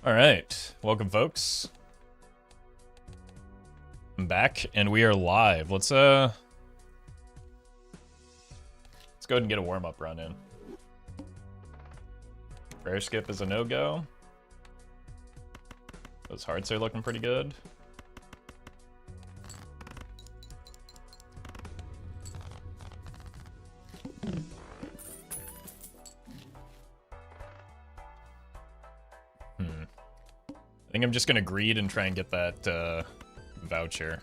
All right, welcome, folks. I'm back, and we are live. Let's go ahead and get a warm-up run in. Rare skip is a no-go. Those hearts are looking pretty good. I think I'm just gonna greed and try and get that voucher.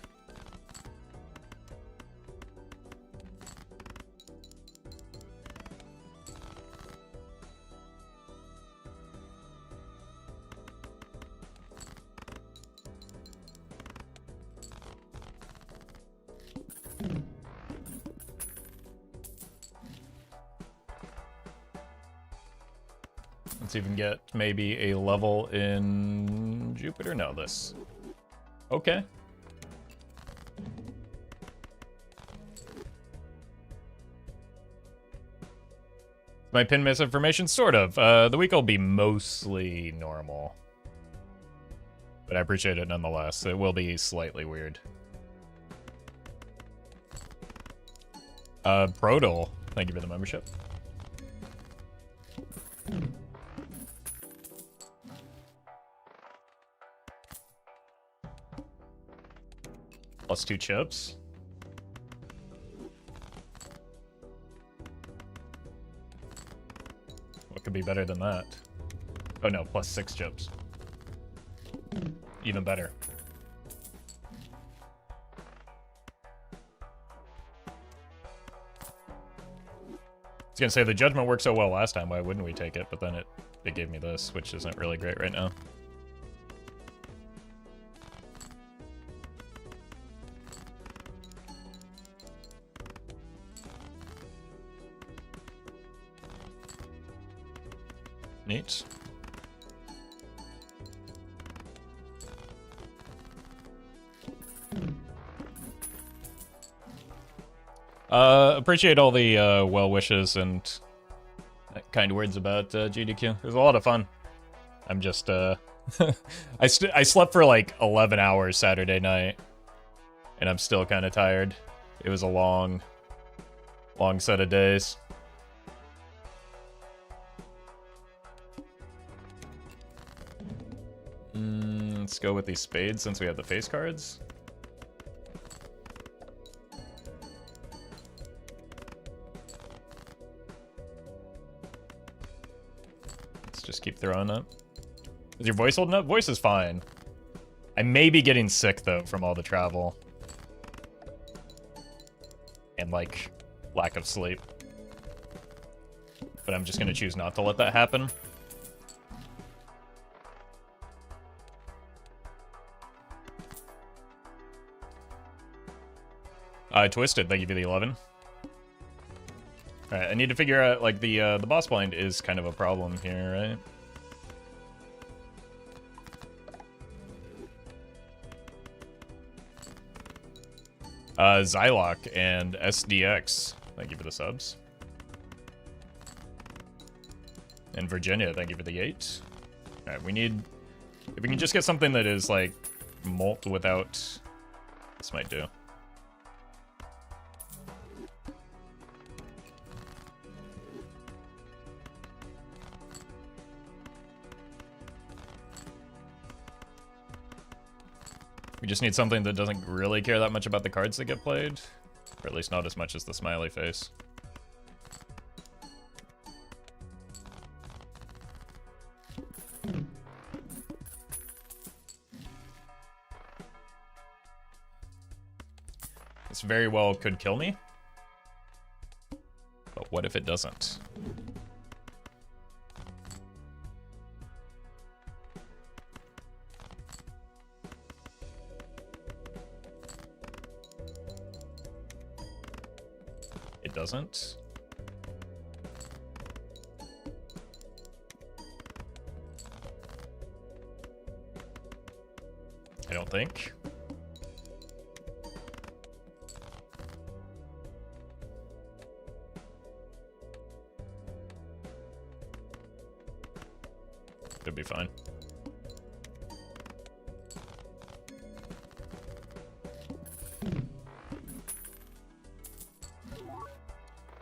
Let's even get maybe a level in Jupiter. No, this. Okay. My pin misinformation? Sort of. The week will be mostly normal. But I appreciate it nonetheless. It will be slightly weird. Brodel, thank you for the membership. Plus 2 chips. What could be better than that? Oh no, plus 6 chips. Even better. I was gonna say the judgment worked so well last time, why wouldn't we take it? But then it gave me this, which isn't really great right now. Neat. Appreciate all the well wishes and kind words about GDQ. It was a lot of fun. I'm just I slept for like 11 hours Saturday night, and I'm still kind of tired. It was a long set of days. Let's go with these spades since we have the face cards. Let's just keep throwing up. Is your voice holding up? Voice is fine. I may be getting sick though from all the travel. And like lack of sleep. But I'm just gonna choose not to let that happen. Twisted, thank you for the 11. Alright, I need to figure out, like, the boss blind is kind of a problem here, right? Zylock and SDX, thank you for the subs. And Virginia, thank you for the 8. Alright, we need... If we can just get something that is, like, molt without... This might do. We just need something that doesn't really care that much about the cards that get played. Or at least not as much as the smiley face. This very well could kill me. But what if it doesn't? It doesn't. I don't think. Could be fine.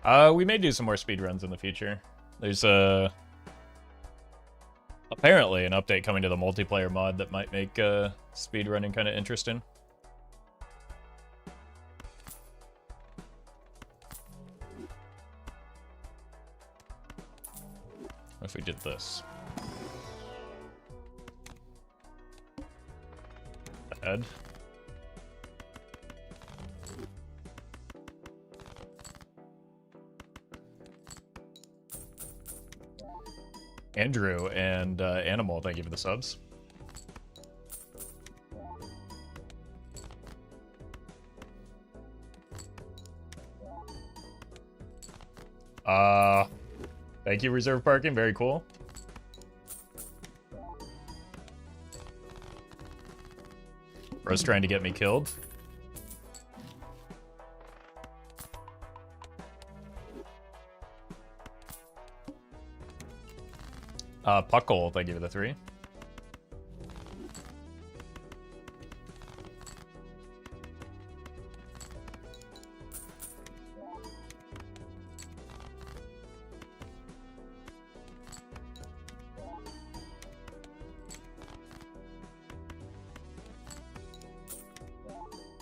We may do some more speedruns in the future. There's apparently an update coming to the multiplayer mod that might make speedrunning kind of interesting. What if we did this? Head. Andrew and Animal, thank you for the subs. Thank you, reserve parking, very cool. Bro's trying to get me killed. Puckle, thank you for the 3.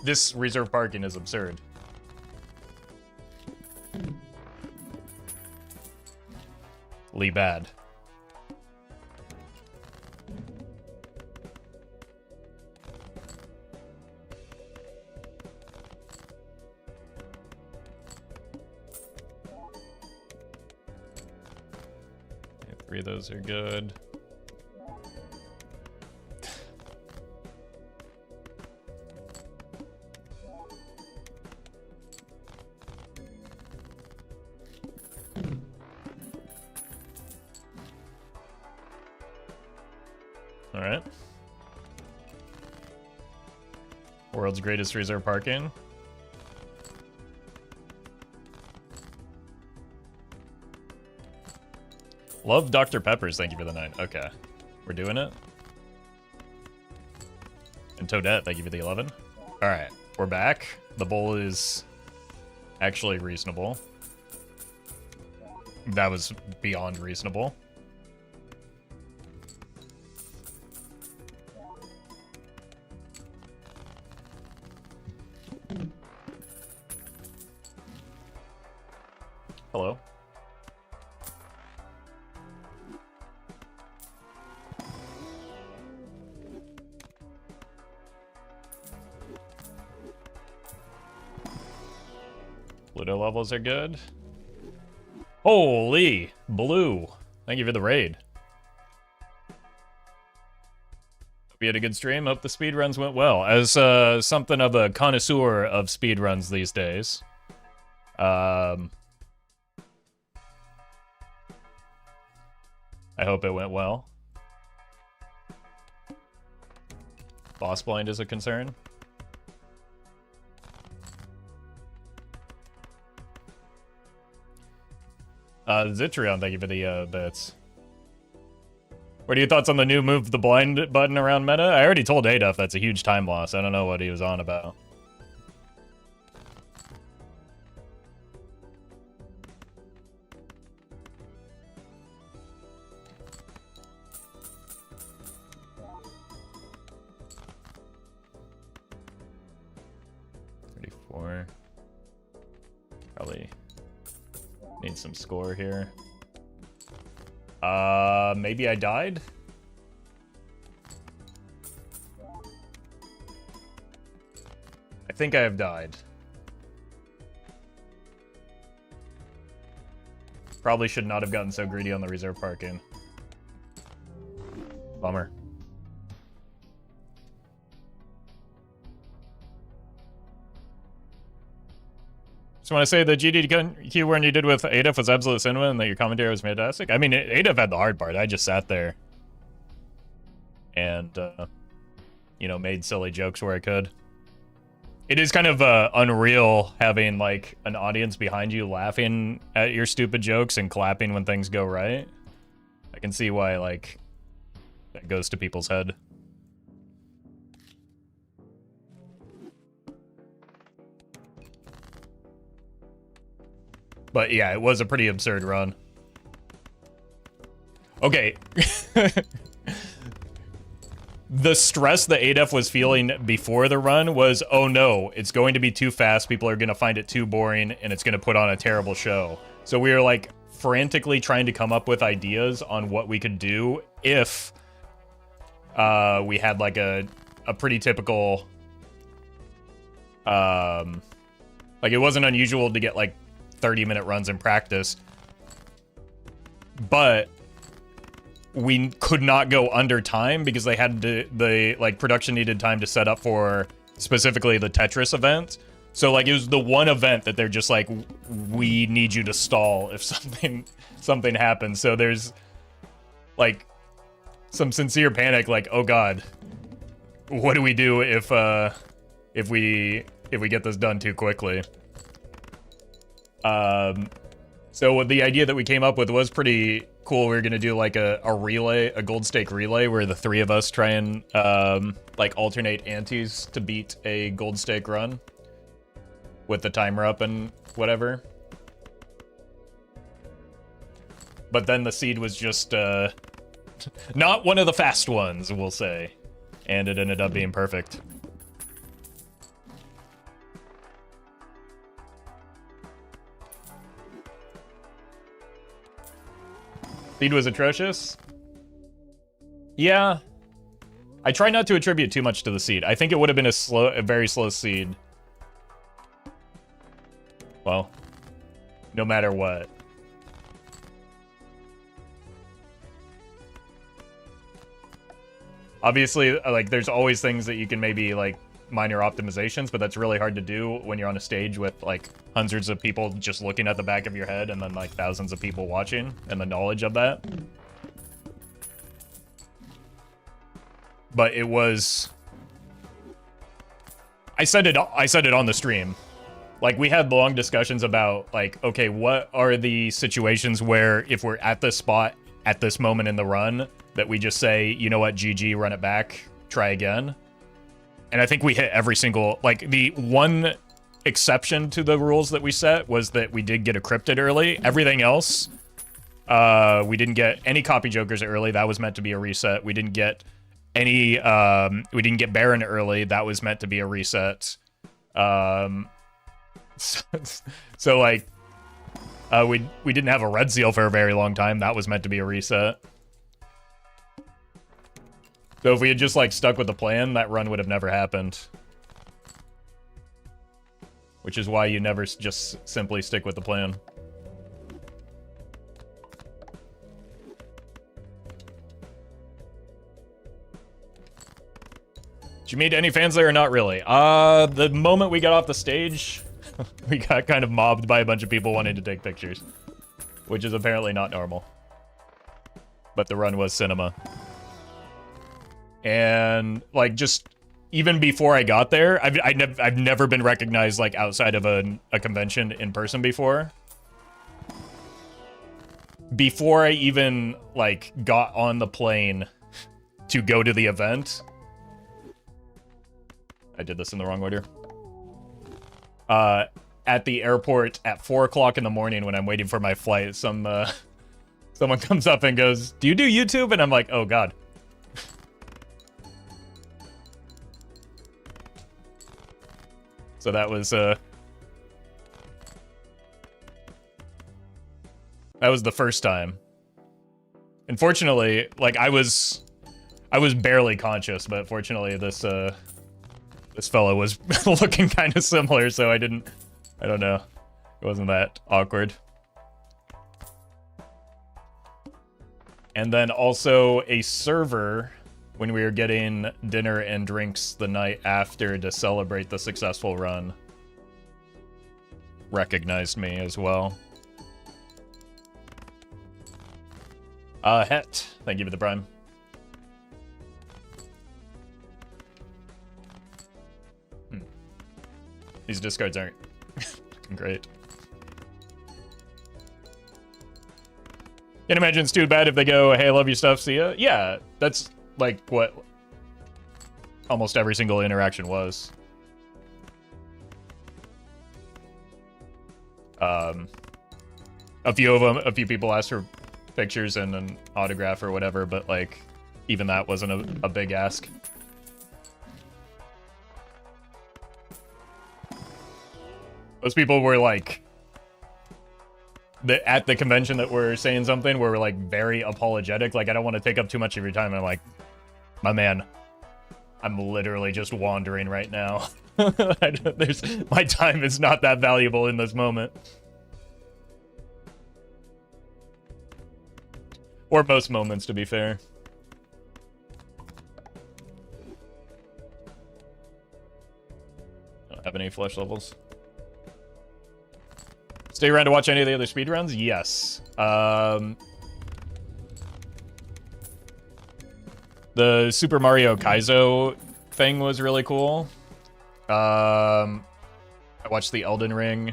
This reserve parking is absurd. Lee bad. Okay, 3 of those are good. Alright. World's greatest reserve parking. Love Dr. Peppers, thank you for the 9. Okay. We're doing it. And Toadette, thank you for the 11. Alright, we're back. The bowl is actually reasonable. That was beyond reasonable. Hello. Pluto levels are good. Holy blue. Thank you for the raid. Hope you had a good stream. Hope the speedruns went well. As something of a connoisseur of speedruns these days. I hope it went well. Boss blind is a concern. Zitrion, thank you for the bits. What are your thoughts on the new move the blind button around meta? I already told Adolf that's a huge time loss. I don't know what he was on about. Probably need some score here. Maybe I died? I think I have died. Probably should not have gotten so greedy on the reserve parking. Bummer. Just want to say the GDQ one you did with Adolf was absolute cinema and that your commentary was fantastic. I mean, Adolf had the hard part. I just sat there and, you know, made silly jokes where I could. It is kind of unreal having, like, an audience behind you laughing at your stupid jokes and clapping when things go right. I can see why, like, that goes to people's head. But yeah, it was a pretty absurd run. Okay. The stress that ADEF was feeling before the run was, oh no, it's going to be too fast, people are going to find it too boring, and it's going to put on a terrible show. So we were like frantically trying to come up with ideas on what we could do if we had like a pretty typical, like it wasn't unusual to get like 30-minute runs in practice, but we could not go under time because they had to, like production needed time to set up for specifically the Tetris event. So like it was the one event that they're just like, we need you to stall if something happens. So there's like some sincere panic, like, oh god, what do we do if we get this done too quickly? So the idea that we came up with was pretty cool. We were gonna do like a relay, a gold stake relay, where the three of us try and like alternate antes to beat a gold stake run with the timer up and whatever. But then the seed was just not one of the fast ones, we'll say, and it ended up being perfect. Seed was atrocious? Yeah. I try not to attribute too much to the seed. I think it would have been a very slow seed. Well, no matter what. Obviously, like, there's always things that you can maybe, like, minor optimizations, but that's really hard to do when you're on a stage with, like, hundreds of people just looking at the back of your head and then, like, thousands of people watching and the knowledge of that. But it was... I said it on the stream. Like, we had long discussions about, like, okay, what are the situations where if we're at this spot at this moment in the run that we just say, you know what, GG, run it back, try again? And I think we hit every single... Like, the one exception to the rules that we set was that we did get a cryptid early. Everything else, we didn't get any copy jokers early. That was meant to be a reset. We didn't get any... we didn't get Baron early. That was meant to be a reset. So like, we didn't have a red seal for a very long time. That was meant to be a reset. So if we had just like stuck with the plan, that run would have never happened. Which is why you never just simply stick with the plan. Did you meet any fans there or not really? The moment we got off the stage, we got kind of mobbed by a bunch of people wanting to take pictures. Which is apparently not normal. But the run was cinema. And, like, just even before I got there, I've never been recognized, like, outside of a convention in person before. Before I even, like, got on the plane to go to the event... I did this in the wrong order. At the airport at 4 o'clock in the morning when I'm waiting for my flight, someone comes up and goes, "Do you do YouTube?" And I'm like, oh god. So that was the first time. Unfortunately, like I was barely conscious, but fortunately this fellow was looking kind of similar, so I don't know. It wasn't that awkward. And then also a server, when we were getting dinner and drinks the night after to celebrate the successful run, recognized me as well. Het, thank you for the prime. These discards aren't great. Can't imagine it's too bad if they go, "Hey, I love your stuff, see ya." Yeah, that's like what almost every single interaction was. A few people asked for pictures and an autograph or whatever, but like, even that wasn't a big ask. Most people were like, at the convention that we're saying something, were like very apologetic. Like, I don't want to take up too much of your time. And I'm like, my man, I'm literally just wandering right now. My time is not that valuable in this moment. Or most moments, to be fair. I don't have any flesh levels. Stay around to watch any of the other speedruns? Yes. The Super Mario Kaizo thing was really cool. I watched the Elden Ring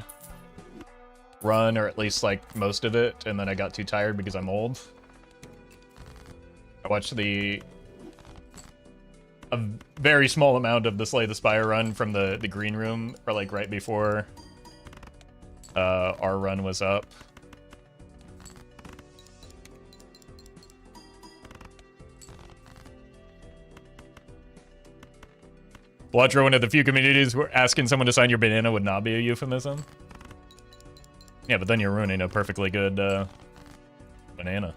run, or at least like most of it, and then I got too tired because I'm old. I watched a very small amount of the Slay the Spire run from the green room, or like right before our run was up. Blotcher, one of the few communities where asking someone to sign your banana would not be a euphemism. Yeah, but then you're ruining a perfectly good banana.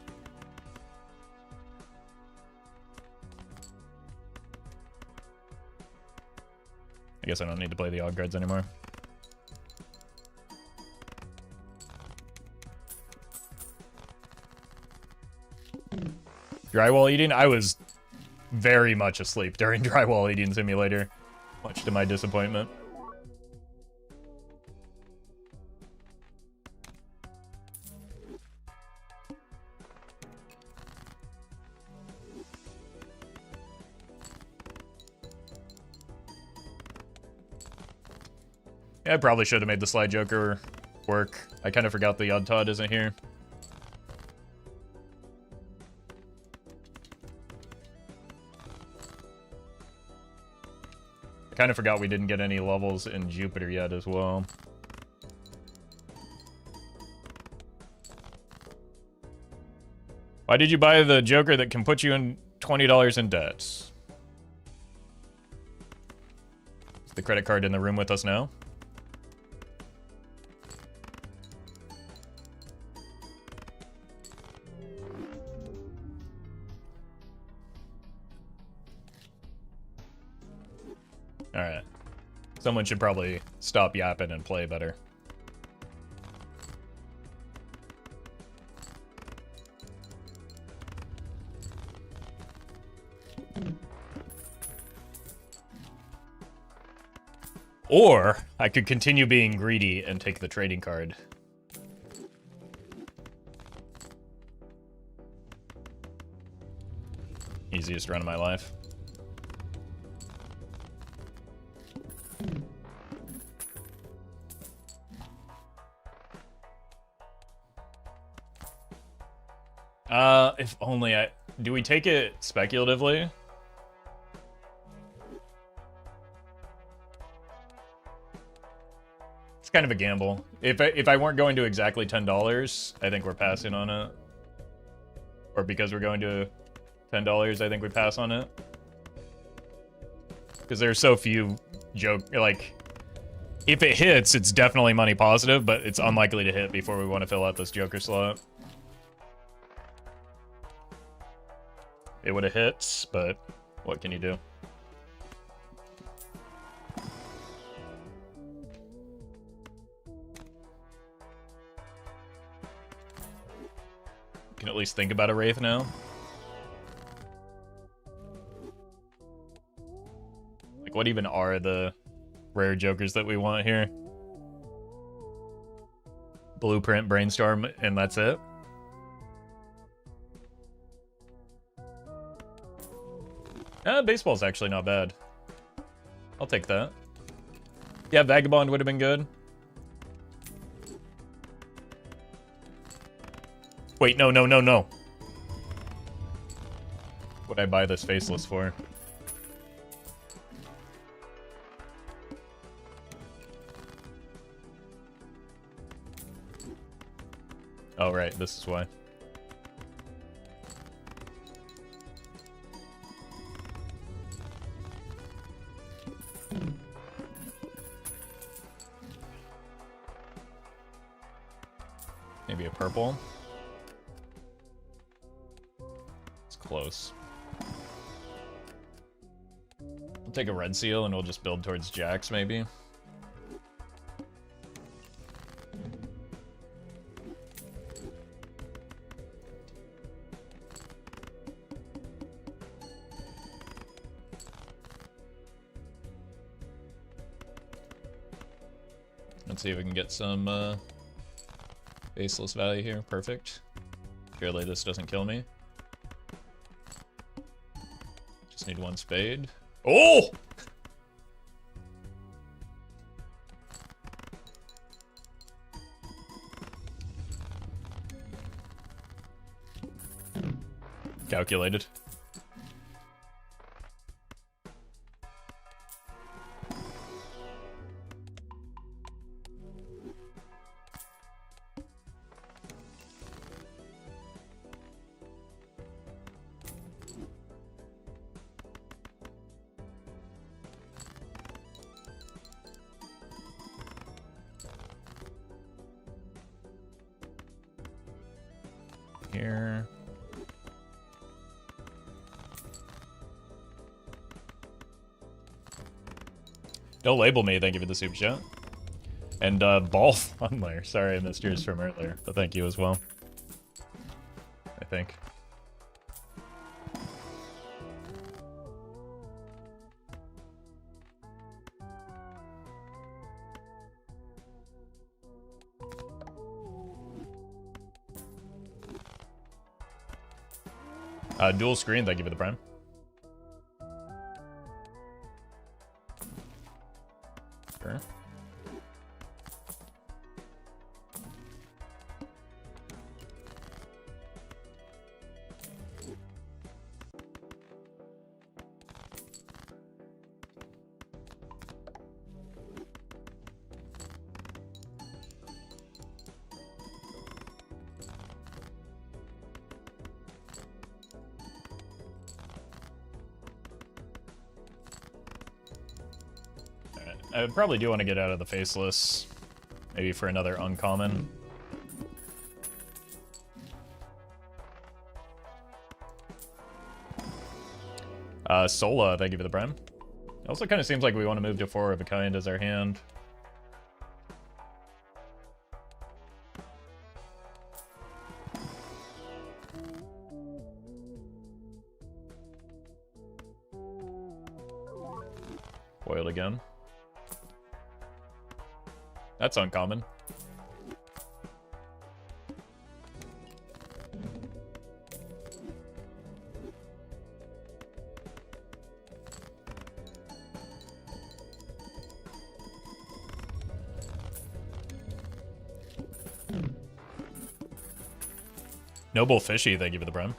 I guess I don't need to play the odd cards anymore. Drywall eating? I was very much asleep during Drywall Eating Simulator, much to my disappointment. Yeah, I probably should have made the Sly Joker work. I kind of forgot the Odd Todd isn't here. I kind of forgot we didn't get any levels in Jupiter yet as well. Why did you buy the Joker that can put you in $20 in debt? Is the credit card in the room with us now? Alright. Someone should probably stop yapping and play better. Or I could continue being greedy and take the trading card. Easiest run of my life. If only do we take it speculatively? It's kind of a gamble. If I weren't going to exactly $10, I think we're passing on it. Or because we're going to $10, I think we pass on it. Because there's so few like, if it hits, it's definitely money positive, but it's unlikely to hit before we want to fill out this Joker slot. It would have hit, but what can you do? Can at least think about a Wraith now. Like, what even are the rare Jokers that we want here? Blueprint, Brainstorm, and that's it? Baseball's actually not bad. I'll take that. Yeah, Vagabond would have been good. Wait, no. What'd I buy this Faceless for? Oh, right, this is why. Maybe a purple. It's close. We'll take a red seal and we'll just build towards jacks, maybe. Let's see if we can get some baseless value here. Perfect. Surely this doesn't kill me. Just need one spade. Oh! Calculated. Here. Don't label me, thank you for the super chat. And ball funler. Sorry I missed yours from earlier, but thank you as well. I think. Dual screen, thank you for the prime. Sure. I probably do want to get out of the faceless. Maybe for another uncommon. Sola, thank you for the prime. It also kind of seems like we want to move to four of a kind as our hand. Foiled again. That's uncommon. Noble Fishy, thank you for the prime.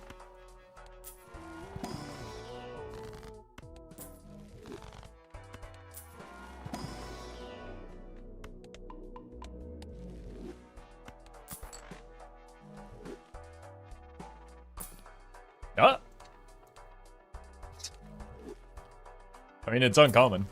Ah! I mean, it's uncommon.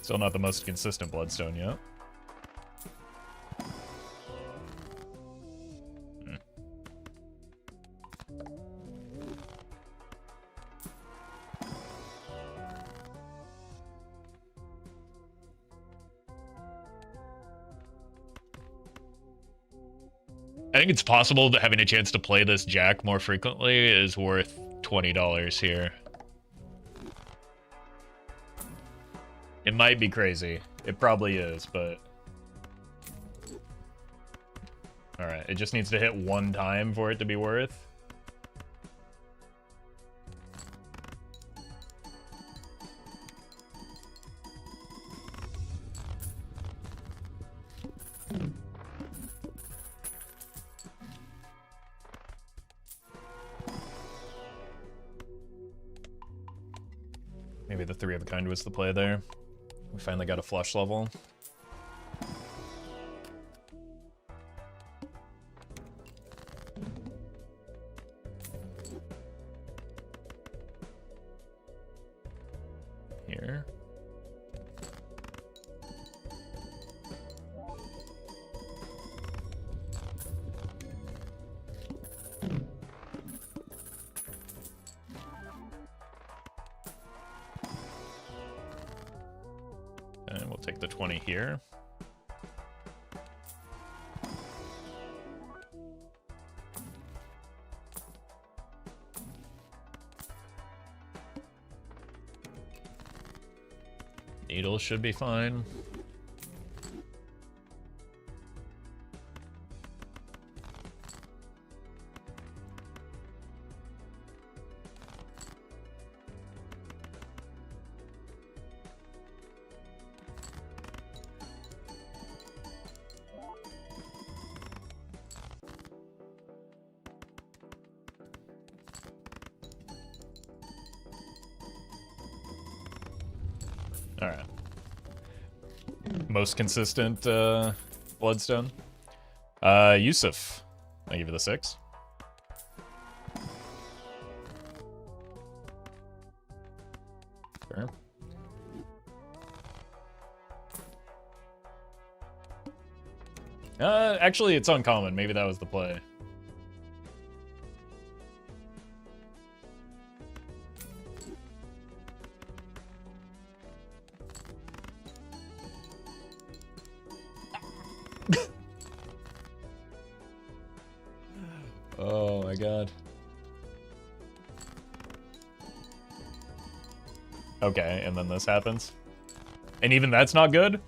Still not the most consistent bloodstone yet. I think it's possible that having a chance to play this jack more frequently is worth $20 here. It might be crazy. It probably is, but... Alright, it just needs to hit one time for it to be worth. the 3 of a kind was the play there. We finally got a flush level. Here. And we'll take the 20 here. Needles should be fine. Alright. Most consistent Bloodstone. Yusuf. I give you the 6. Sure. Actually, it's uncommon. Maybe that was the play. Oh my god. Okay, and then this happens. And even that's not good?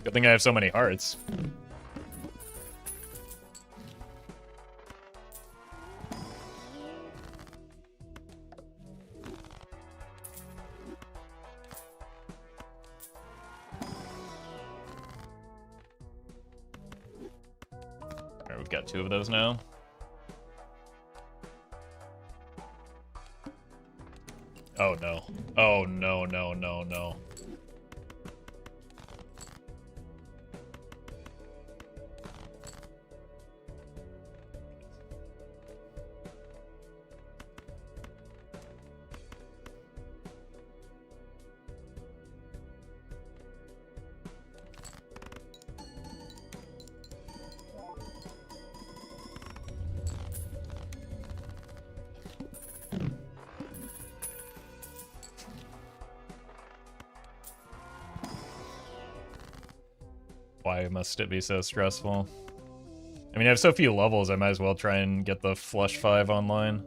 Good thing I have so many hearts. Alright, we've got 2 of those now. Oh no. Oh no, no, no, no. Why must it be so stressful? I mean, I have so few levels, I might as well try and get the Flush 5 online.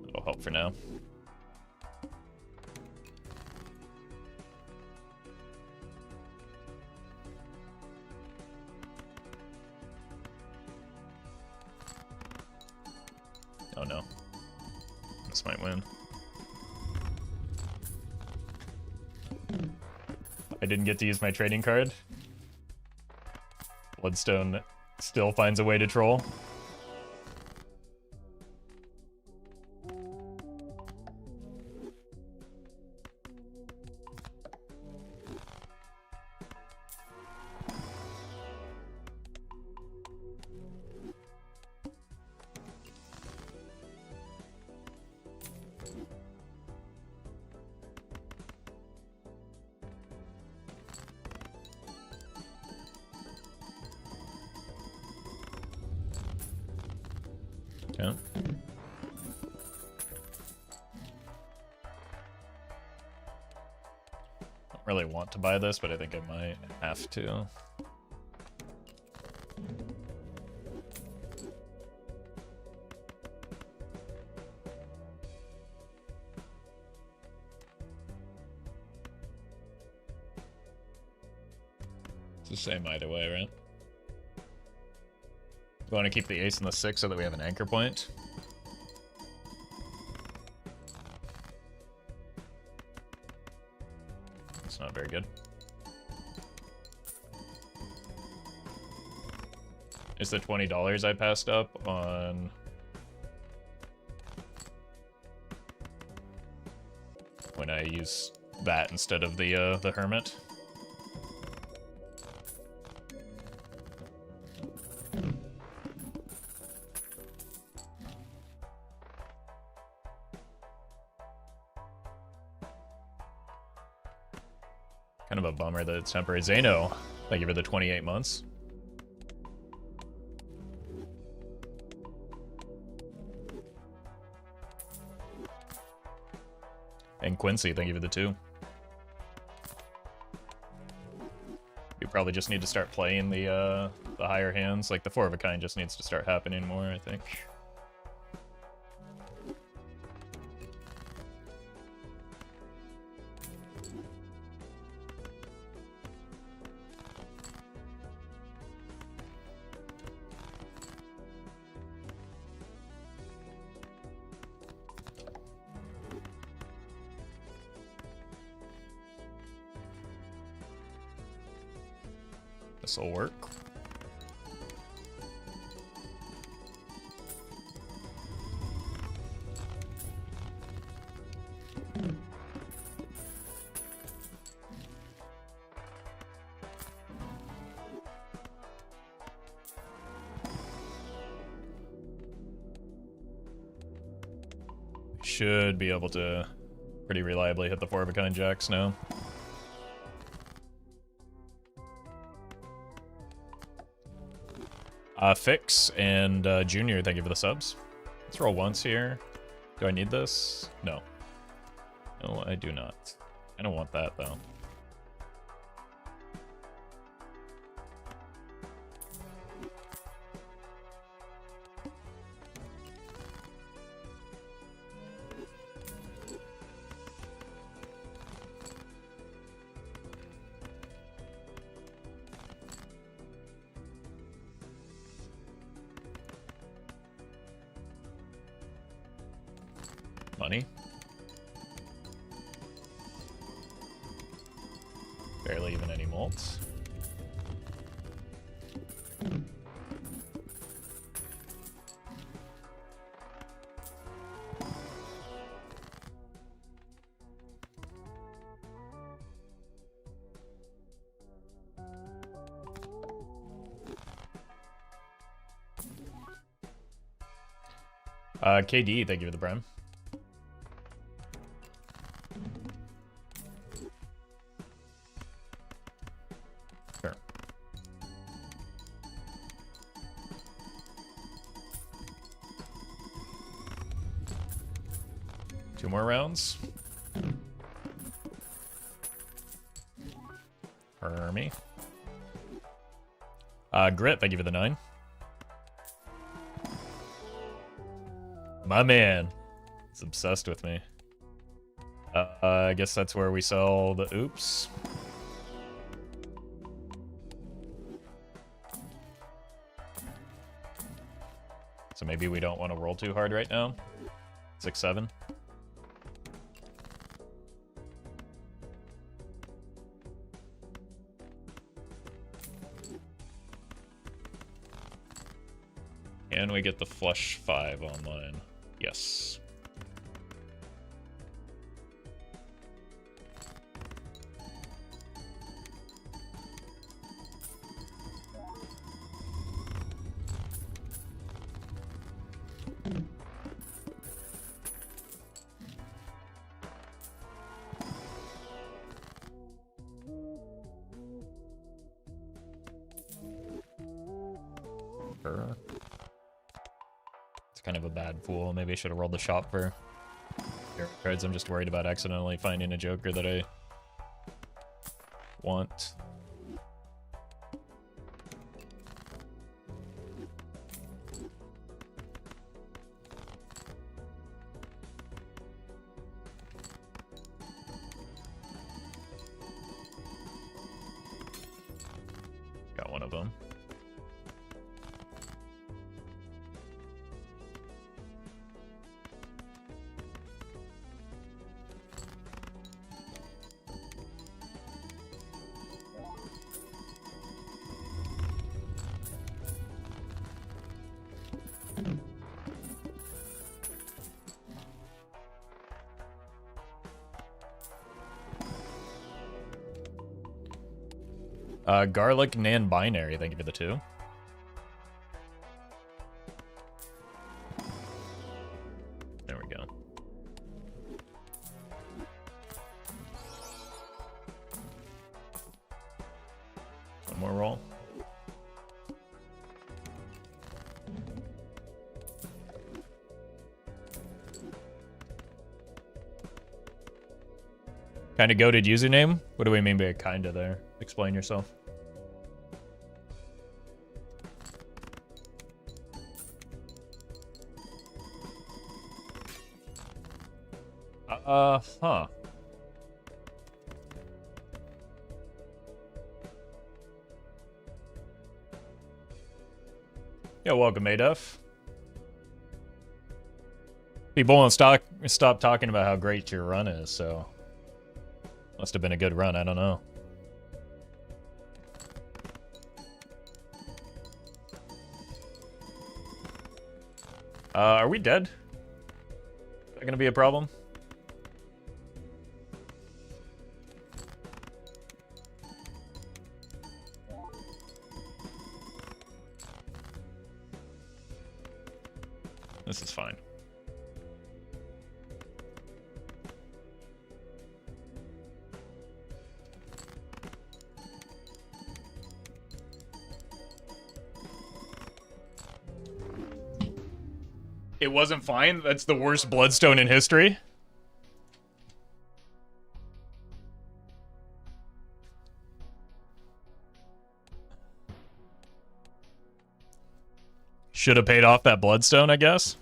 It'll help for now. Oh no. This might win. I didn't get to use my trading card. Bloodstone still finds a way to troll. Yeah. Don't really want to buy this, but I think I might have to. It's the same either way, right? We want to keep the ace and the 6 so that we have an anchor point. It's not very good. It's the $20 I passed up on... when I use that instead of the Hermit. Kind of a bummer that it's temporary. Zeno, thank you for the 28 months. And Quincy, thank you for the 2. You probably just need to start playing the higher hands. Like the 4 of a kind just needs to start happening more, I think. This'll work. Should be able to pretty reliably hit the 4 of a kind jacks now. Fix and Junior, thank you for the subs. Let's roll once here. Do I need this? No. No, I do not. I don't want that, though. Money. Barely even any molts. KD, thank you for the Prime. Sure. Two more rounds. Hermie. Grit, thank you for the 9. My man. He's obsessed with me. I guess that's where we sell the oops. So maybe we don't want to roll too hard right now. 6-7. Can we get the flush 5 online? Yes. It's kind of a bad fool. Maybe I should have rolled the shop for cards. I'm just worried about accidentally finding a Joker that I want. Got one of them. Garlic non-binary, thank you for the 2. There we go. One more roll. Kinda goated username? What do we mean by kinda there? Explain yourself. Huh. Yeah, welcome, ADF. People won't stop talking about how great your run is, so... Must have been a good run, I don't know. Are we dead? Is that gonna be a problem? This is fine. It wasn't fine? That's the worst Bloodstone in history? Should have paid off that Bloodstone, I guess.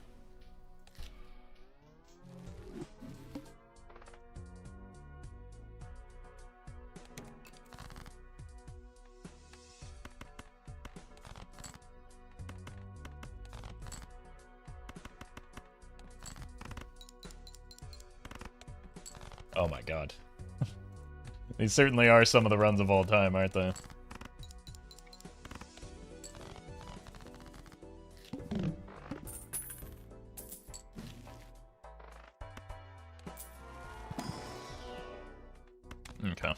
Oh my god. These certainly are some of the runs of all time, aren't they? Okay.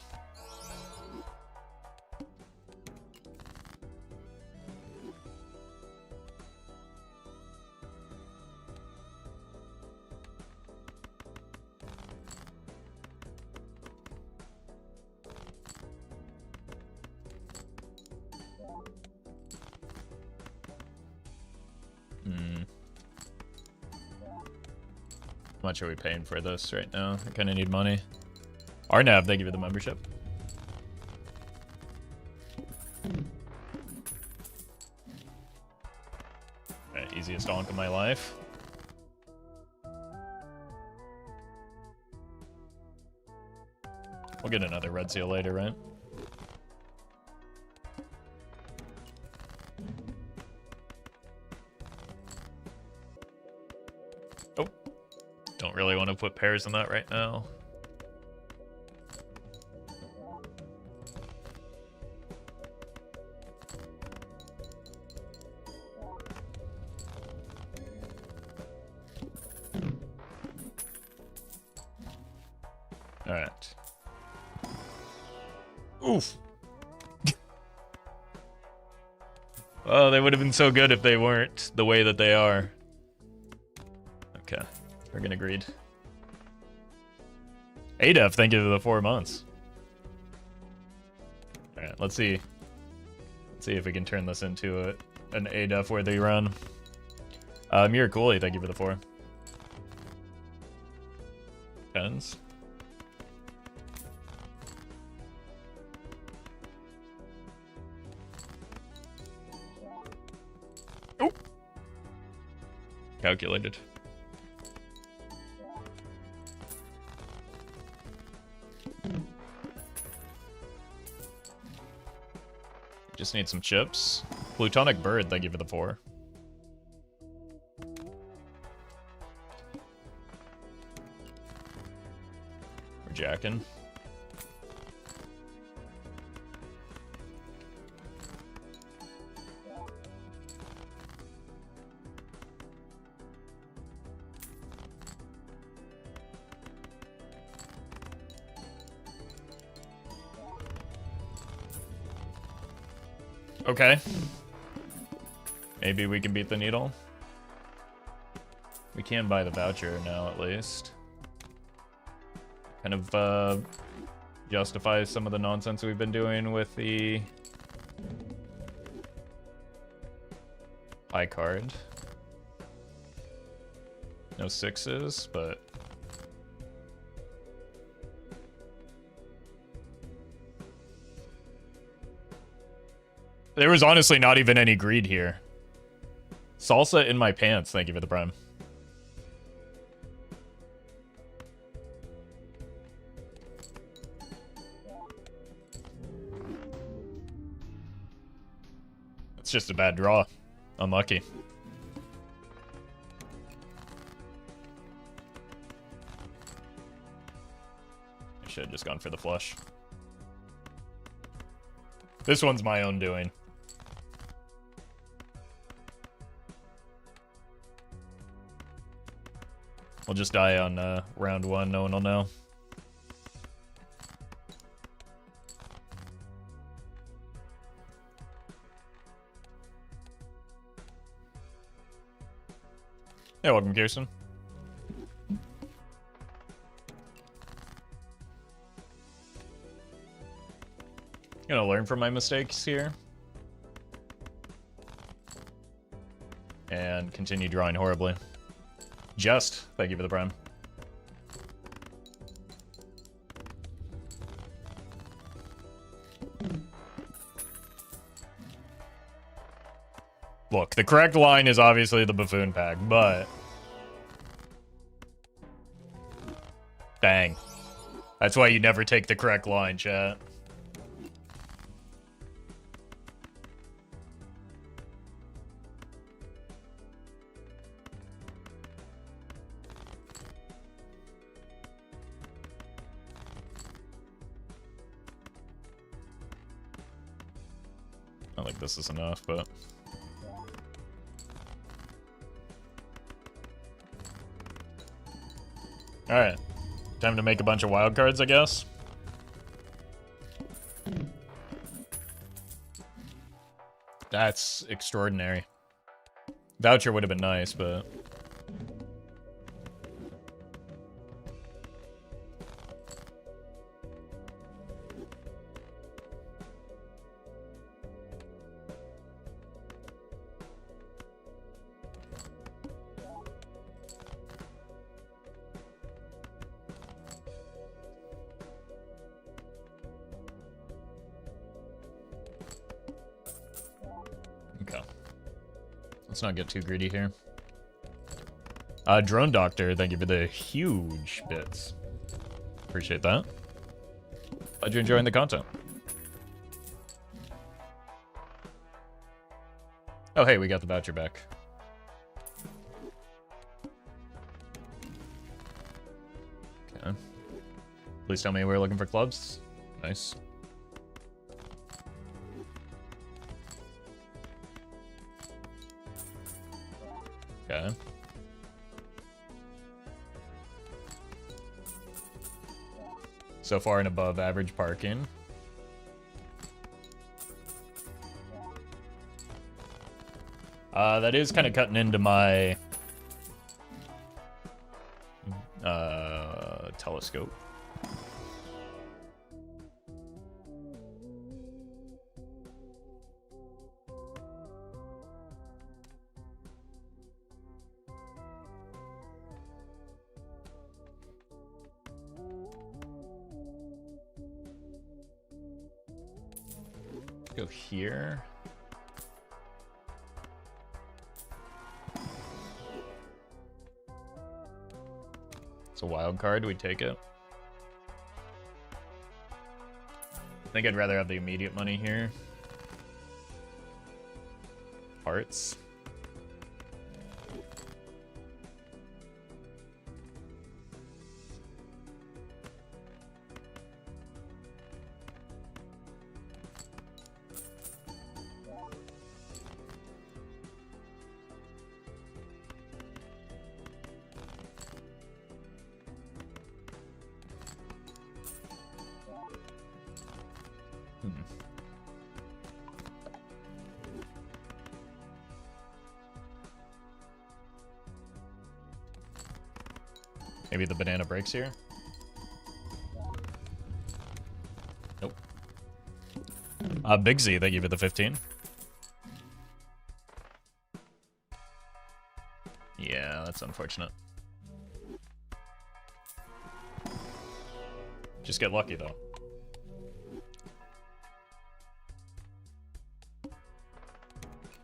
How much are we paying for this right now? I kind of need money. Arnav, thank you for the membership. Alright, easiest donk of my life. We'll get another red seal later, right? Oh. Don't really want to put pairs in that right now. Alright. Oof. Oh, they would have been so good if they weren't the way that they are. Okay. We're gonna greed. ADEF, thank you for the 4 months. Alright, let's see. Let's see if we can turn this into an ADEF worthy run. Miraculi, thank you for the 4. Tens. Oh! Calculated. Just need some chips. Plutonic Bird, thank you for the 4. We're jacking. Okay. Maybe we can beat the needle. We can buy the voucher now, at least. Kind of, justify some of the nonsense we've been doing with the high card. No sixes, but there was honestly not even any greed here. Salsa in my pants, thank you for the prime. It's just a bad draw. Unlucky. I should have just gone for the flush. This one's my own doing. We'll just die on round one, no one will know. Hey, welcome, Kirsten. Gonna learn from my mistakes here. And continue drawing horribly. Just, thank you for the prime. Look, the correct line is obviously the buffoon pack, but... Dang. That's why you never take the correct line, chat. I think this is enough, but... Alright. Time to make a bunch of wild cards, I guess. That's extraordinary. Voucher would have been nice, but... Let's not get too greedy here. Drone Doctor, thank you for the huge bits. Appreciate that. Glad you're enjoying the content. Oh, hey, we got the voucher back. Okay. Please tell me we're looking for clubs. Nice. Okay. So far and above average parking. That is kind of cutting into my telescope. Go here. It's a wild card, we take it. I think I'd rather have the immediate money here. Hearts. Maybe the banana breaks here. Nope. Big Z, thank you for the 15. Yeah, that's unfortunate. Just get lucky, though.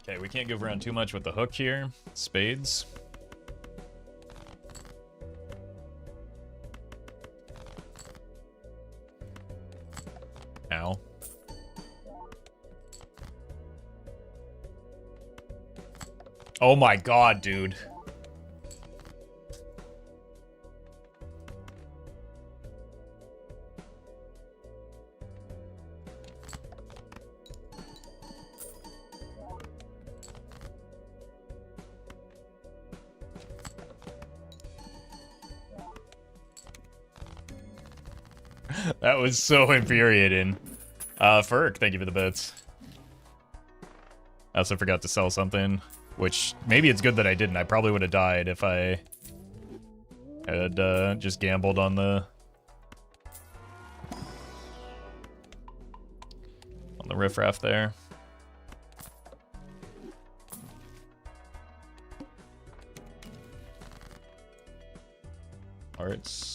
Okay, we can't go around too much with the hook here. Spades. Ow. Oh my god, dude. That was so infuriating. Ferk, thank you for the bits. I also forgot to sell something, which maybe it's good that I didn't. I probably would have died if I had just gambled on the riffraff there. Hearts.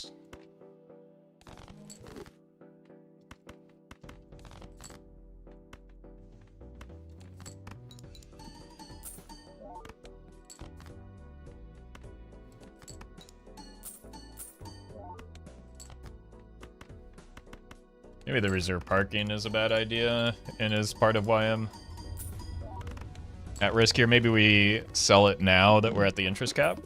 Maybe the reserve parking is a bad idea and is part of why I'm at risk here. Maybe we sell it now that we're at the interest cap.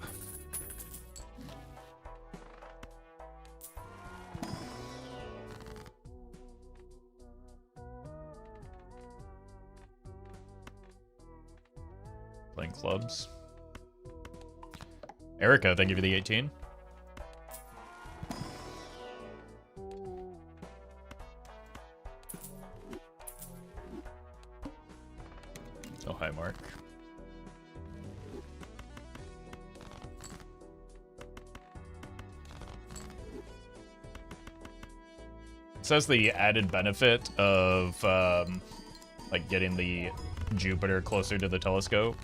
Playing clubs. Erica, thank you for the 18. Oh, hi, Mark. It says the added benefit of like getting the Jupiter closer to the telescope.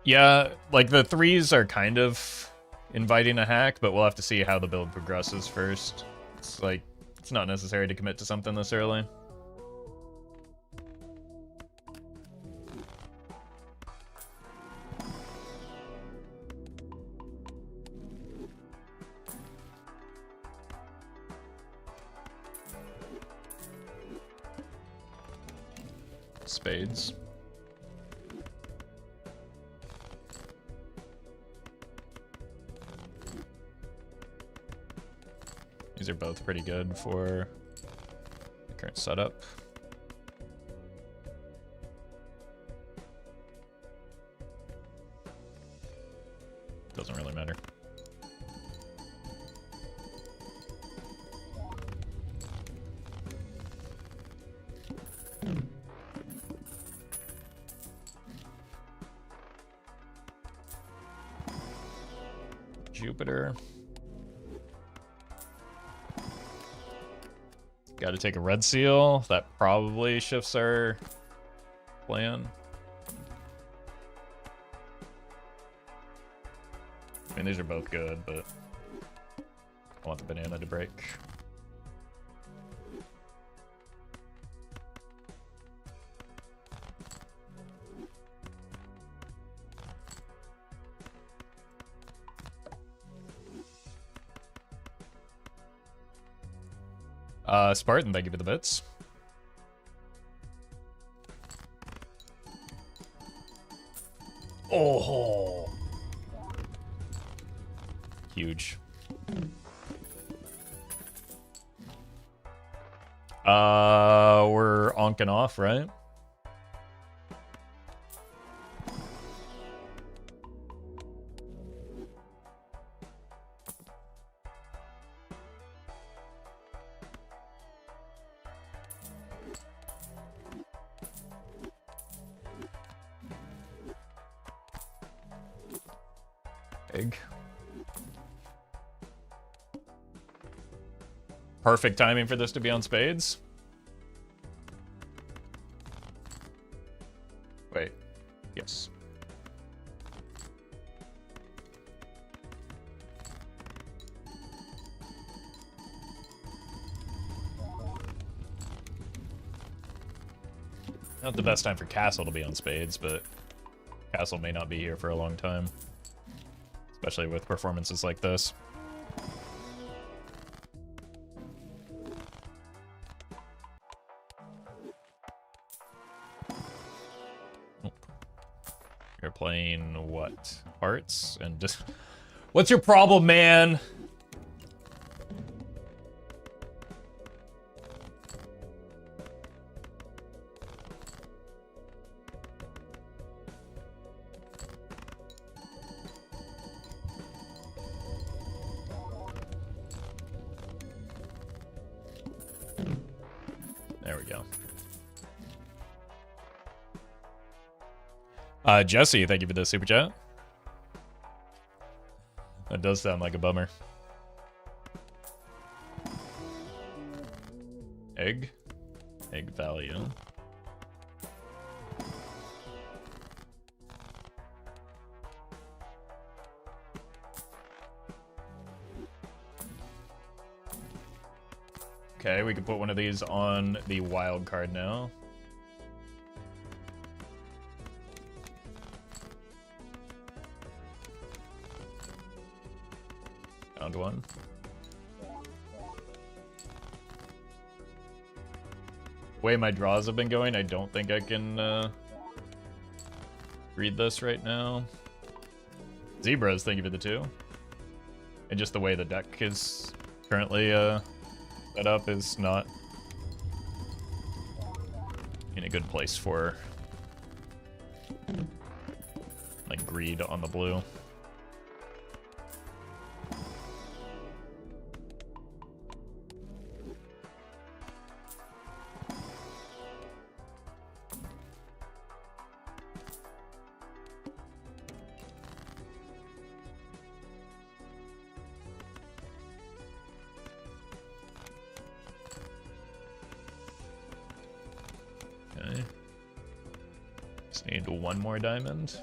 Yeah, like the threes are kind of inviting a hack, but we'll have to see how the build progresses first. It's like, it's not necessary to commit to something this early. Spades. These are both pretty good for the current setup. Doesn't really matter. Jupiter. Got to take a red seal. That probably shifts our plan. I mean, these are both good, but I want the banana to break. Spartan, thank you for the bits. Oh, huge. We're onking off, right? Egg. Perfect timing for this to be on spades. Wait. Yes. Not the best time for Castle to be on spades, but Castle may not be here for a long time. Especially with performances like this. You're playing what? Hearts? And just... What's your problem, man? There we go. Jesse, thank you for the super chat. That does sound like a bummer. Egg? Egg value. Okay, we can put one of these on the wild card now. Found one. The way my draws have been going, I don't think I can read this right now. Zebras, thank you for the 2. And just the way the deck is currently set up is not in a good place for like greed on the blue. Need one more diamond.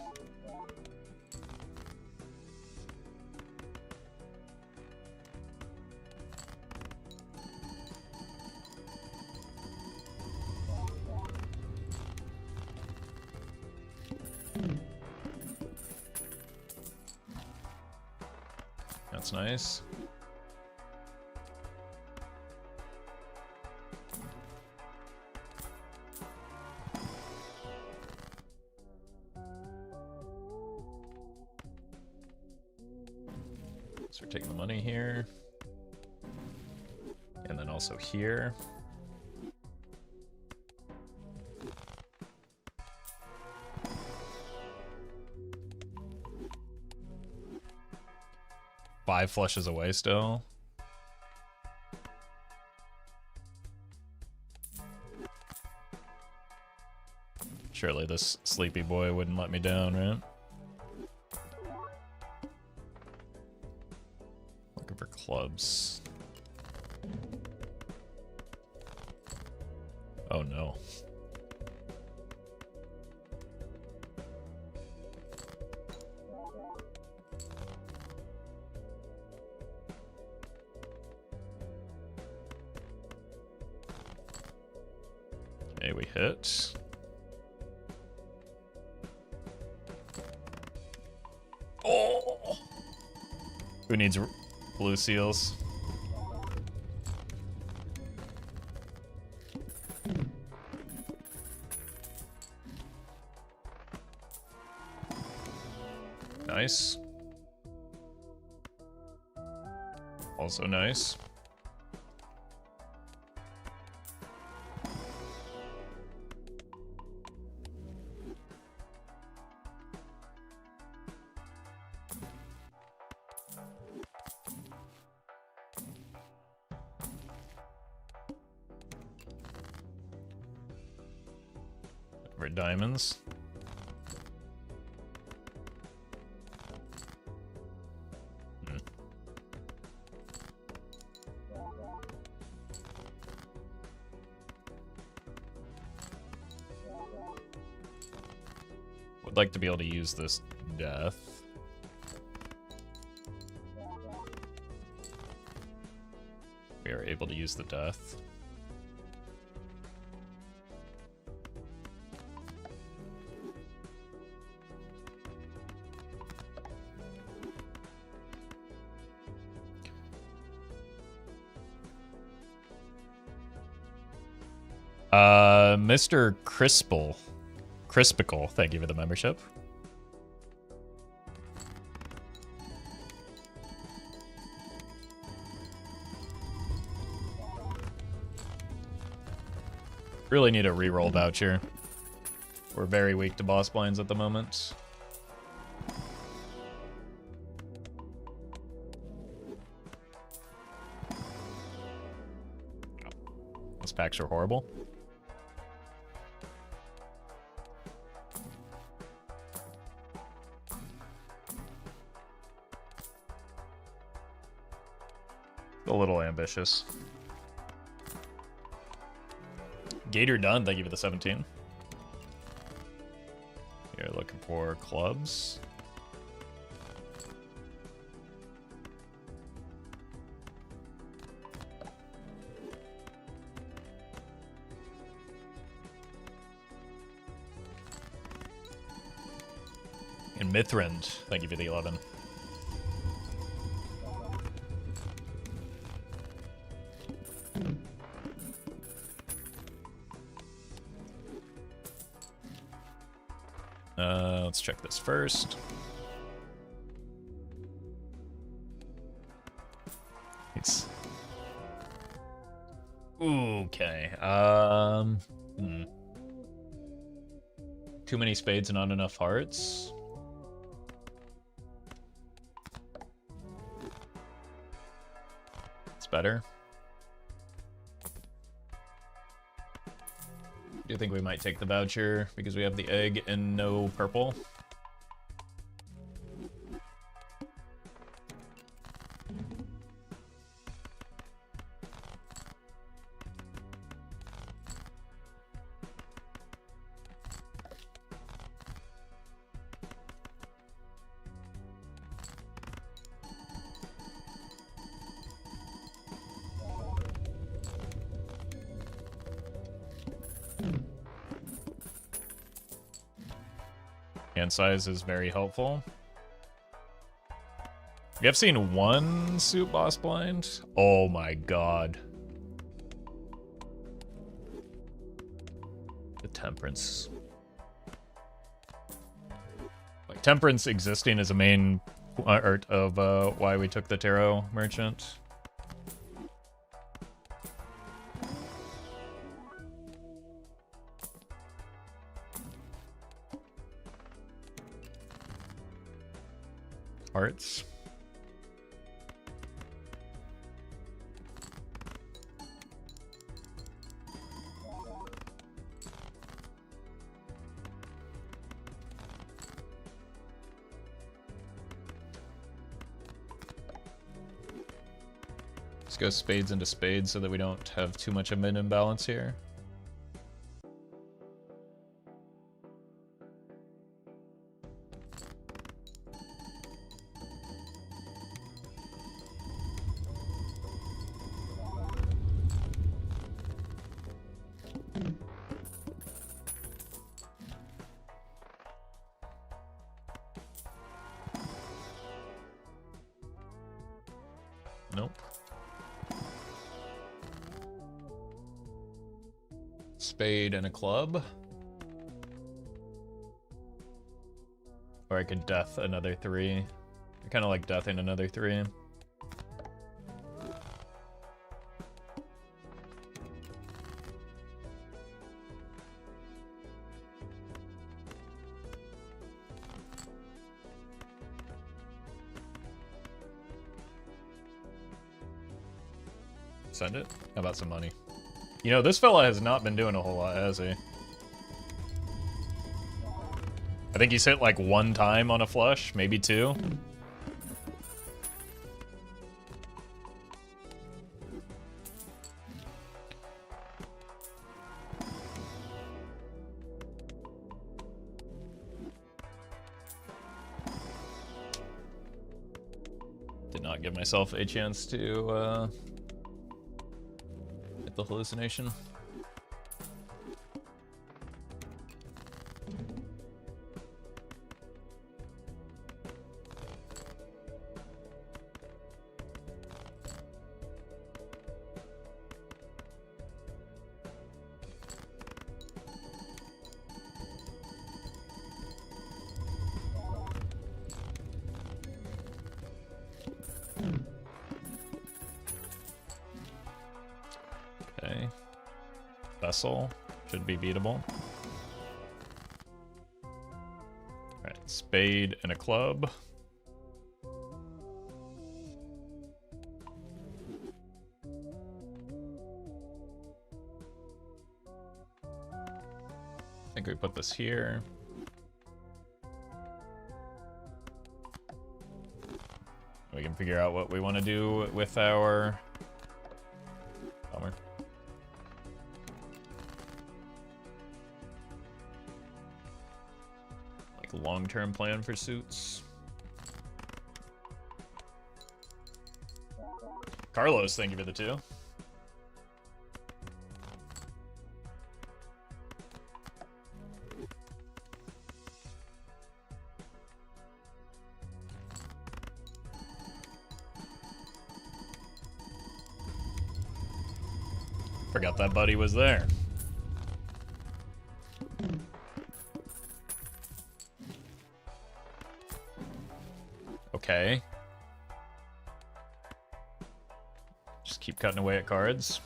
That's nice. So we're taking the money here. And then also here. Five flushes away still. Surely this sleepy boy wouldn't let me down, right? Looking for clubs. Oh no. Okay, we hit. Oh! Who needs blue seals? Nice. Also nice. For diamonds. would like to be able to use this death. We are able to use the death. Mr. Crispicle, thank you for the membership. Really need a reroll voucher. We're very weak to boss blinds at the moment. Those packs are horrible. A little ambitious. Gator done, thank you for the 17. You're looking for clubs. And Mithrand, thank you for the 11. Let's check this first. Nice. Okay. Too many spades and not enough hearts. It's better. Do you think we might take the voucher because we have the egg and no purple? Hand size is very helpful. We have seen one suit boss blind. Oh my god. The Temperance. Like, Temperance existing is a main part of why we took the Tarot Merchant. Hearts. Let's go spades into spades so that we don't have too much of an imbalance here. Nope. Spade and a club. Or I could death another 3. I kind of like deathing another 3. Send it? How about some money? You know, this fella has not been doing a whole lot, has he? I think he's hit like 1 time on a flush, maybe 2. Did not give myself a chance to hit the hallucination. Okay. Vessel should be beatable. Alright, spade and a club. I think we put this here. We can figure out what we want to do with our... Bummer. Like long-term plan for suits. Carlos, thank you for the 2. Forgot that buddy was there. Okay. Just keep cutting away at cards.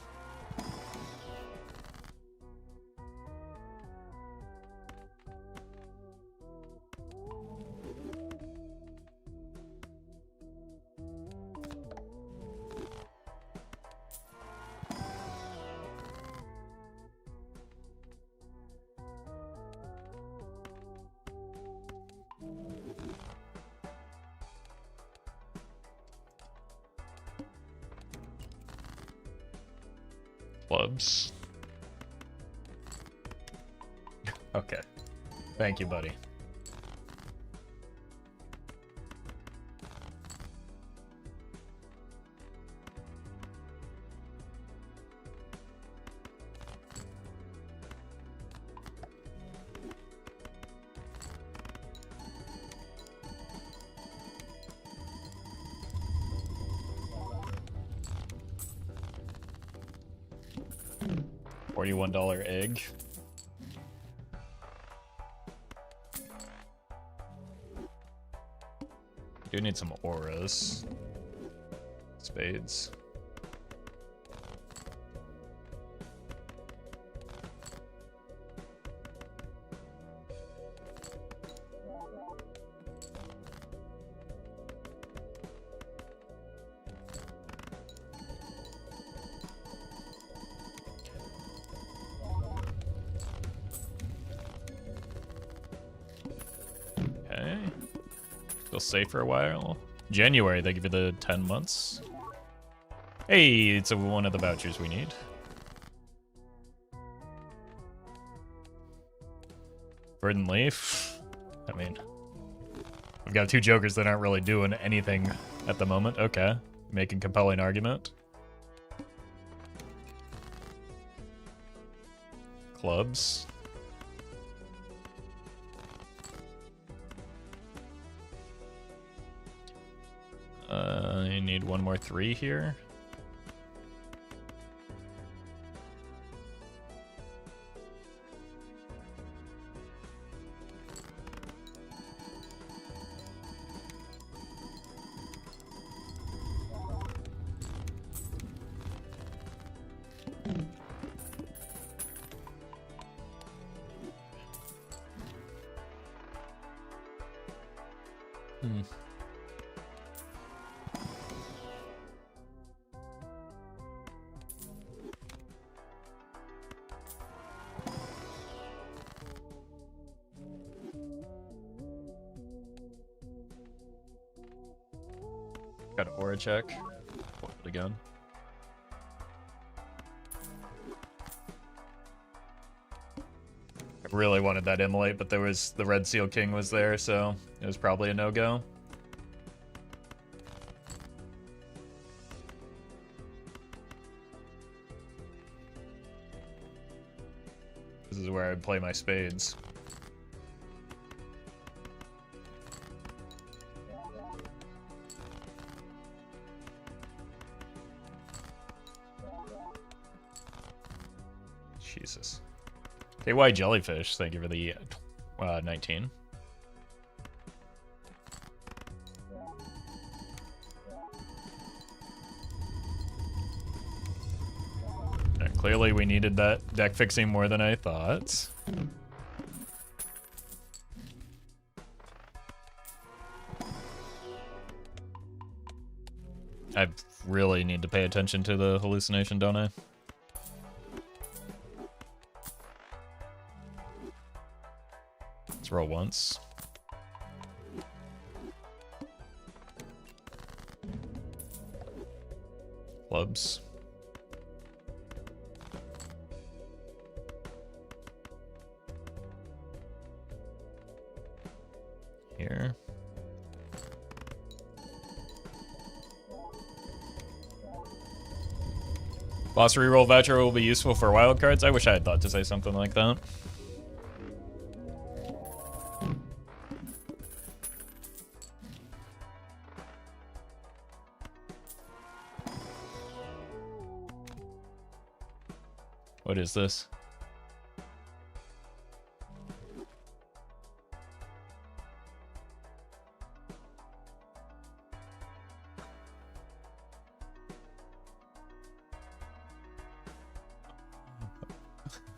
Clubs. Okay. Thank you, buddy. $41 egg. Do need some auras. Spades. Feel safe for a while. January, they give you the 10 months. Hey, it's one of the vouchers we need. Verdant Leaf. I mean, we've got 2 jokers that aren't really doing anything at the moment. Okay, making compelling argument. Clubs. You need one more 3 here. Got an aura check. Flip it again. I really wanted that immolate, but there was the Red Seal King was there, so it was probably a no-go. This is where I play my spades. Jesus. KY Jellyfish, thank you for the 19. Clearly we needed that deck fixing more than I thought. I really need to pay attention to the hallucination, don't I? Let's roll once. Clubs. Here. Boss reroll voucher will be useful for wildcards. I wish I had thought to say something like that. What is this?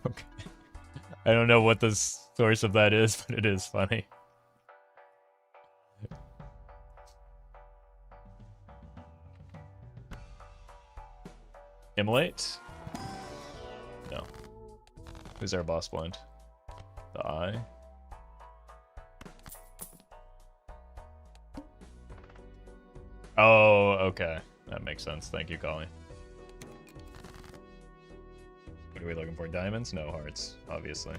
Okay. I don't know what the source of that is, but it is funny. Immolate? No. Who's our boss blind? The Eye? Oh, okay. That makes sense. Thank you, Collie. What are we looking for? Diamonds? No, hearts, obviously.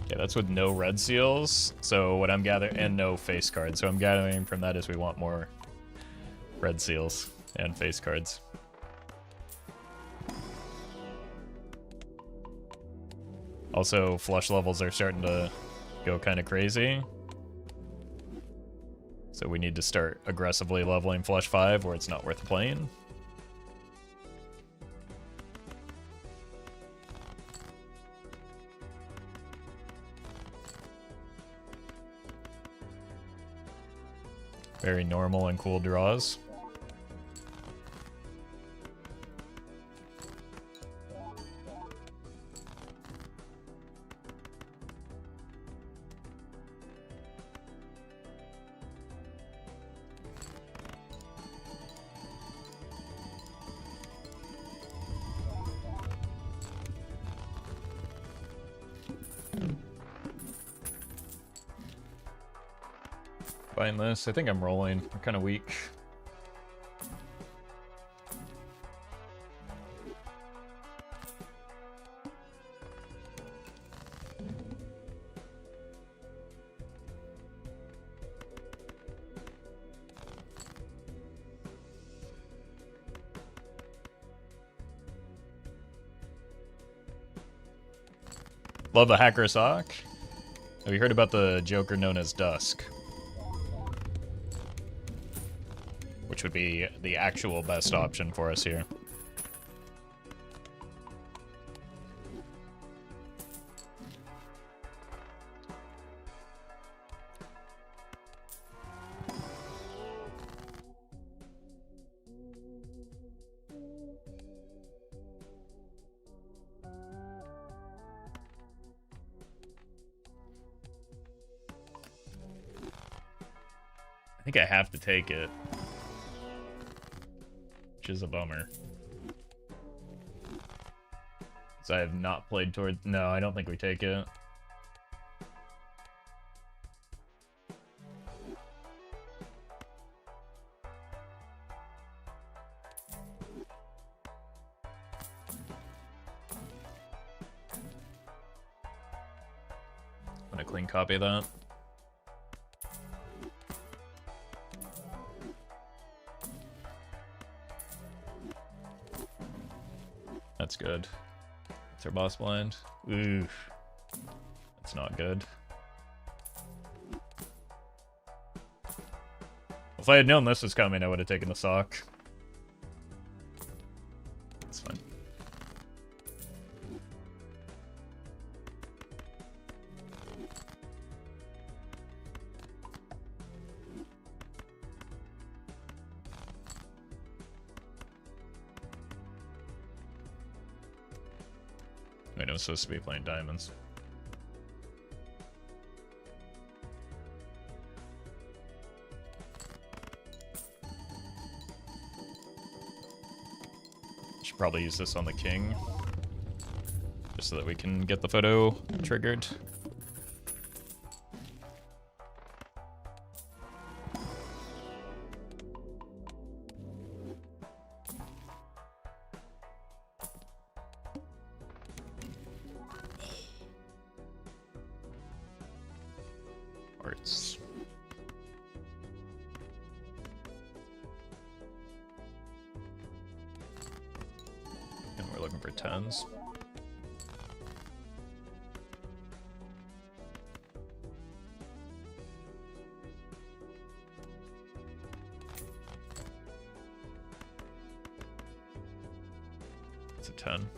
Okay, that's with no red seals. So what I'm gathering, and no face cards. So I'm gathering from that is we want more red seals and face cards. Also, flush levels are starting to go kind of crazy. So we need to start aggressively leveling flush 5 or it's not worth playing. Very normal and cool draws. Buying this. I think I'm rolling. I'm kind of weak. Love the hacker sock. Have you heard about the Joker known as Dusk? Which would be the actual best option for us here. I think I have to take it. Which is a bummer. So I have not played toward... No, I don't think we take it. clean copy of that. That's good. That's our boss blind. Oof. That's not good. If I had known this was coming, I would have taken the sock. That's fine. Wait, I was supposed to be playing diamonds. Should probably use this on the king, just so that we can get the photo triggered. Hearts. And we're looking for 10s. It's a 10.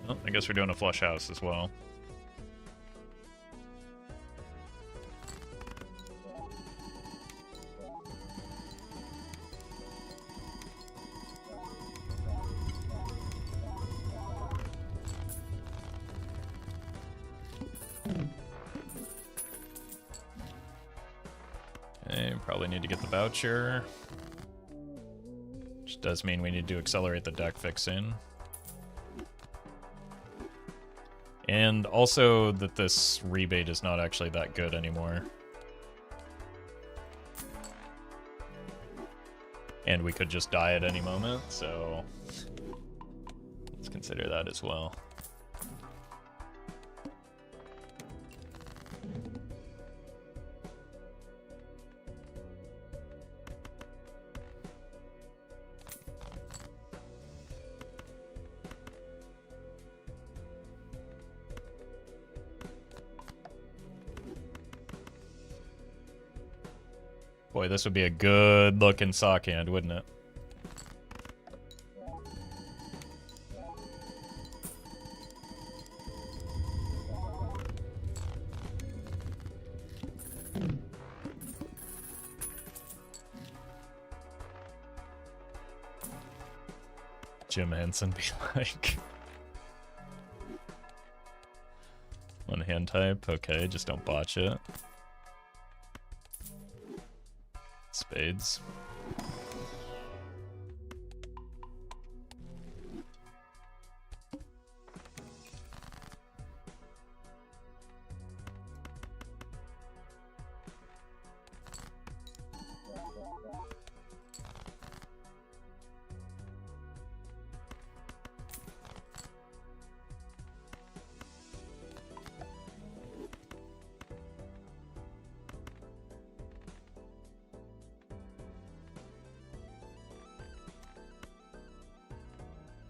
Well, I guess we're doing a flush house as well. Okay, probably need to get the voucher. Which does mean we need to accelerate the deck fixing. And also that this rebate is not actually that good anymore. And we could just die at any moment, so let's consider that as well. Boy, this would be a good looking sock hand, wouldn't it? Jim Henson be like... One hand type, okay, just don't botch it. Spades.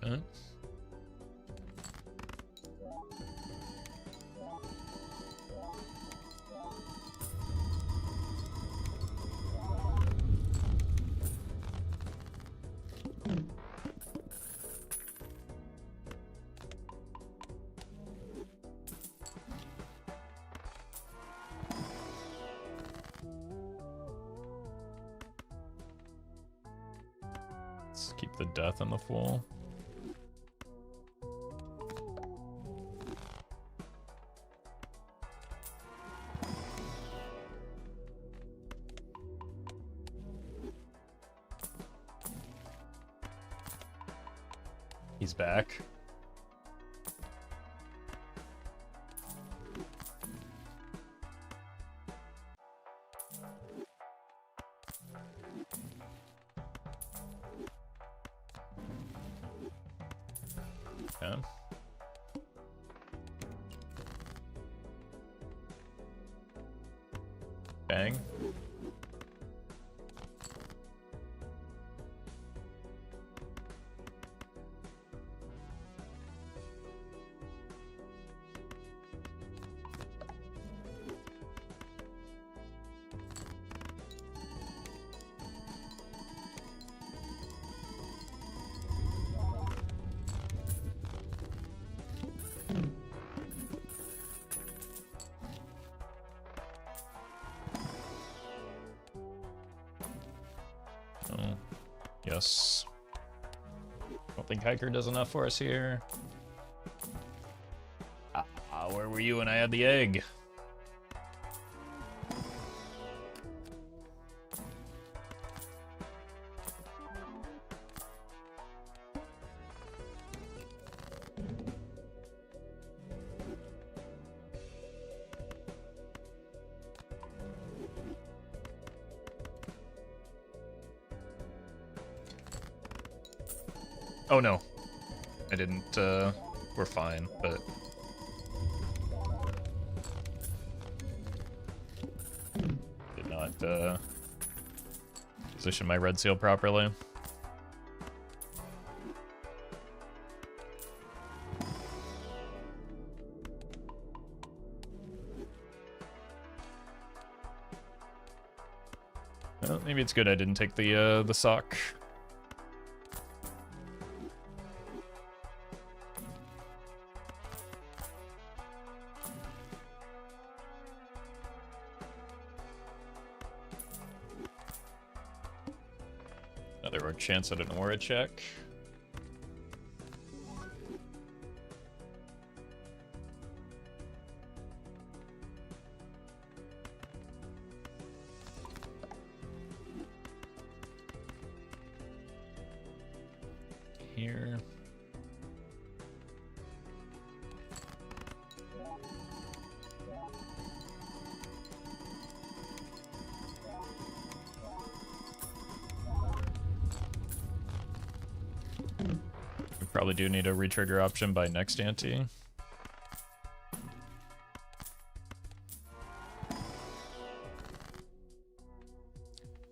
Huh? Let's keep the death on the full. He's back. Yeah. Bang. Oh, yes. Don't think Hiker does enough for us here. Where were you when I had the egg? Oh no. I didn't, we're fine, but... Did not, position my red seal properly. Well, maybe it's good I didn't take the sock. Another chance at an aura check. Here. We probably do need a retrigger option by next ante.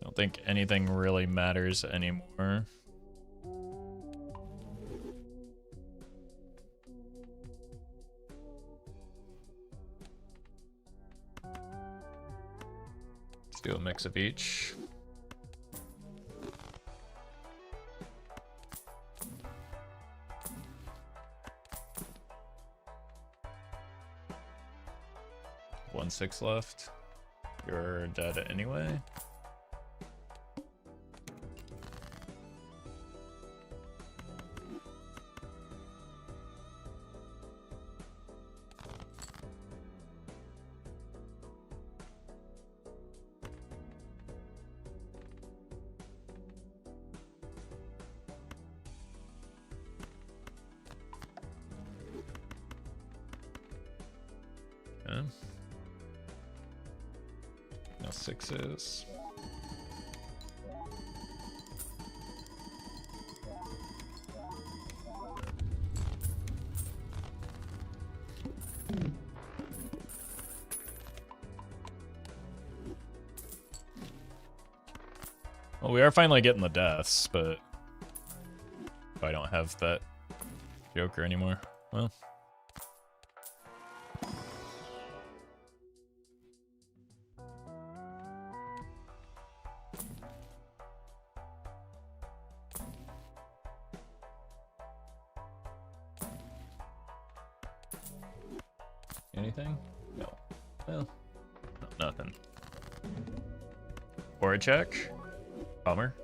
Don't think anything really matters anymore. Let's do a mix of each. One 6 left. You're dead anyway. Okay. No 6s. Well, we are finally getting the deaths, but I don't have that Joker anymore. Well. Anything? No. Well, no, nothing. Aura check. Bummer.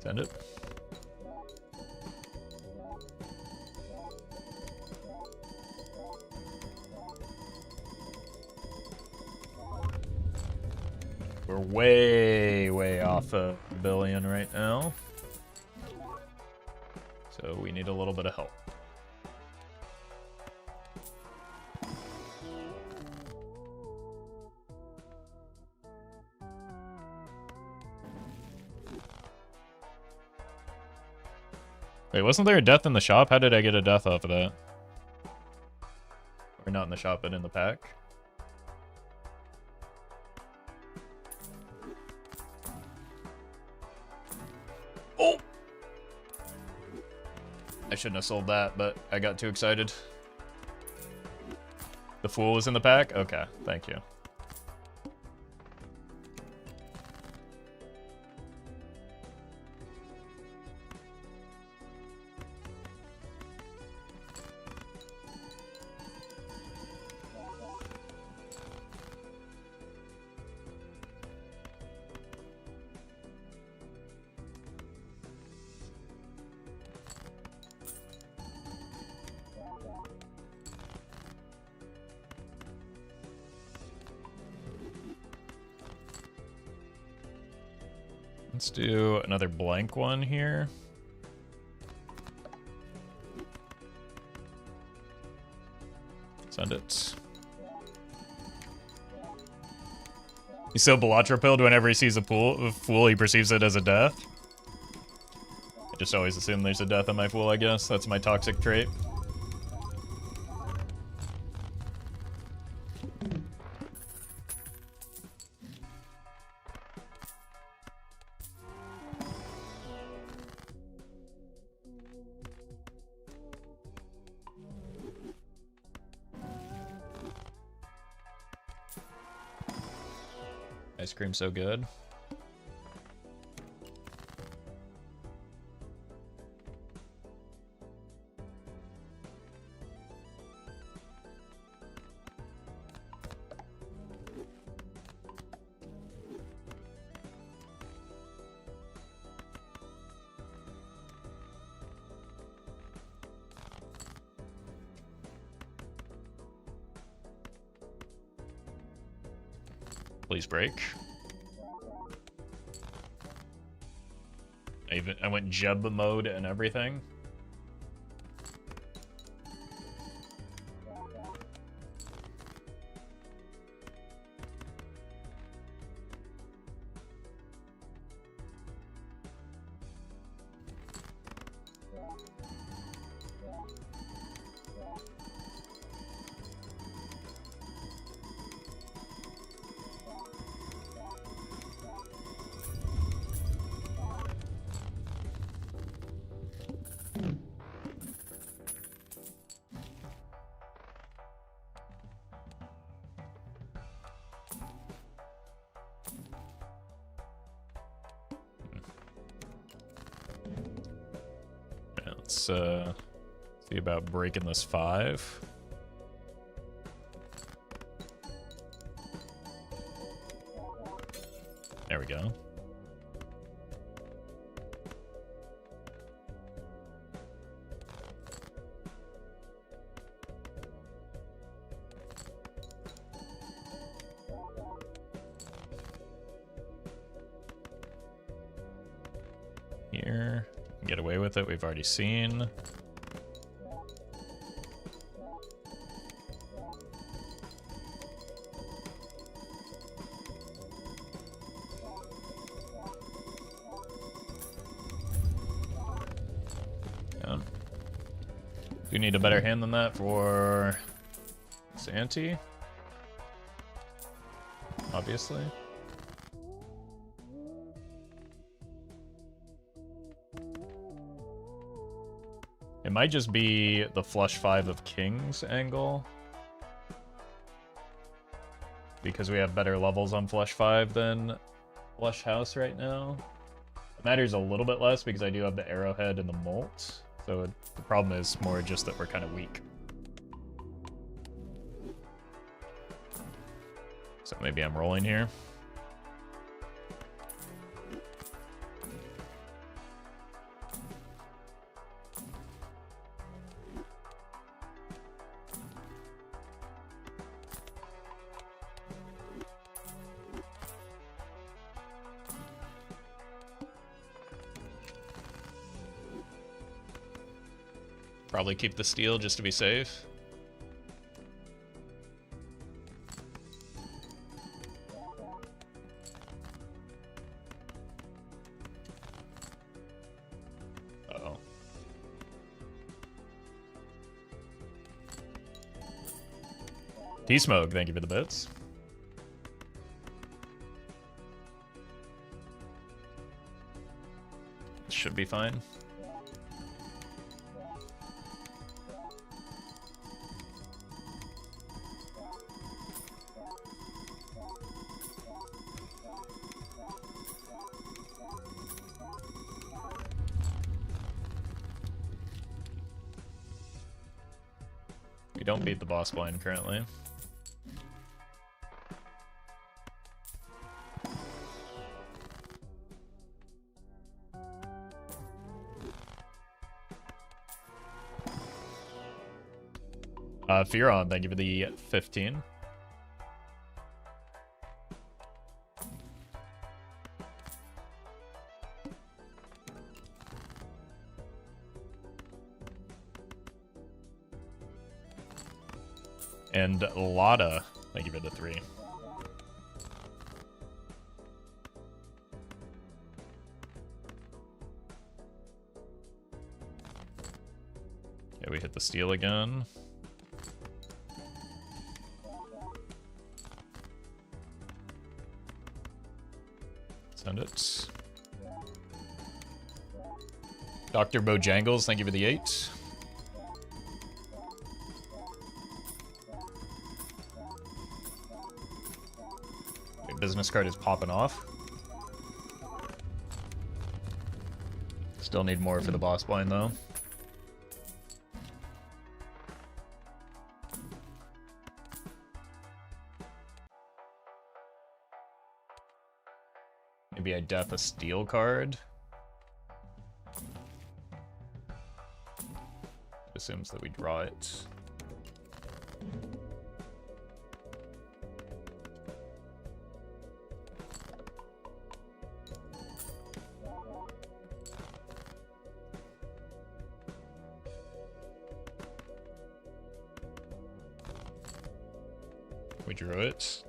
Send it. We're way off a billion right now. So we need a little bit of help. Wait, wasn't there a death in the shop? How did I get a death off of that? Or not in the shop, but in the pack? Oh! I shouldn't have sold that, but I got too excited. The Fool was in the pack? Okay, thank you. Let's do another blank one here. Send it. He's so Belatropilled whenever he sees a fool, he perceives it as a death. I just always assume there's a death on my fool, I guess. That's my toxic trait. Ice cream so good. Please break. I went Jeb mode and everything. Let's see about breaking this 5. There we go. Here. Get away with it, we've already seen. Yeah. Do need a better hand than that for Santi, obviously. It might just be the flush 5 of kings angle. Because we have better levels on flush 5 than flush house right now. It matters a little bit less because I do have the arrowhead and the molt. So the problem is more just that we're kind of weak. So maybe I'm rolling here. Probably keep the steel just to be safe. Uh-oh. T-Smoke, thank you for the bits. Should be fine. We don't beat the boss blind currently. Fearon, thank you for the 15. And Lotta, thank you for the 3. Okay, we hit the steel again. Send it. Dr. Bojangles, thank you for the 8. Your business card is popping off. Still need more for the boss blind though. Maybe I death a steel card. Assumes that we draw it. We drew it.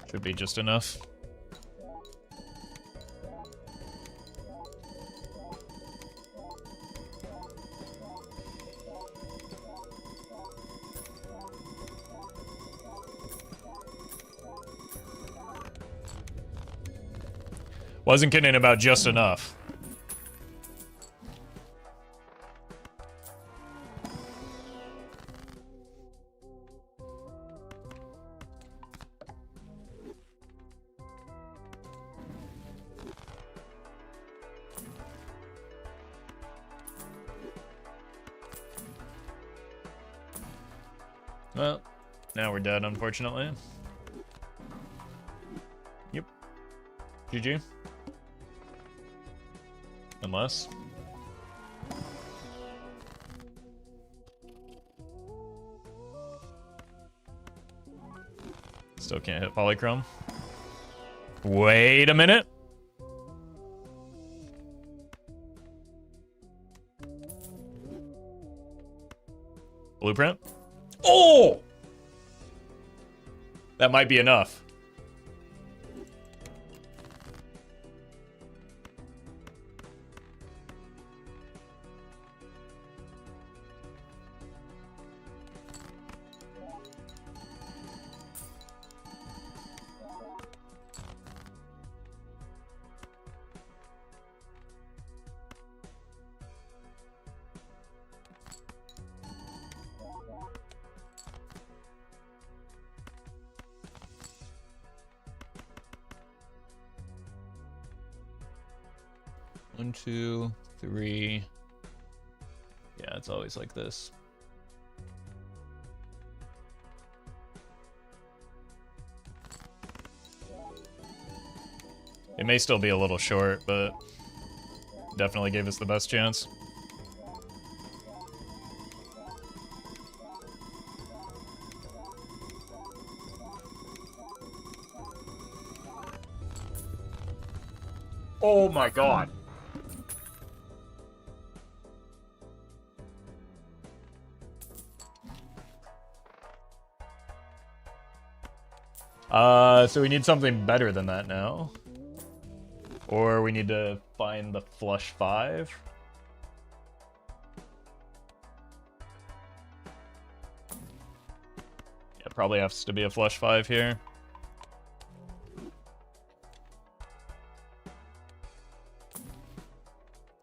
Should be just enough. Wasn't kidding about just enough. Well, now we're dead, unfortunately. Yep. GG. Unless. Still can't hit Polychrome. Wait a minute. Blueprint. Oh! That might be enough. One, two, 3. Yeah, it's always like this. It may still be a little short, but definitely gave us the best chance. Oh my god. So we need something better than that now. Or we need to find the flush 5. Yeah, probably has to be a flush 5 here.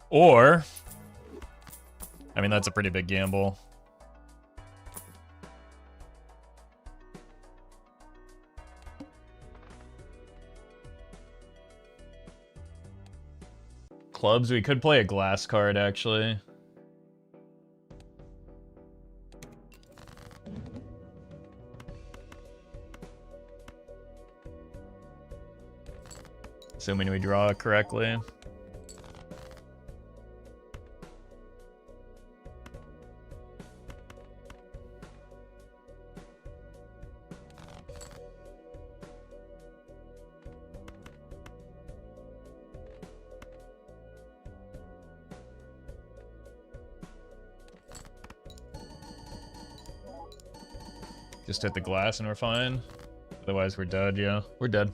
Or, I mean, that's a pretty big gamble. Clubs, we could play a glass card, actually. Assuming we draw correctly. Just hit the glass and we're fine. Otherwise we're dead, yeah. We're dead.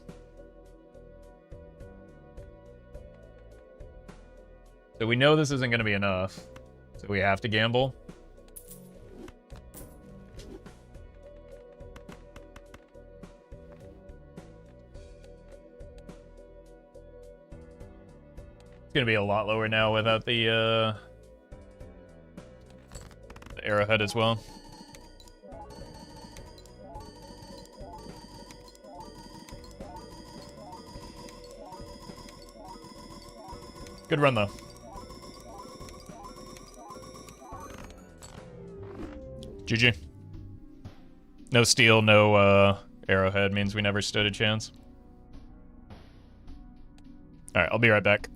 So we know this isn't going to be enough. So we have to gamble. It's going to be a lot lower now without the arrowhead as well. Good run, though. GG. No steal, no arrowhead means we never stood a chance. Alright, I'll be right back.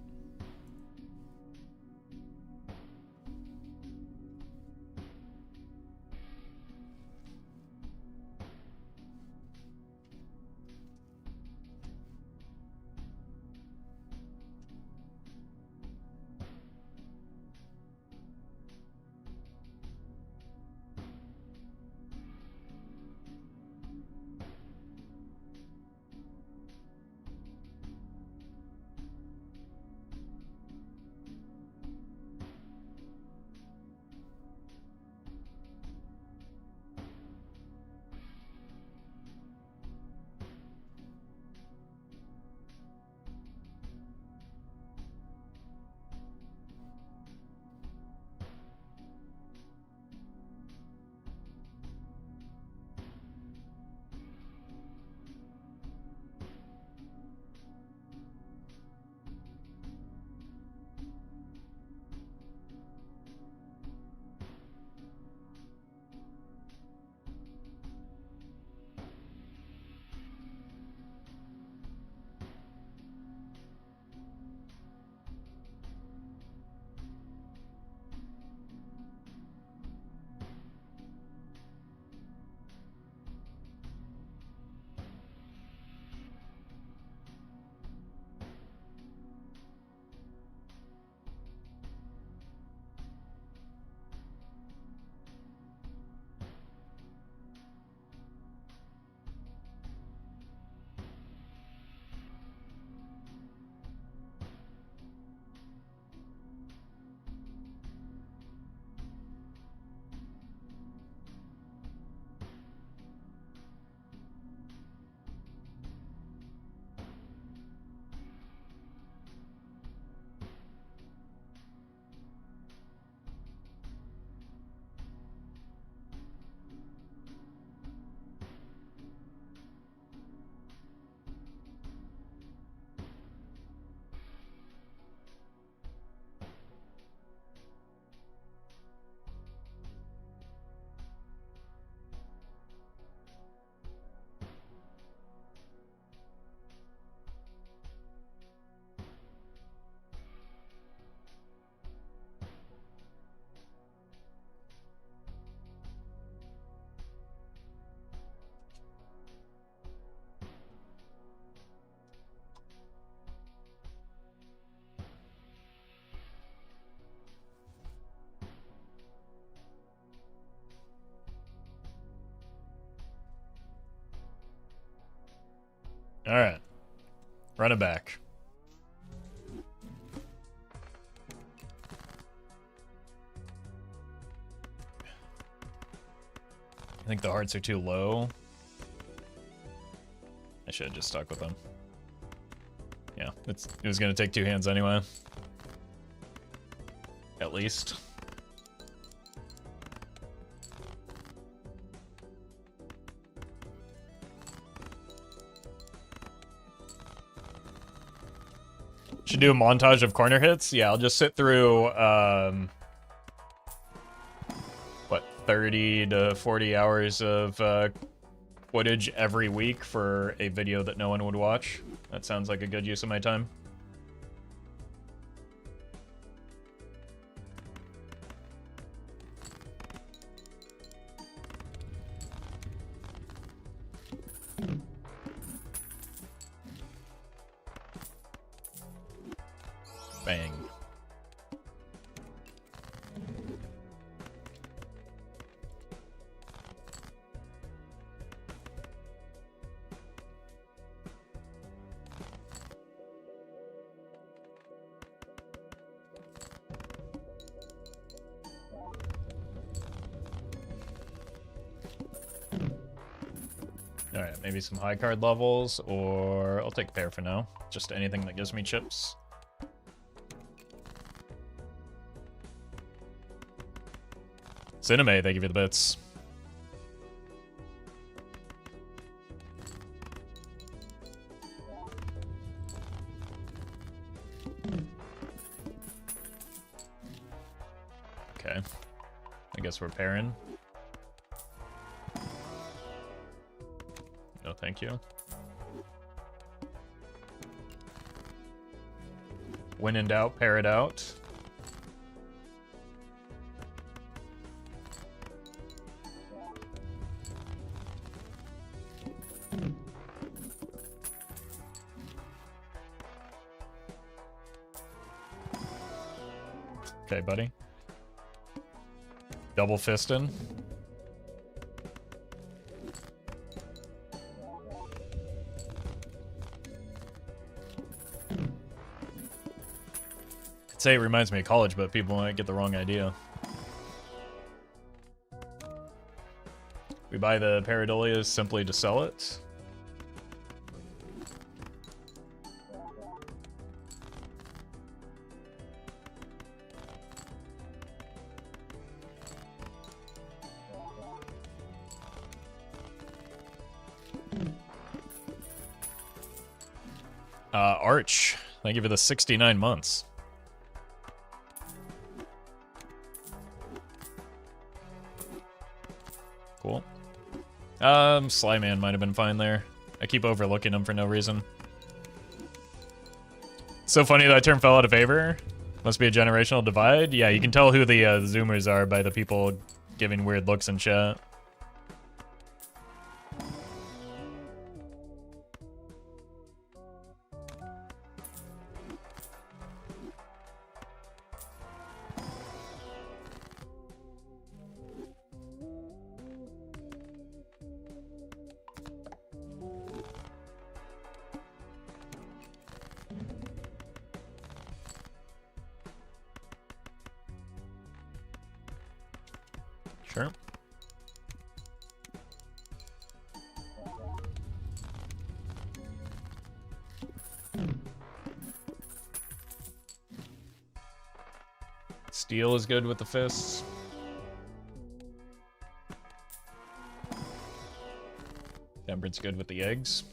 Alright. Run it back. I think the hearts are too low. I should have just stuck with them. Yeah, it was gonna take 2 hands anyway. At least. Should do a montage of corner hits? Yeah, I'll just sit through, what, 30 to 40 hours of footage every week for a video that no one would watch. That sounds like a good use of my time. Bang. Alright, maybe some high card levels, or I'll take pair for now. Just anything that gives me chips. Cineme, thank you for the bits. Okay. I guess we're pairing. No, thank you. When in doubt, pair it out. Okay, buddy. Double fisting. I'd say it reminds me of college, but people might get the wrong idea. We buy the pareidolia simply to sell it. Arch, thank you for the 69 months. Cool. Slyman might have been fine there. I keep overlooking him for no reason. So funny that term fell out of favor. Must be a generational divide. Yeah, you can tell who the Zoomers are by the people giving weird looks in chat. Sure. Steel is good with the fists. Temperance good with the eggs.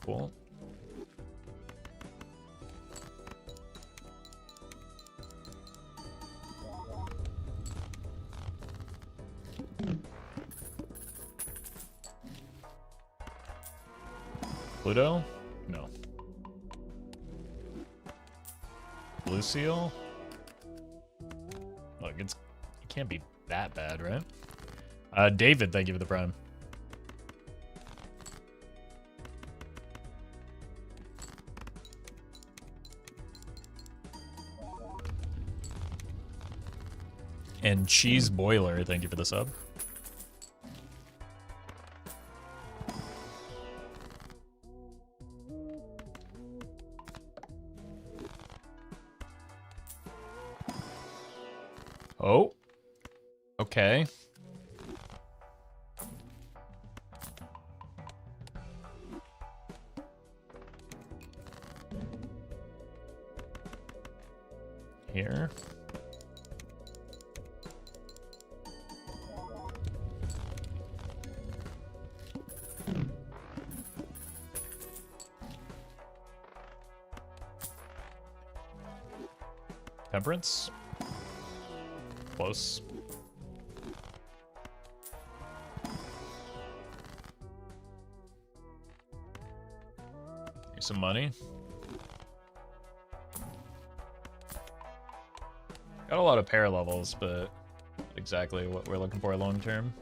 Cool. Pluto? No. Blue seal? Look, it can't be that bad, right? David, thank you for the prime. And Cheese Boiler, thank you for the sub. Oh. Okay. Here. Temperance. Close. Here's some money. Got a lot of pair levels, but exactly what we're looking for long term.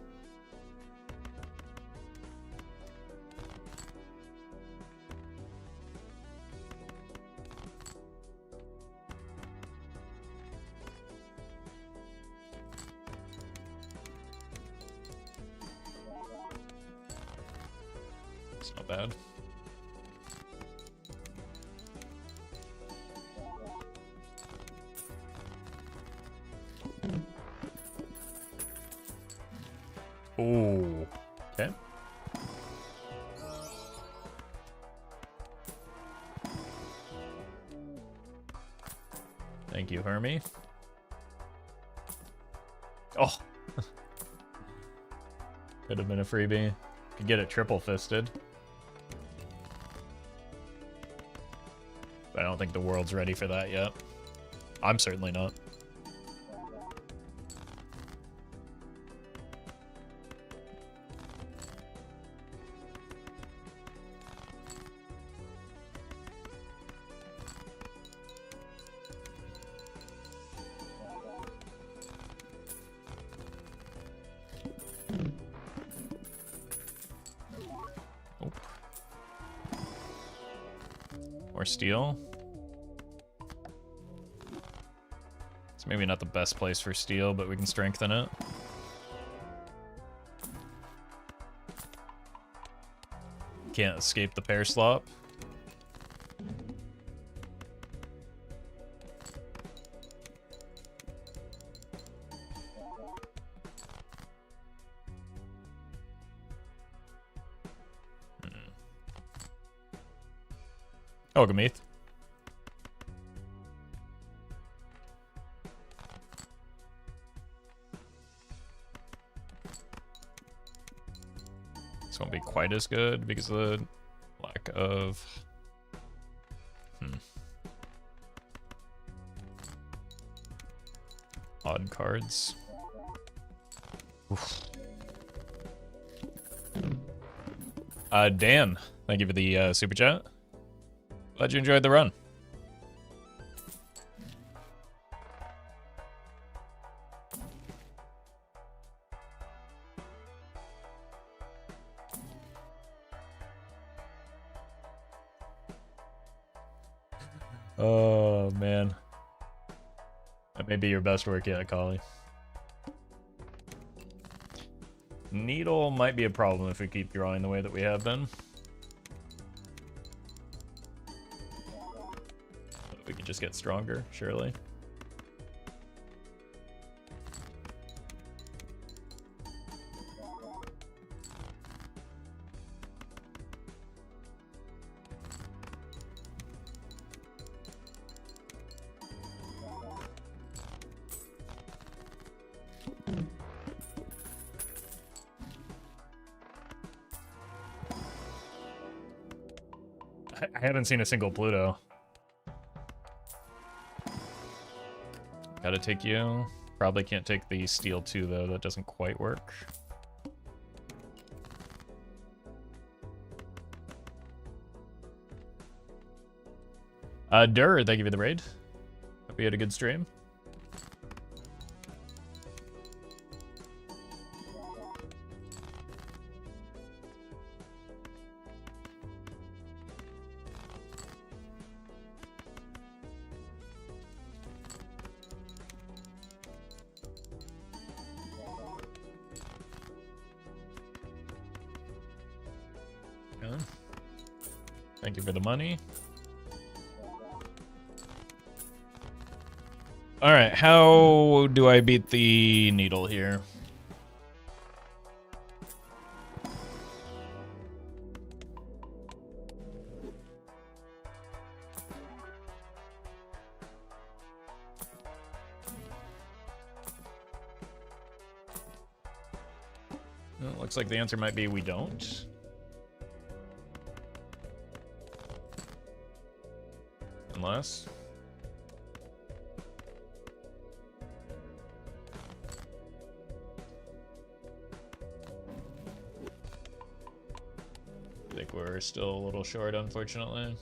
It's not bad. Oh, okay. Thank you, Hermie. Oh. Could have been a freebie. Could get it triple fisted. But I don't think the world's ready for that yet. I'm certainly not. Or steel. It's maybe not the best place for steel, but we can strengthen it. Can't escape the pair slop. Oh, Gameath. This won't be quite as good because of the lack of... odd cards. Oof. Dan, thank you for the super chat. Glad you enjoyed the run. Oh, man. That may be your best work yet, Collie. Needle might be a problem if we keep drawing the way that we have been. We can just get stronger, surely. I haven't seen a single Pluto. Gotta take you. Probably can't take the steel 2 though, that doesn't quite work. Durr, thank you for the raid. Hope you had a good stream. Thank you for the money. Alright, how do I beat the needle here? Well, looks like the answer might be we don't. Unless... I think we're still a little short, unfortunately.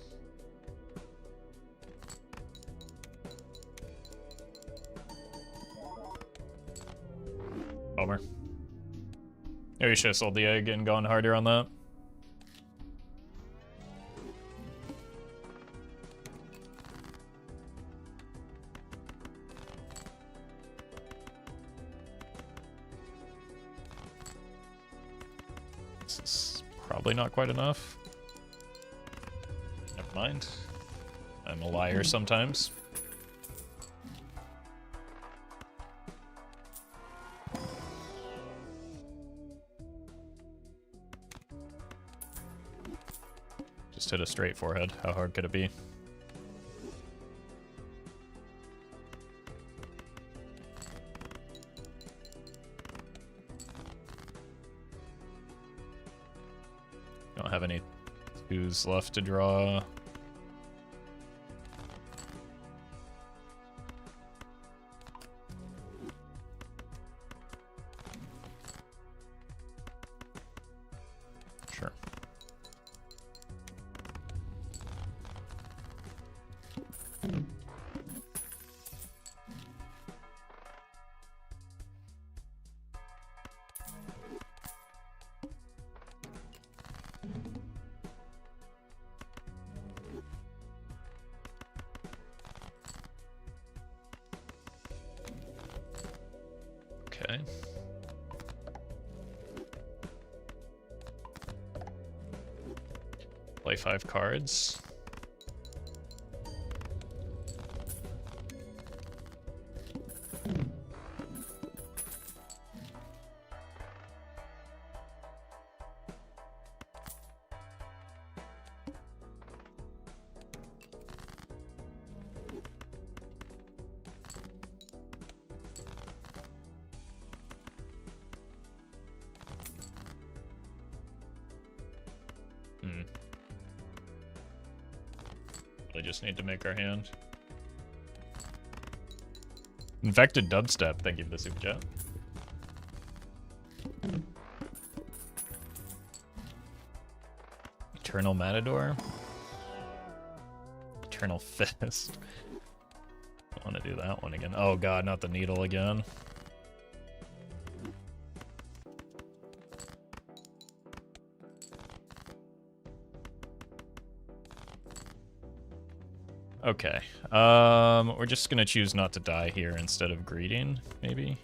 Bummer. Maybe we should have sold the egg and gone harder on that. This is probably not quite enough. Never mind. I'm a liar sometimes. Just hit a straight forehead. How hard could it be? Don't have any twos left to draw. Sure. Okay. Play 5 cards. I just need to make our hand. Infected dubstep, thank you for the super chat. Eternal Matador. Eternal Fist. I want to do that one again. Oh god, not the needle again. Okay. We're just gonna choose not to die here instead of greeting, maybe.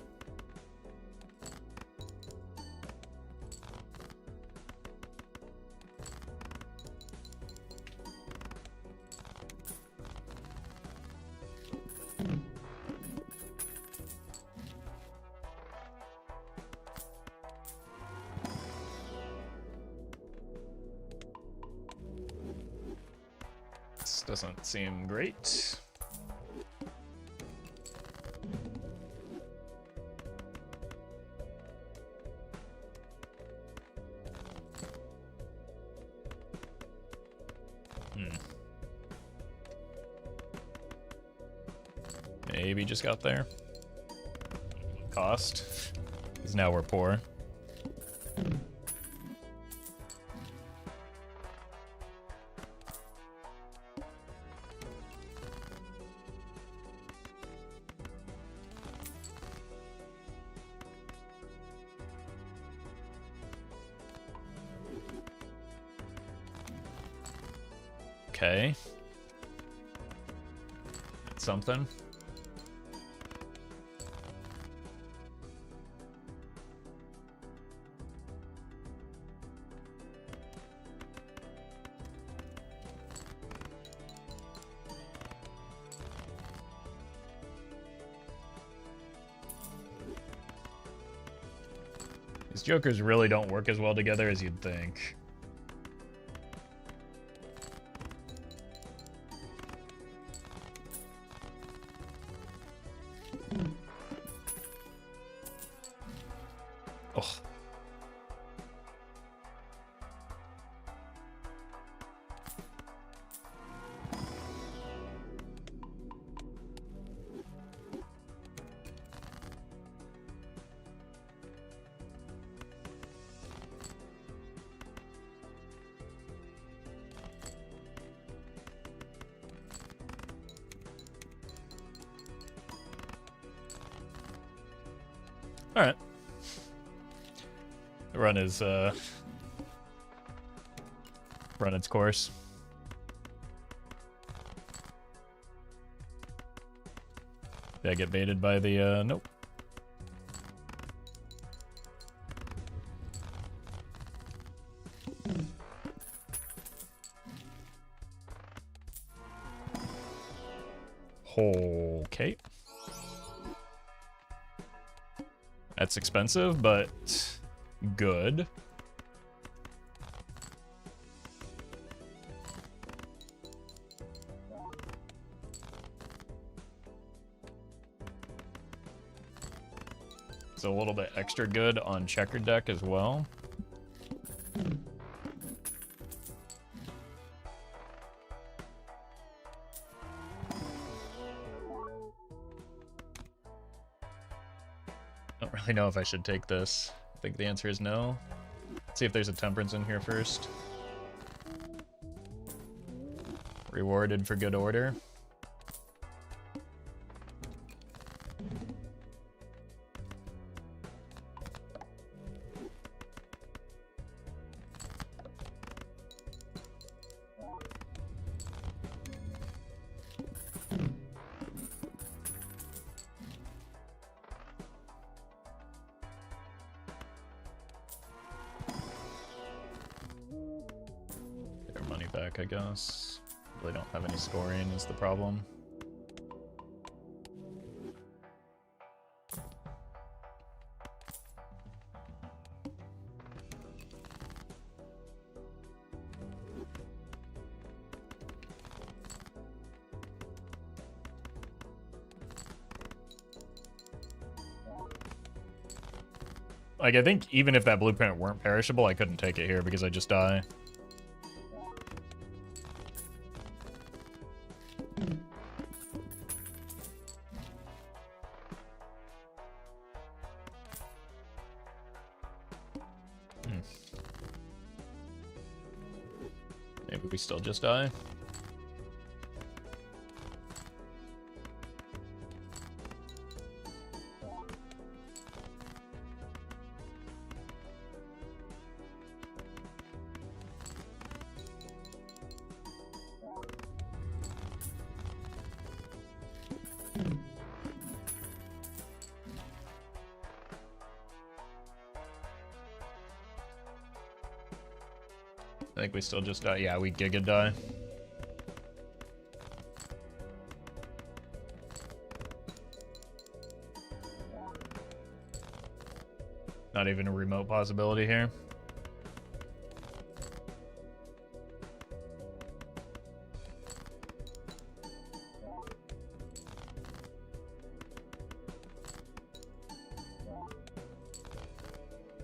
This doesn't seem great. Maybe just got there. Cost. Because now we're poor. Okay. That's something. These jokers really don't work as well together as you'd think. Oh. Alright. The run is, run its course. Did I get baited by the, nope. Okay. That's expensive, but good. It's a little bit extra good on checker deck as well. I don't really know if I should take this. I think the answer is no. Let's see if there's a temperance in here first. Rewarded for good order. Back, I guess. Really don't have any scoring is the problem. Like, I think even if that blueprint weren't perishable, I couldn't take it here because I just die. Maybe we still just die. I think we still just die. Yeah, we giga die. Not even a remote possibility here.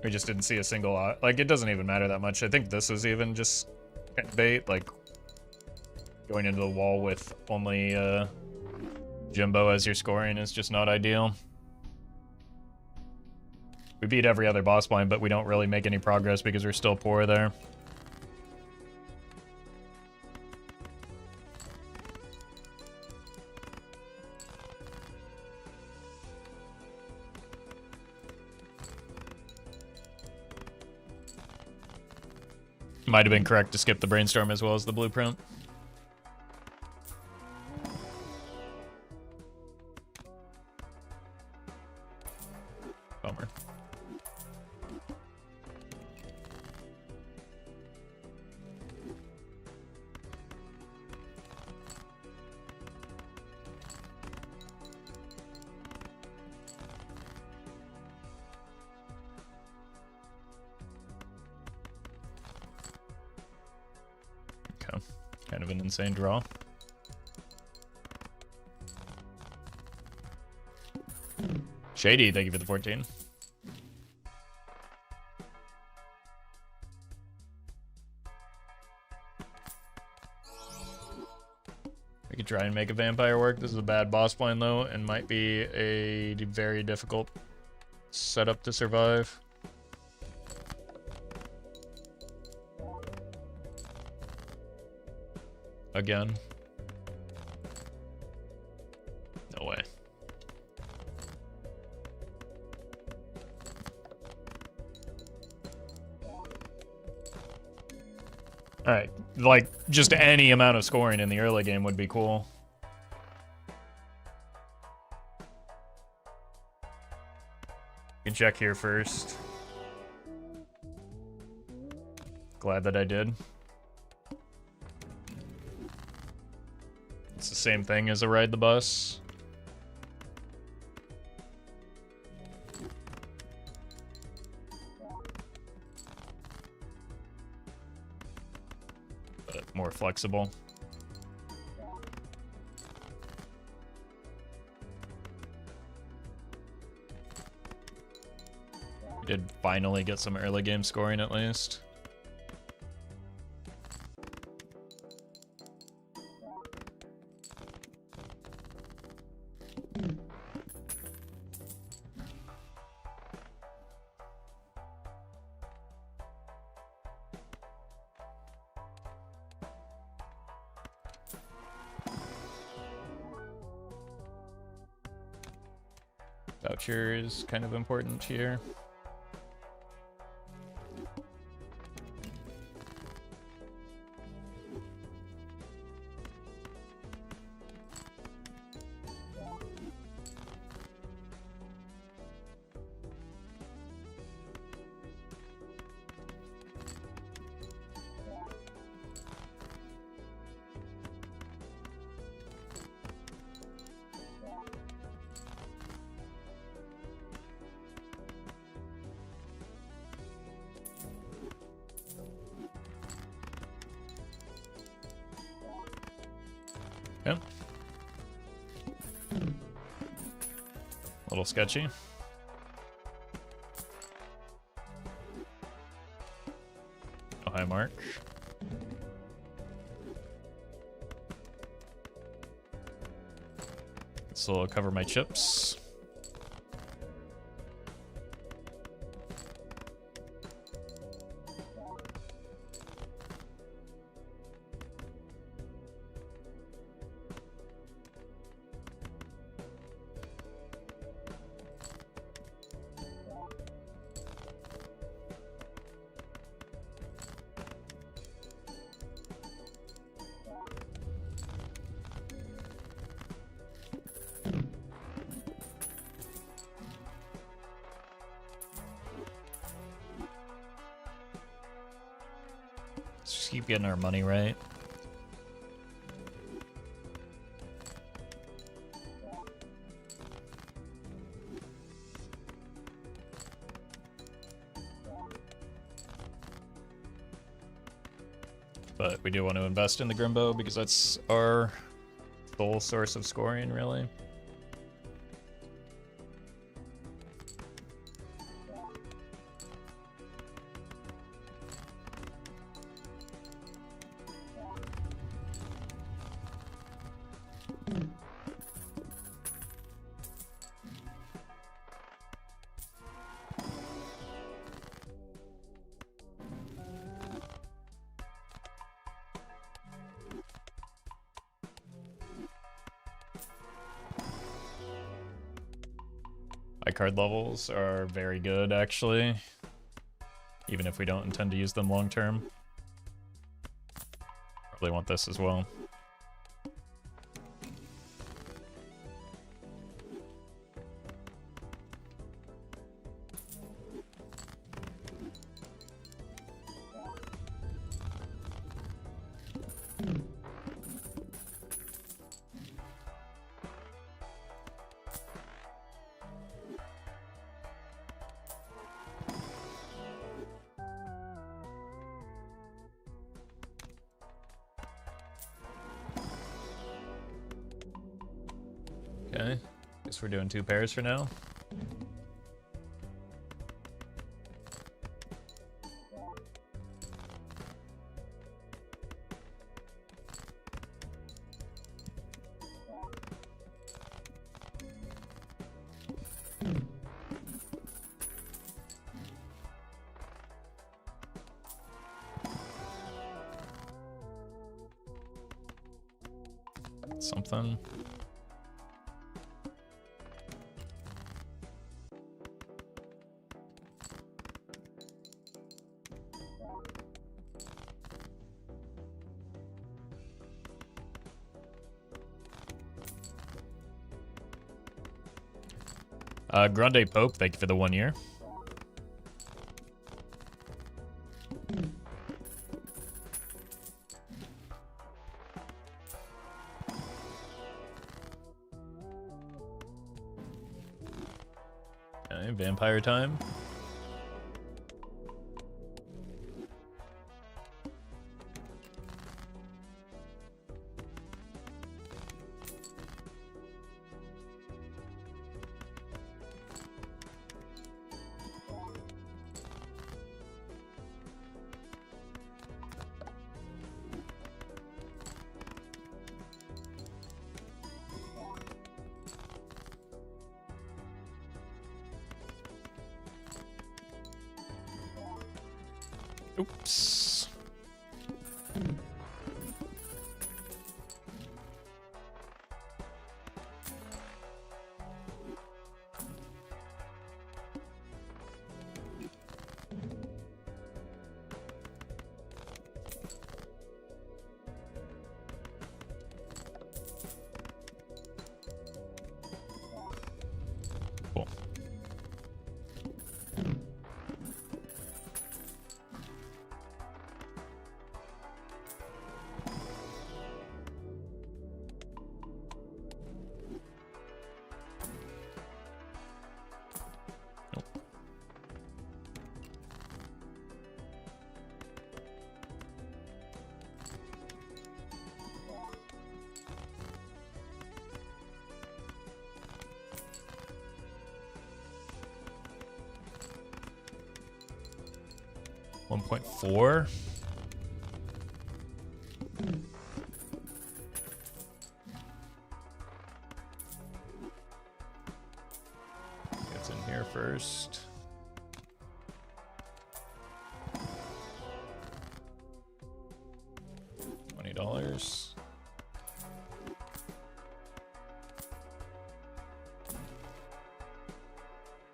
We just didn't see a single, like, it doesn't even matter that much. I think this is even just bait, like, going into the wall with only, Jimbo as your scoring is just not ideal. We beat every other boss blind, but we don't really make any progress because we're still poor there. Might have been correct to skip the brainstorm as well as the blueprint. Bummer. of an insane draw. Shady, thank you for the 14. We could try and make a vampire work. This is a bad boss plan though, and might be a very difficult setup to survive. Again. No way. Alright, like, just any amount of scoring in the early game would be cool. You can check here first. Glad that I did. It's the same thing as a ride the bus. But more flexible. We did finally get some early game scoring at least. Voucher is kind of important here. Yeah. A little sketchy. Oh, hi, Mark. This will cover my chips. Just keep getting our money right. But we do want to invest in the Grimbo because that's our sole source of scoring, really. My card levels are very good, actually. Even if we don't intend to use them long term. Probably want this as well. guess we're doing 2 pairs for now. Something. Grande Pope, thank you for the 1 year. Okay, vampire time. Oops. Cool. Nope. 1.4. Gets in here first. $20.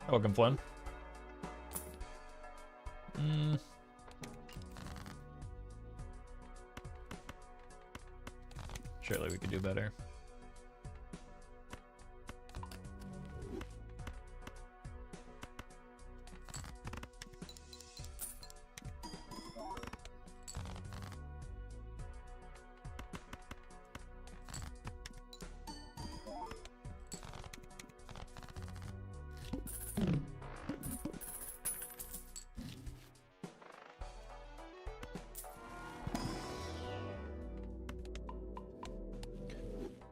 Welcome, Flynn. Surely we could do better.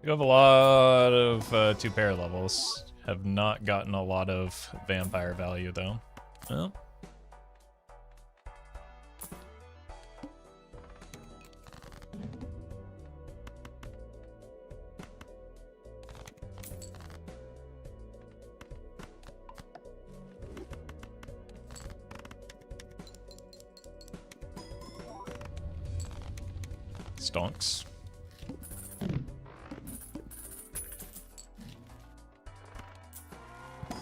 You have a lot of 2-pair levels. Have not gotten a lot of vampire value though. Well. Stonks.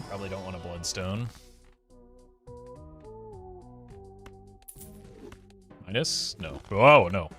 Probably don't want a bloodstone. Minus? No. Oh, no.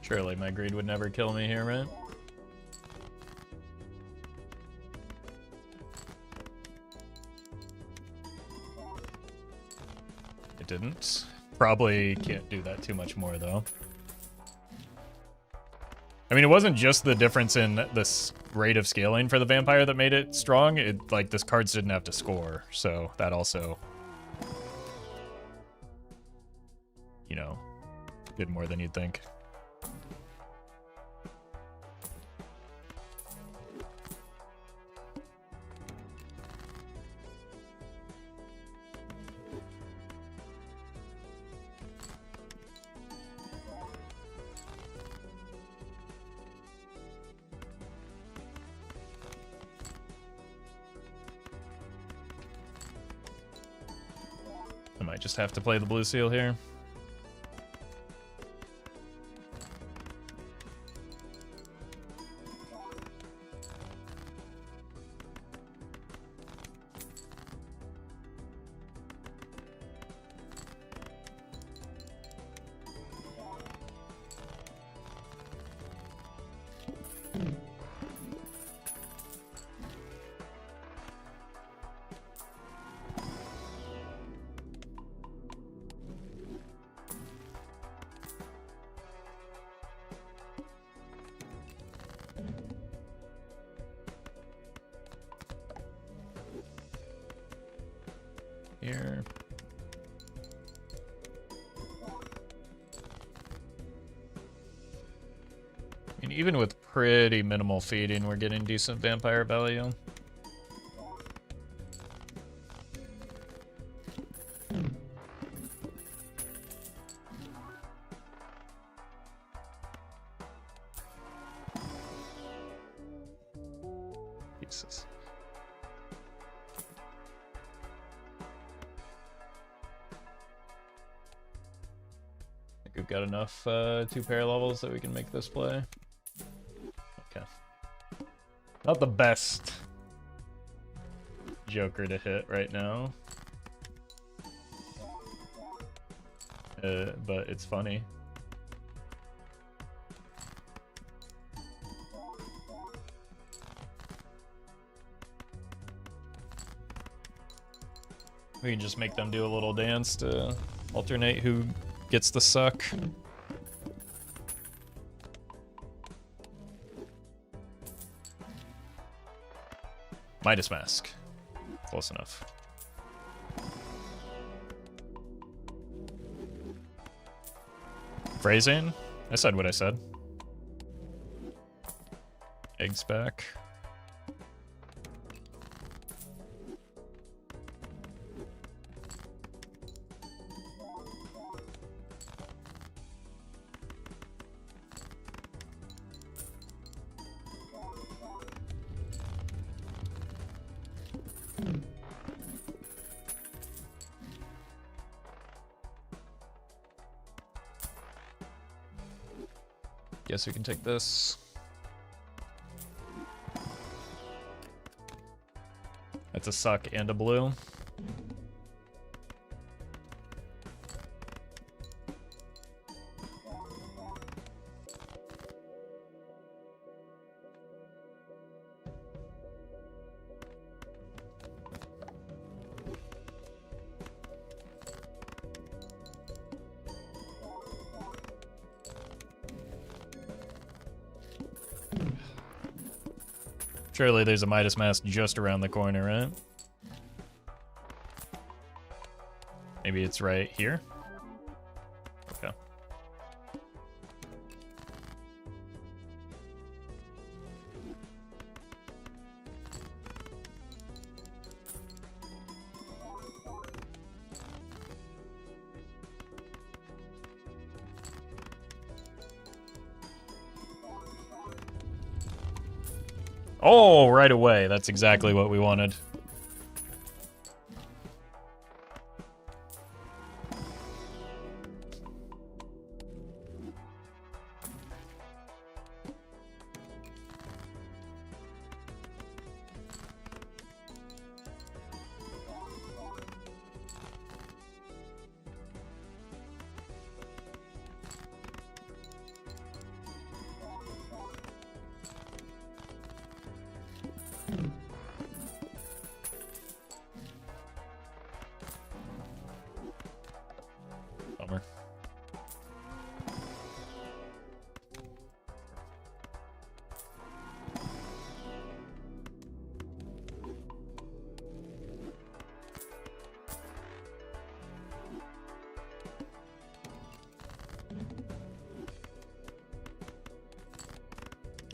Surely my greed would never kill me here, right? It didn't. Probably can't do that too much more, though. I mean, it wasn't just the difference in the rate of scaling for the vampire that made it strong. It, like, this cards didn't have to score, so that also, you know, did more than you'd think. I might just have to play the blue seal here. Here. I mean, even with pretty minimal feeding, we're getting decent vampire value. Jesus. We've got enough 2-pair levels that we can make this play. Okay. Not the best Joker to hit right now. But it's funny. We can just make them do a little dance to alternate who gets the suck. Midas Mask. Close enough. Phrasing? I said what I said. Eggs back. Guess we can take this. That's a suck and a blue. Surely there's a Midas Mask just around the corner, right? Maybe it's right here? Okay. Oh, right away. That's exactly what we wanted.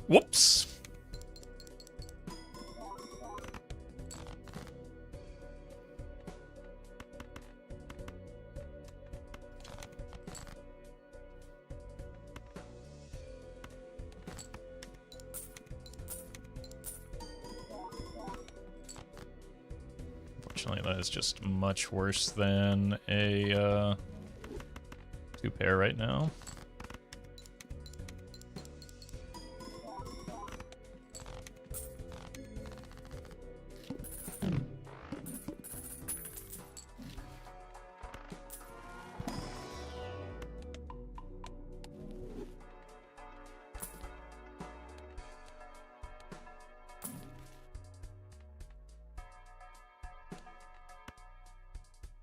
Whoops. Unfortunately, that is just much worse than a 2-pair right now.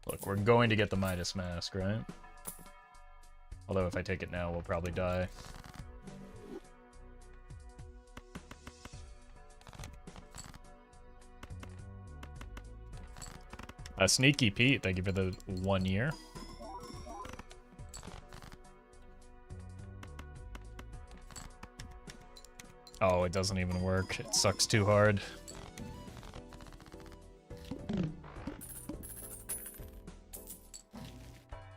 Look, we're going to get the Midas Mask, right? Although if I take it now, we'll probably die. Sneaky Pete, thank you for the 1 year. Oh, it doesn't even work. It sucks too hard.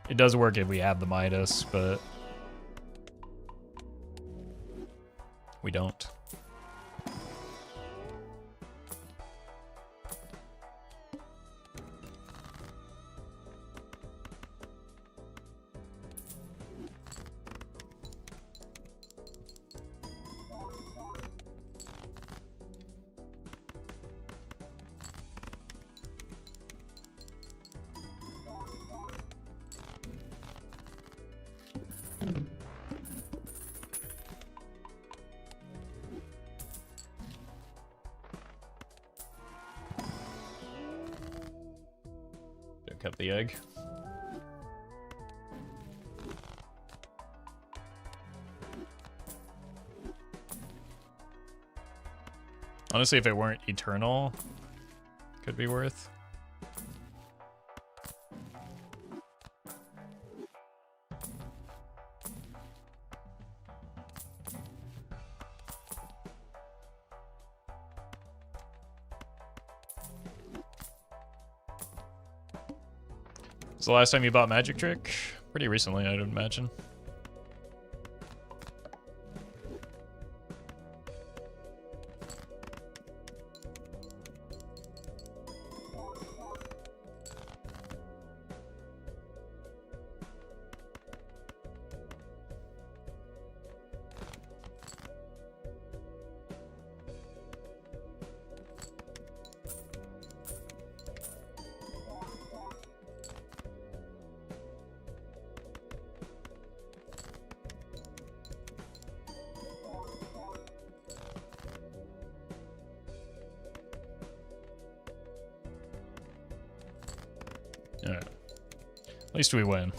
It does work if we have the Midas, but we don't. Cut the egg. Honestly, if it weren't eternal, could be worth. Was the last time you bought Magic Trick? Pretty recently, I'd imagine. Alright. At least we win.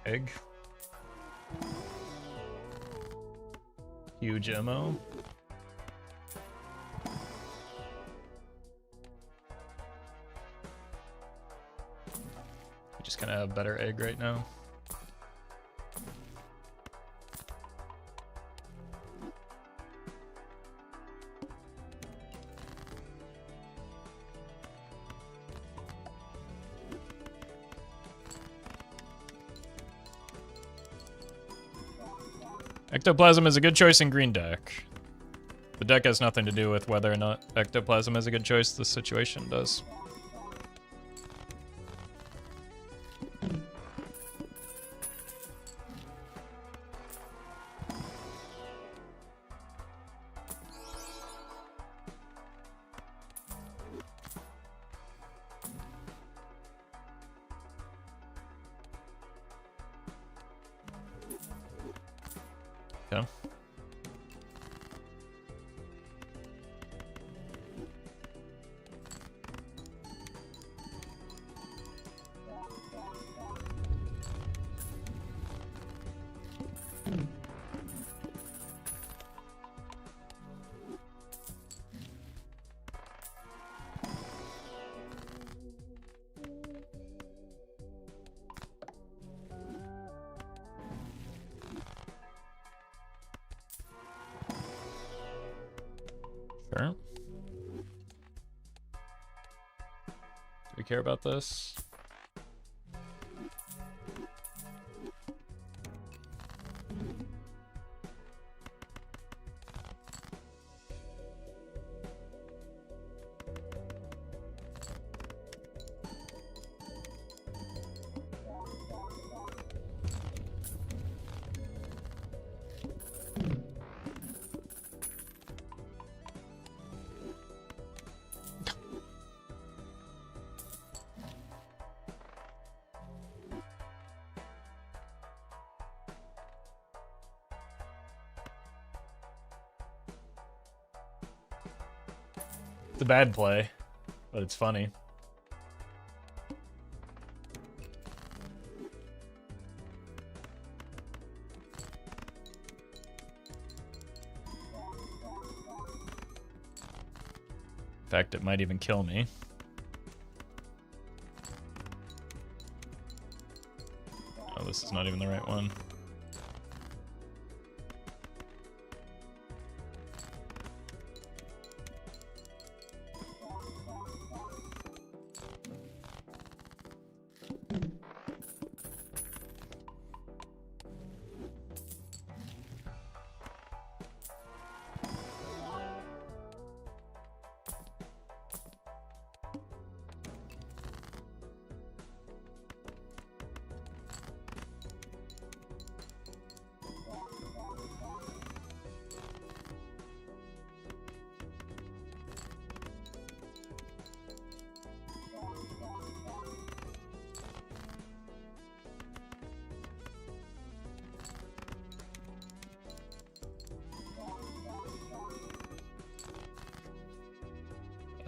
Egg. Huge ammo. We just kind of have better egg right now. Ectoplasm is a good choice in green deck. The deck has nothing to do with whether or not Ectoplasm is a good choice. The situation does. Okay. Sure. Do we care about this? It's a bad play, but it's funny. In fact, it might even kill me. Oh, this is not even the right one.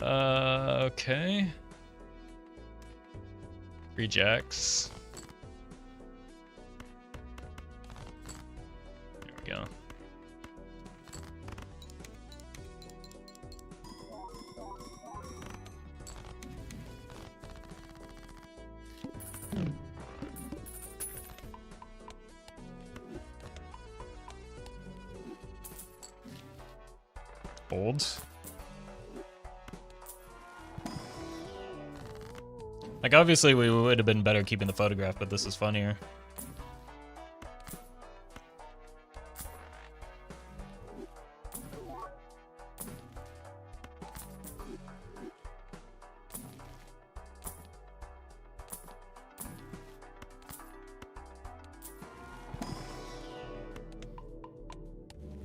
Okay. 3 jacks. There we go. Old. Like, obviously we would have been better keeping the photograph, but this is funnier.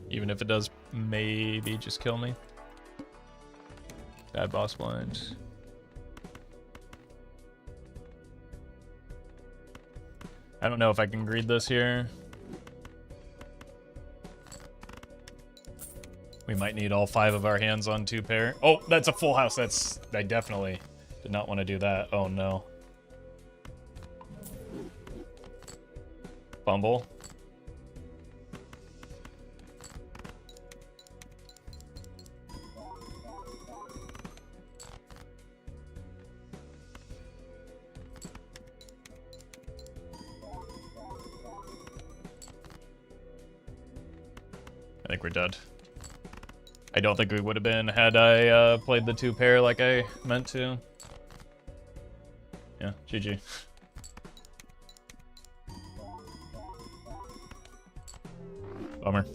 Even if it does maybe just kill me. Bad boss blind. I don't know if I can greed this here. We might need all 5 of our hands on 2 pair. Oh, that's a full house. I definitely did not want to do that. Oh no. Fumble. I think we're dead. I don't think we would have been had I played the 2 pair like I meant to. Yeah, GG. Bummer.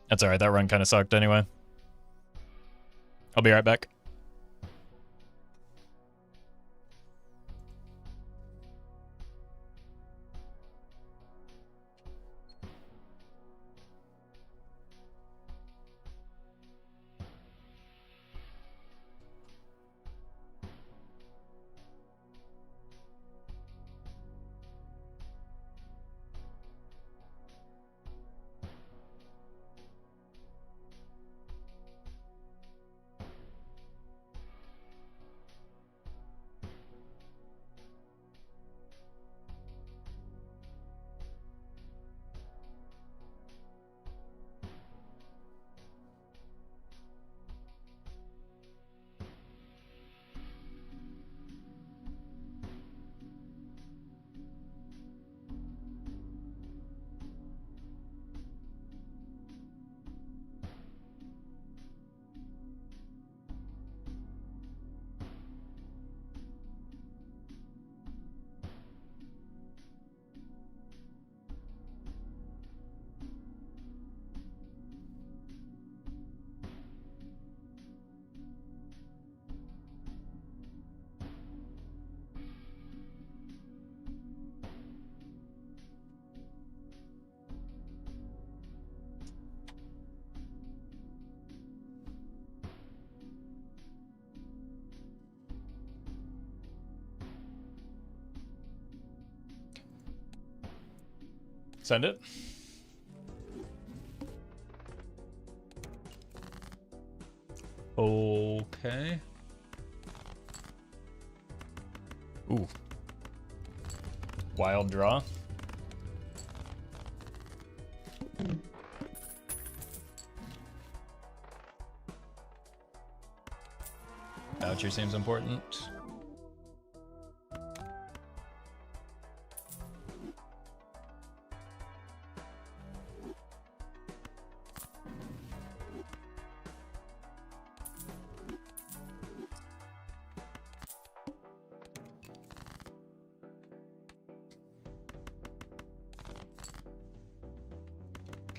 That's alright, that run kind of sucked anyway. I'll be right back. Send it. Okay. Ooh. Wild draw. Voucher seems important.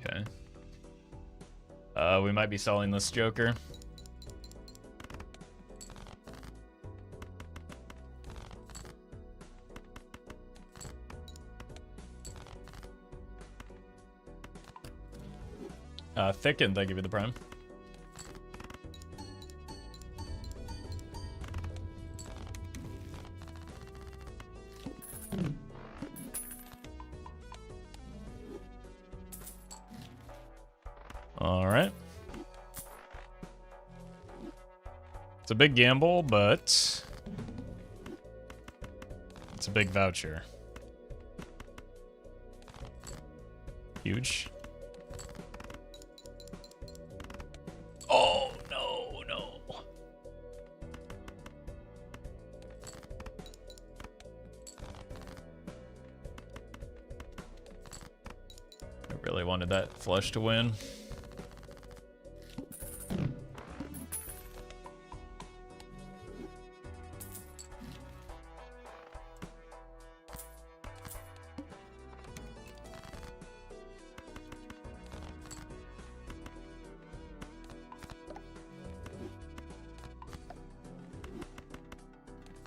Okay. We might be selling this Joker. Thicken, thank you for the prime. All right. It's a big gamble, but it's a big voucher. Huge. Oh, no, no. I really wanted that flush to win.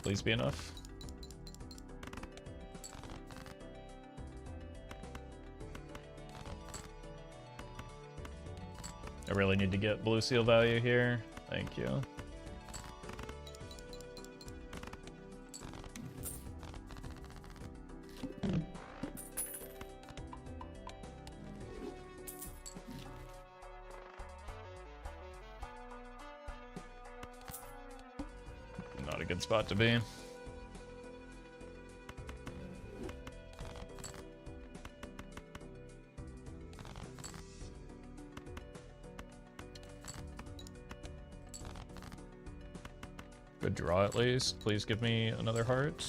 Please be enough. I really need to get blue seal value here. Thank you. Not a good spot to be. Good draw at least. Please give me another heart.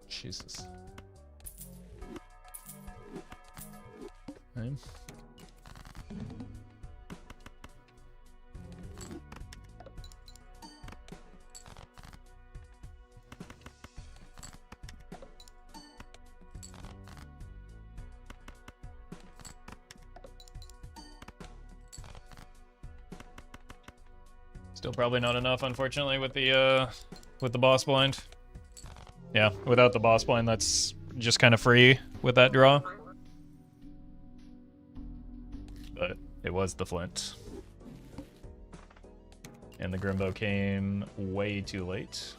Jesus. Okay. Still probably not enough, unfortunately, with the boss blind. Yeah, without the boss blind, that's just kind of free with that draw. But it was the flint. And the Grimbo came way too late.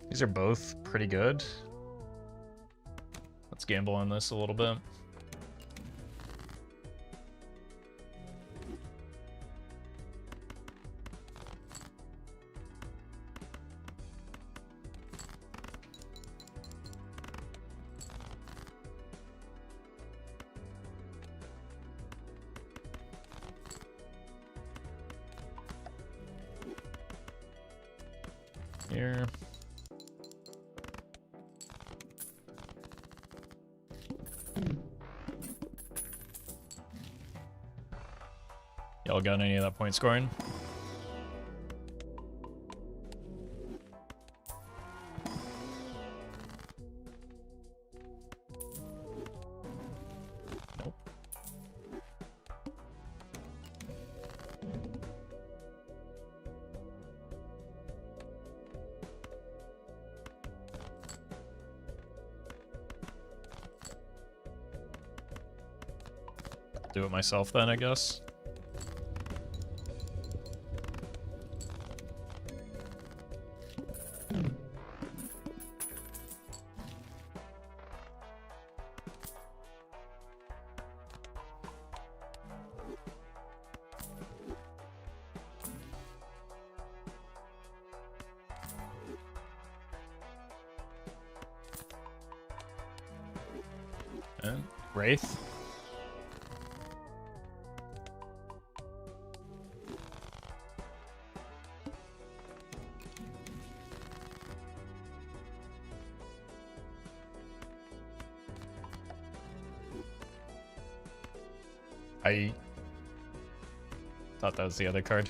These are both pretty good. Let's gamble on this a little bit. Here. Y'all got any of that point scoring? Nope. Do it myself then, I guess. And Wraith. I thought that was the other card.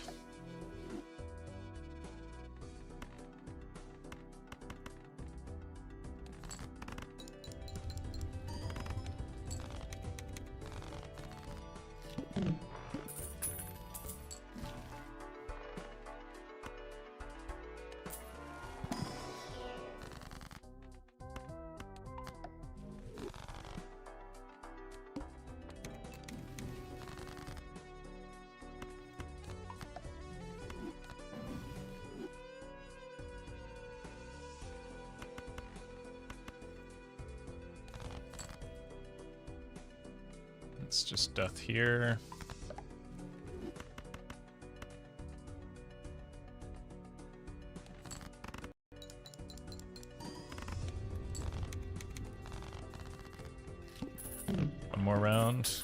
It's just death here. One more round.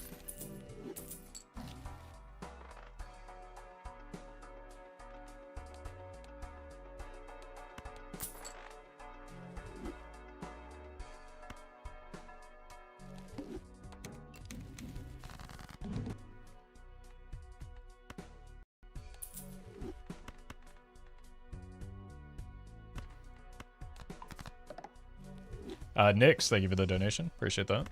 Nix, thank you for the donation. Appreciate that.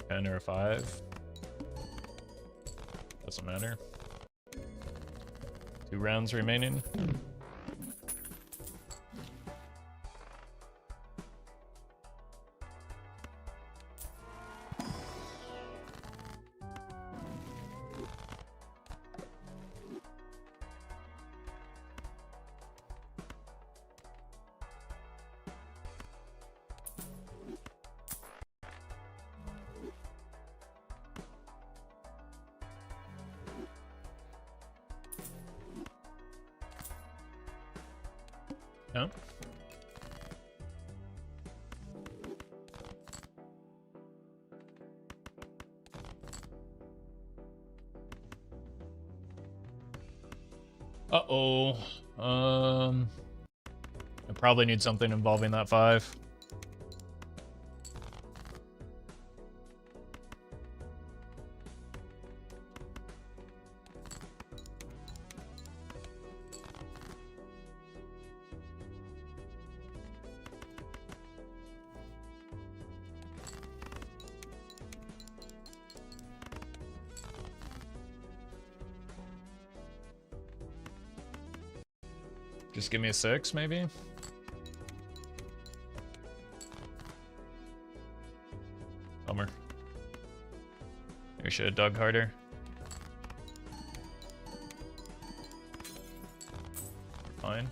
Ten or a 5. Doesn't matter. 2 rounds remaining. Yeah. Uh-oh. I probably need something involving that 5. Just give me a 6, maybe? Bummer. We should have dug harder. Fine.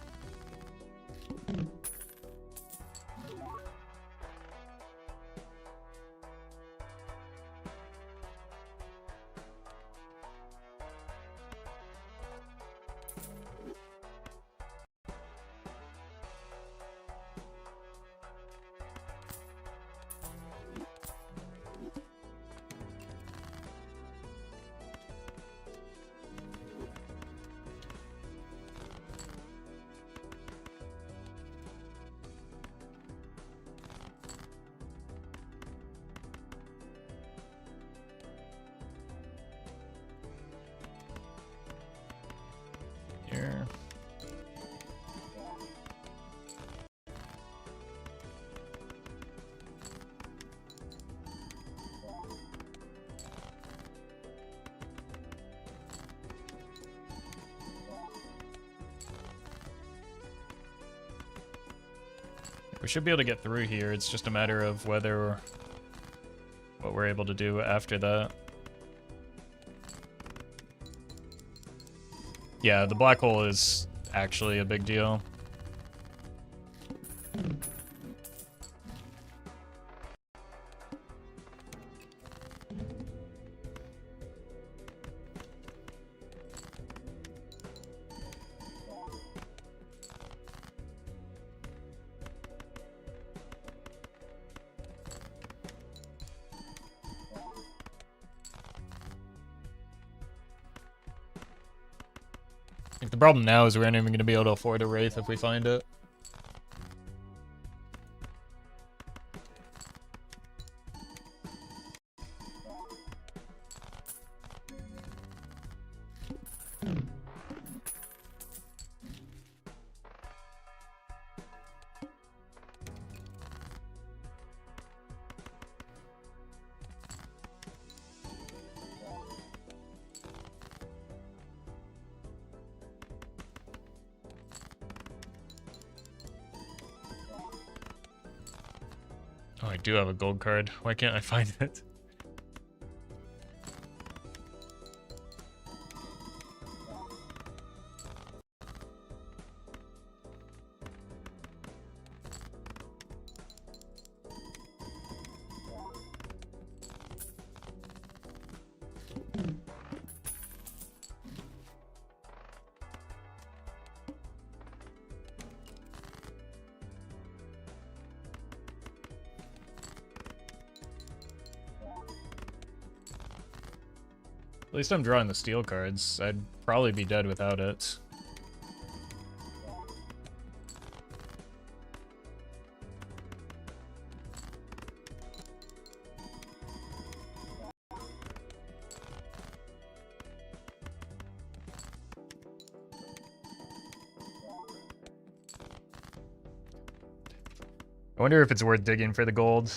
here. We should be able to get through here. It's just a matter of whether what we're able to do after that. Yeah, the black hole is actually a big deal. The problem now is we aren't even going to be able to afford a Wraith if we find it. Oh, I do have a gold card. Why can't I find it? At least I'm drawing the steel cards. I'd probably be dead without it. I wonder if it's worth digging for the gold.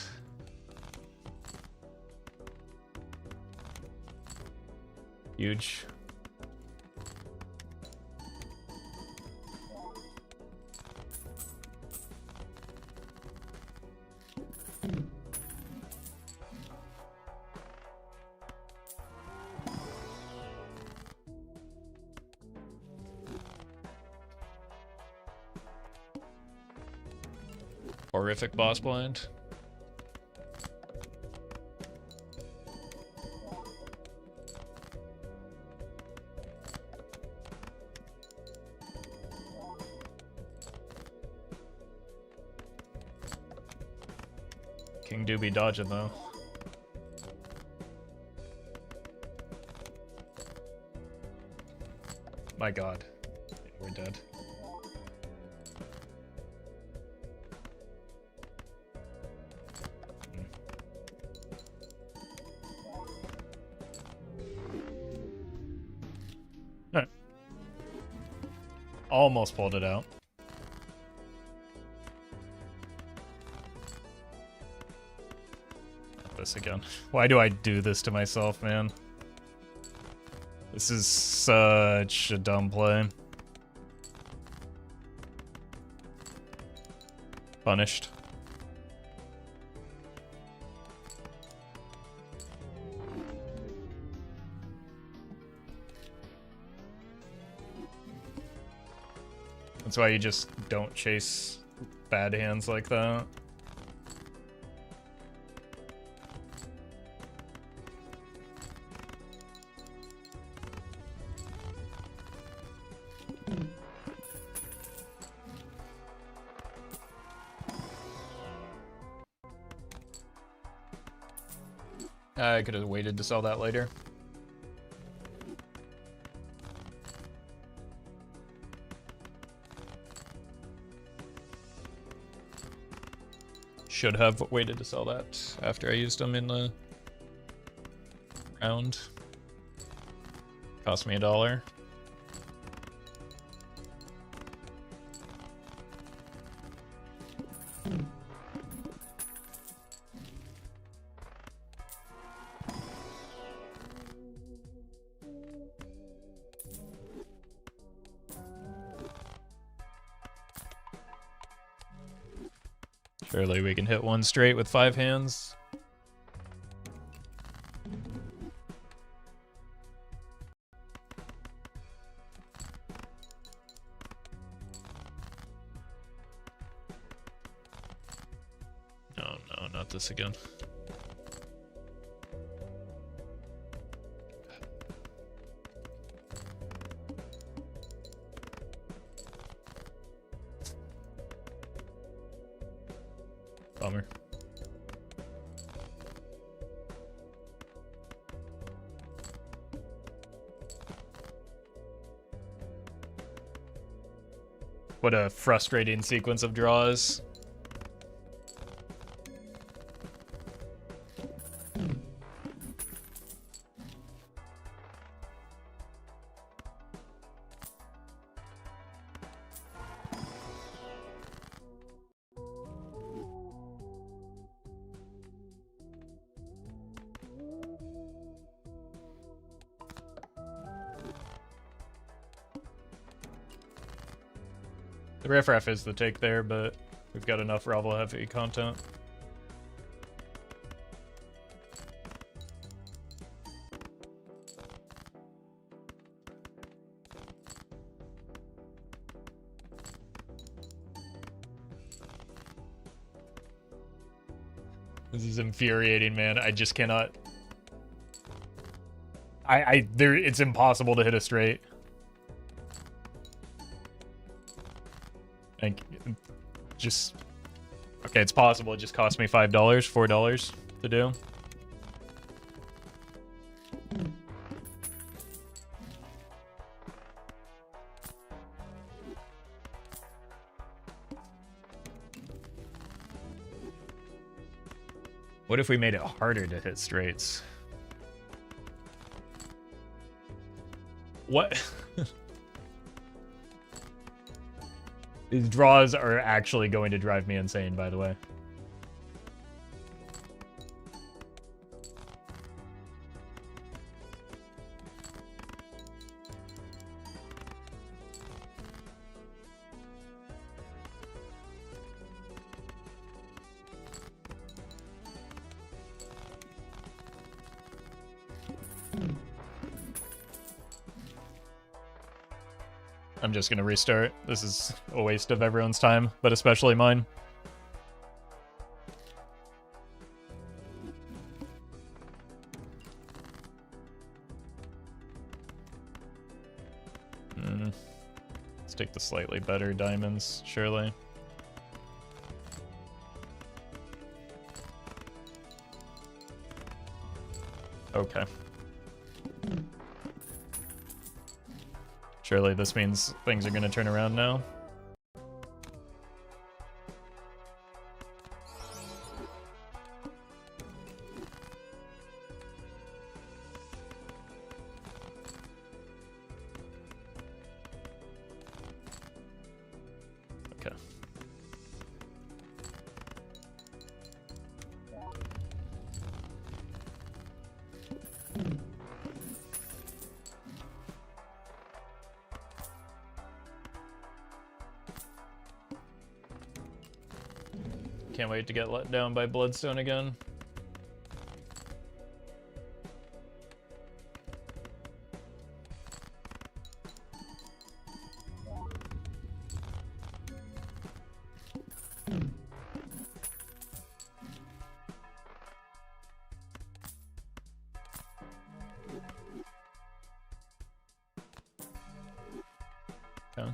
Huge. Horrific boss blind. King do be dodging though. My god. Yeah, we're dead. Alright. Almost pulled it out. This again. Why do I do this to myself, man? This is such a dumb play. Punished. That's why you just don't chase bad hands like that. I could have waited to sell that later. Should have waited to sell that after I used them in the round. Cost me $1. Surely we can hit one straight with 5 hands. Oh no, not this again. Bummer. What a frustrating sequence of draws. The riffraff is the take there, but we've got enough Roffle heavy content. This is infuriating, man. I just cannot. It's impossible to hit a straight. Like, just okay. It's possible. It just cost me $5, $4 to do. What if we made it harder to hit straights? What? These draws are actually going to drive me insane, by the way. I'm just gonna restart. This is a waste of everyone's time, but especially mine. Let's take the slightly better diamonds, surely. Okay. Surely this means things are going to turn around now. Okay. Can't wait to get let down by Bloodstone again. Okay.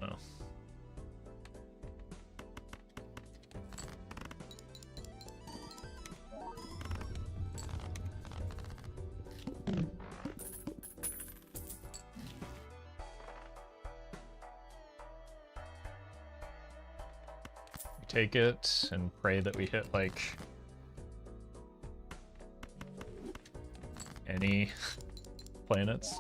Oh. We take it and pray that we hit like any planets.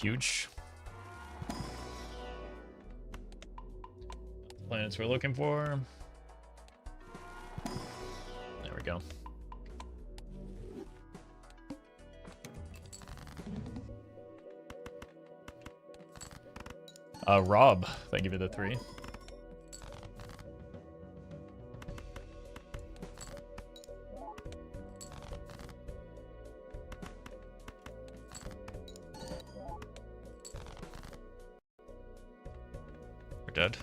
Huge. Planets we're looking for. There we go. Rob, thank you for the 3. We're dead.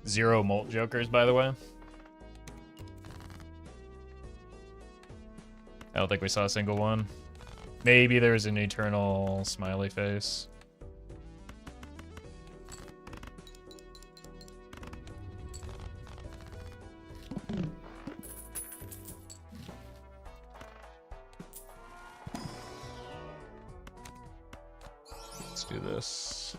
Zero molt jokers, by the way. I don't think we saw a single one. Maybe there's an eternal smiley face. Let's do this.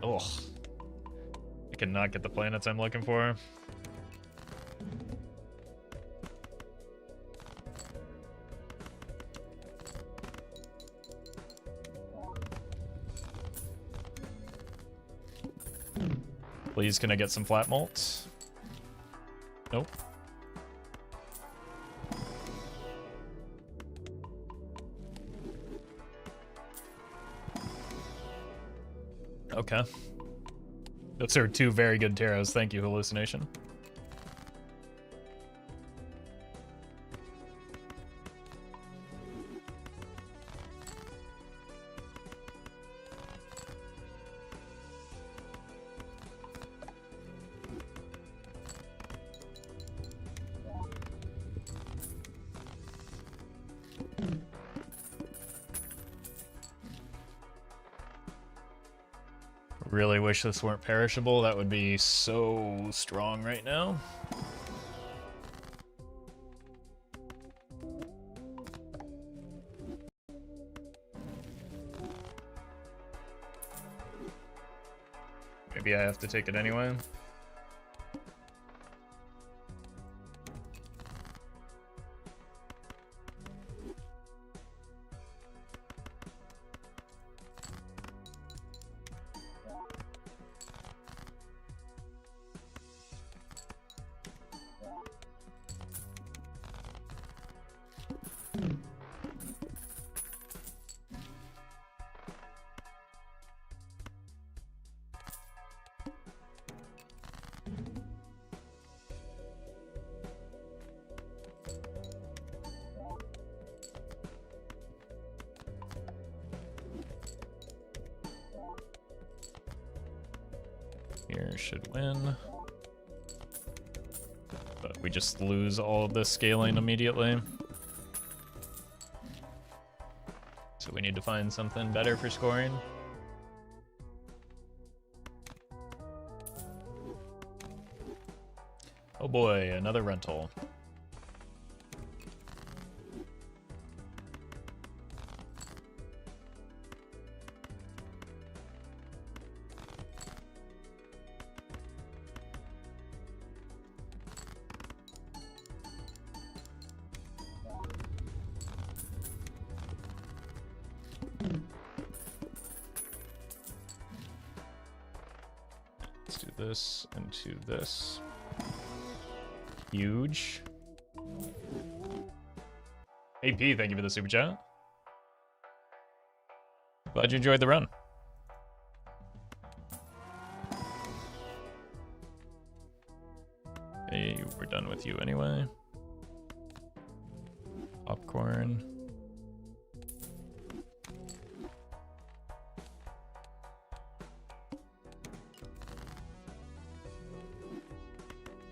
Oh, I cannot get the planets I'm looking for. Please, can I get some flat molt? Nope. Okay. Those are 2 very good taros. Thank you, Hallucination. Really wish this weren't perishable. That would be so strong right now. Maybe I have to take it anyway. Here should win. But we just lose all of this scaling immediately. So we need to find something better for scoring. Oh boy, another rental. Let's do this into this. Huge. AP, thank you for the super chat. Glad you enjoyed the run. Hey, we're done with you anyway. Popcorn.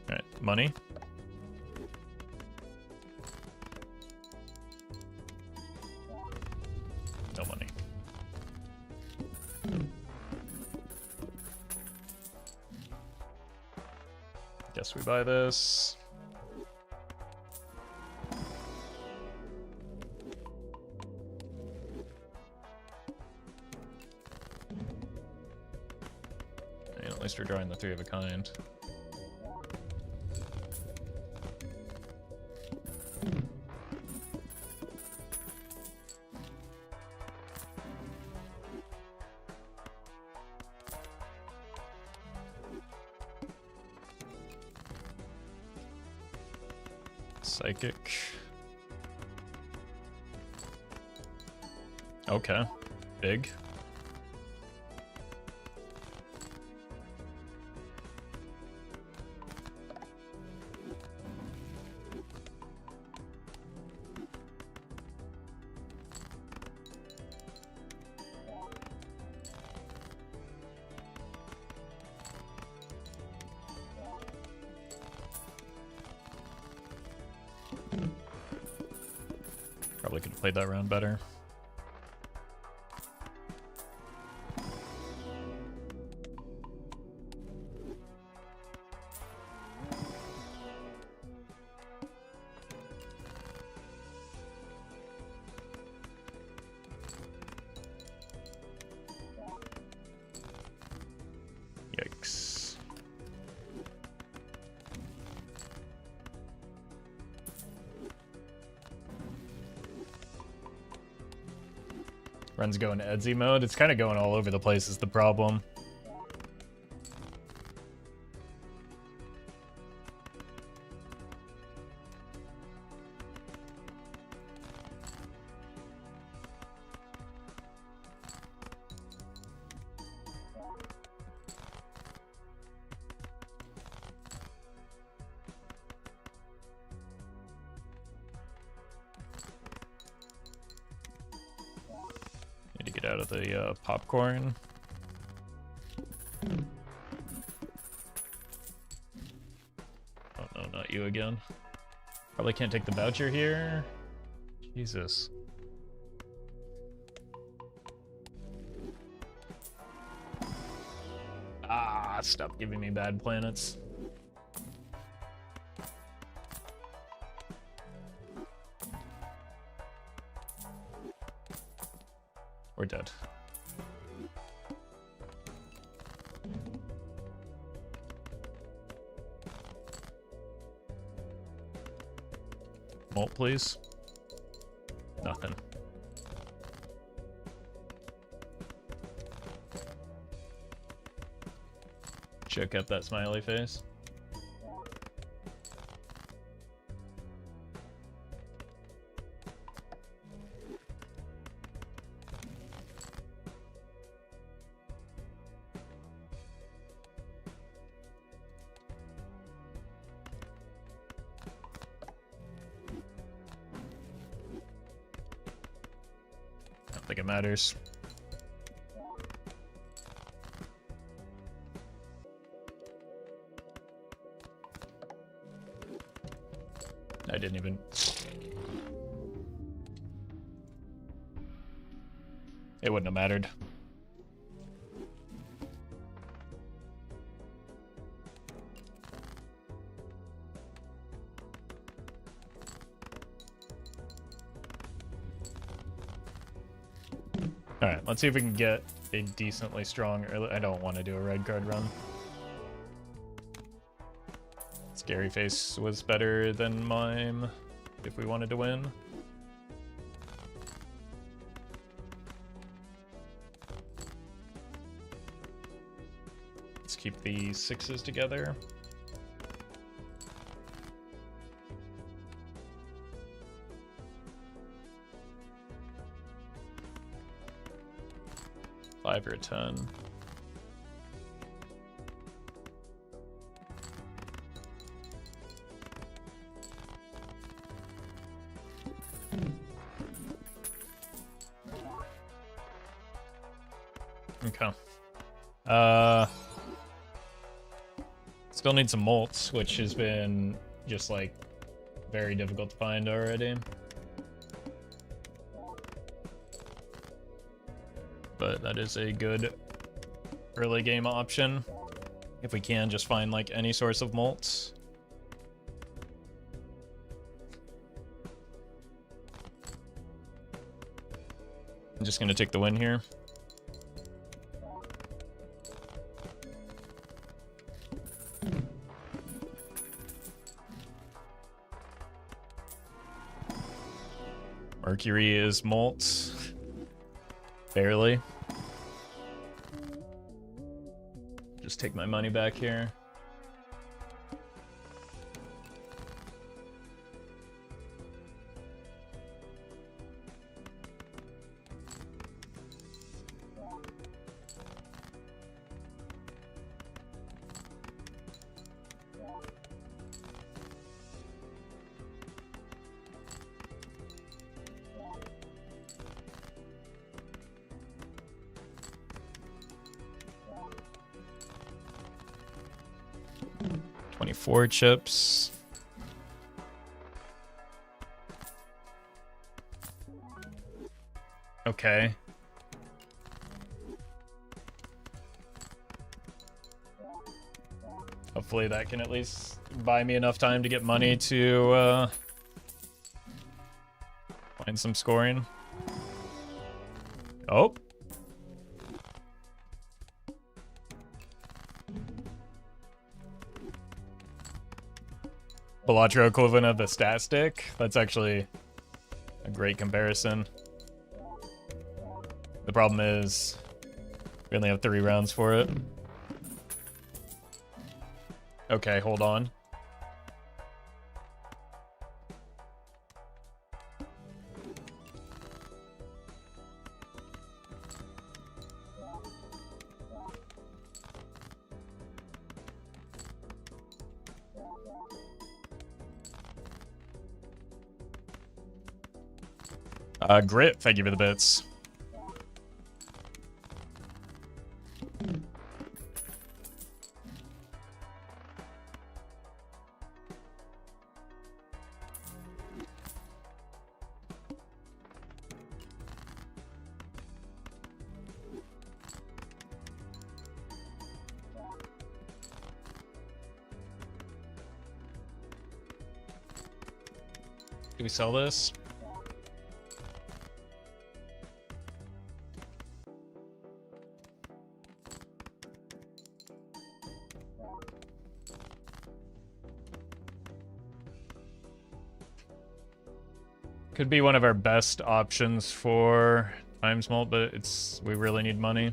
Alright, money. No money. guess we buy this. And at least we're drawing the 3 of a kind. Psychic. Okay. Big. Probably could have played that round better. Yikes. Run's going Edsy mode. It's kind of going all over the place is the problem. Need to get out of the popcorn. Oh no, not you again. Probably can't take the voucher here. Jesus. Ah, stop giving me bad planets. We're dead. Molt, please. Nothing. Choke up that smiley face. I don't think it matters. I didn't even... It wouldn't have mattered. Alright, let's see if we can get a decently strong early... I don't want to do a red card run. Scary Face was better than Mime if we wanted to win. Let's keep the 6s together. Five or a 10. Okay. Still need some molts, which has been just like very difficult to find already. But that is a good early game option. If we can just find like any source of molts. I'm just gonna take the win here. Mercury is molt. Barely. Just take my money back here. Four chips. Okay. Hopefully that can at least buy me enough time to get money to find some scoring. Oh. Balatro equivalent of the stat stick. That's actually a great comparison. The problem is we only have 3 rounds for it. Okay, hold on. Grit, thank you for the bits. Do we sell this? Could be one of our best options for Times Mult, but we really need money.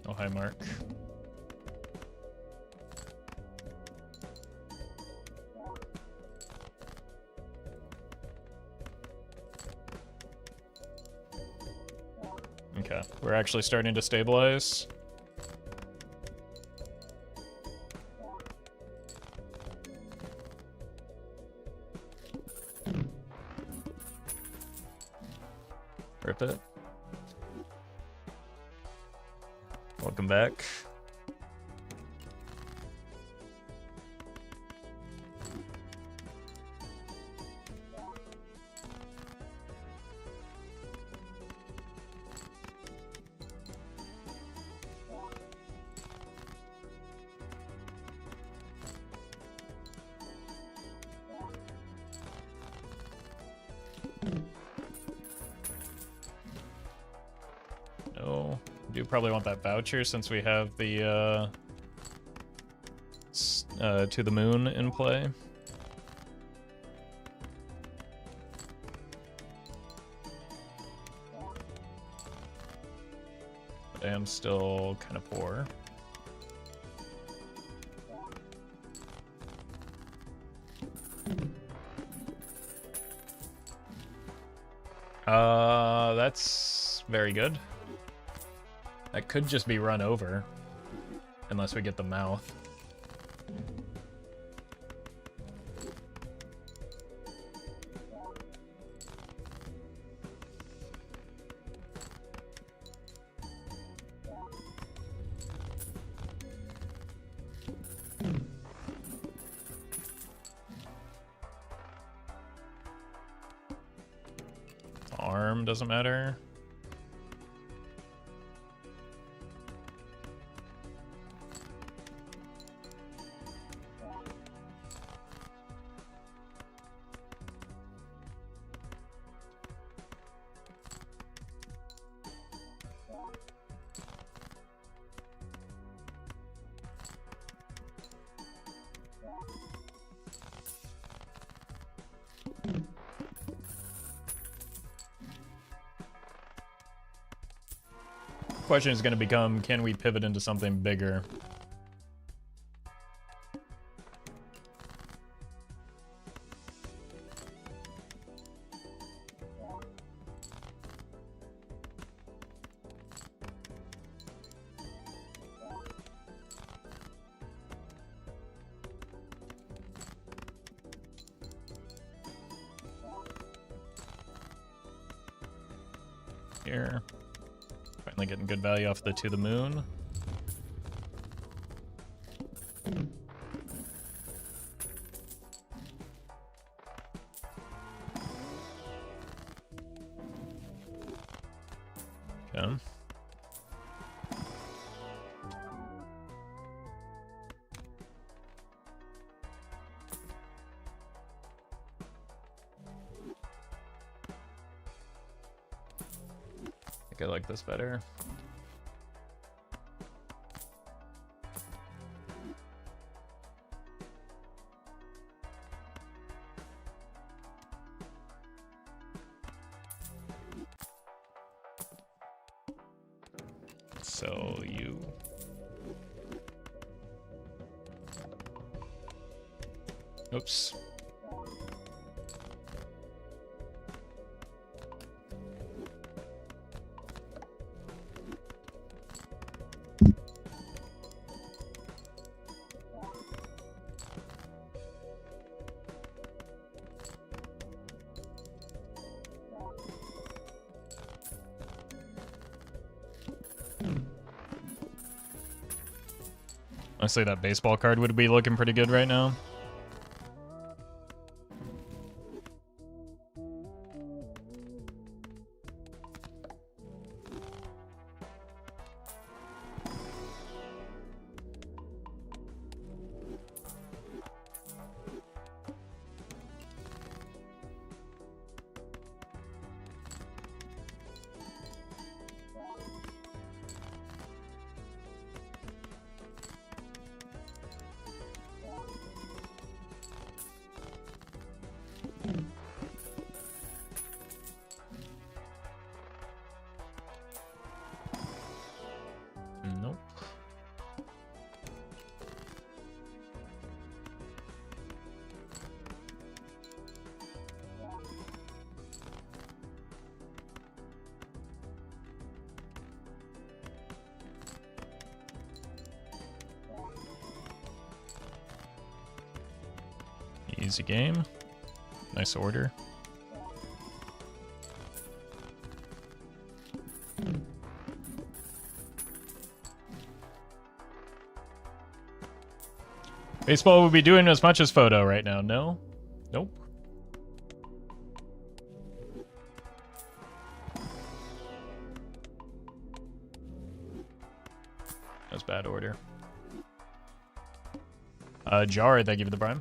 Oh, hi, Mark. Okay, we're actually starting to stabilize. Rip it. Welcome back. No, do probably want that voucher since we have the to the moon in play. But I am still kind of poor. That's very good. That could just be run over, unless we get the mouth. Arm doesn't matter. Question is going to become, can we pivot into something bigger? Here. Finally getting good value off the To the Moon. Okay. I think I like this better. So you... Oops. Honestly, that baseball card would be looking pretty good right now. Nope. Easy game. Nice order. Baseball would be doing as much as photo right now. No? Nope. That's bad order. Jar, thank you for the prime.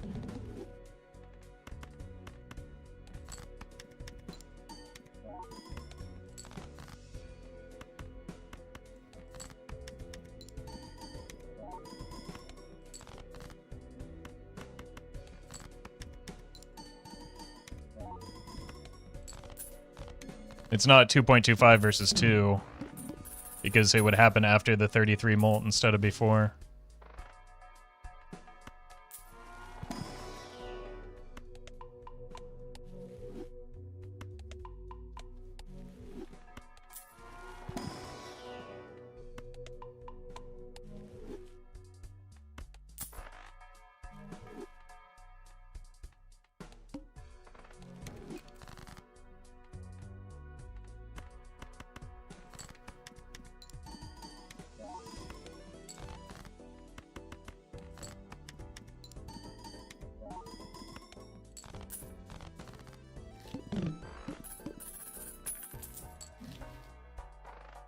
It's not 2.25 versus 2, because it would happen after the 33 molt instead of before.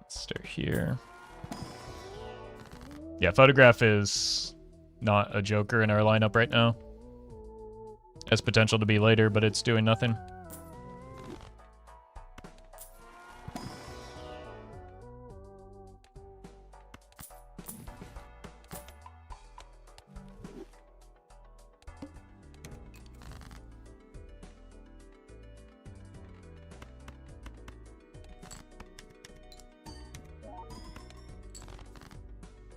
Start here. Yeah, photograph is not a joker in our lineup right now. Has potential to be later, but it's doing nothing.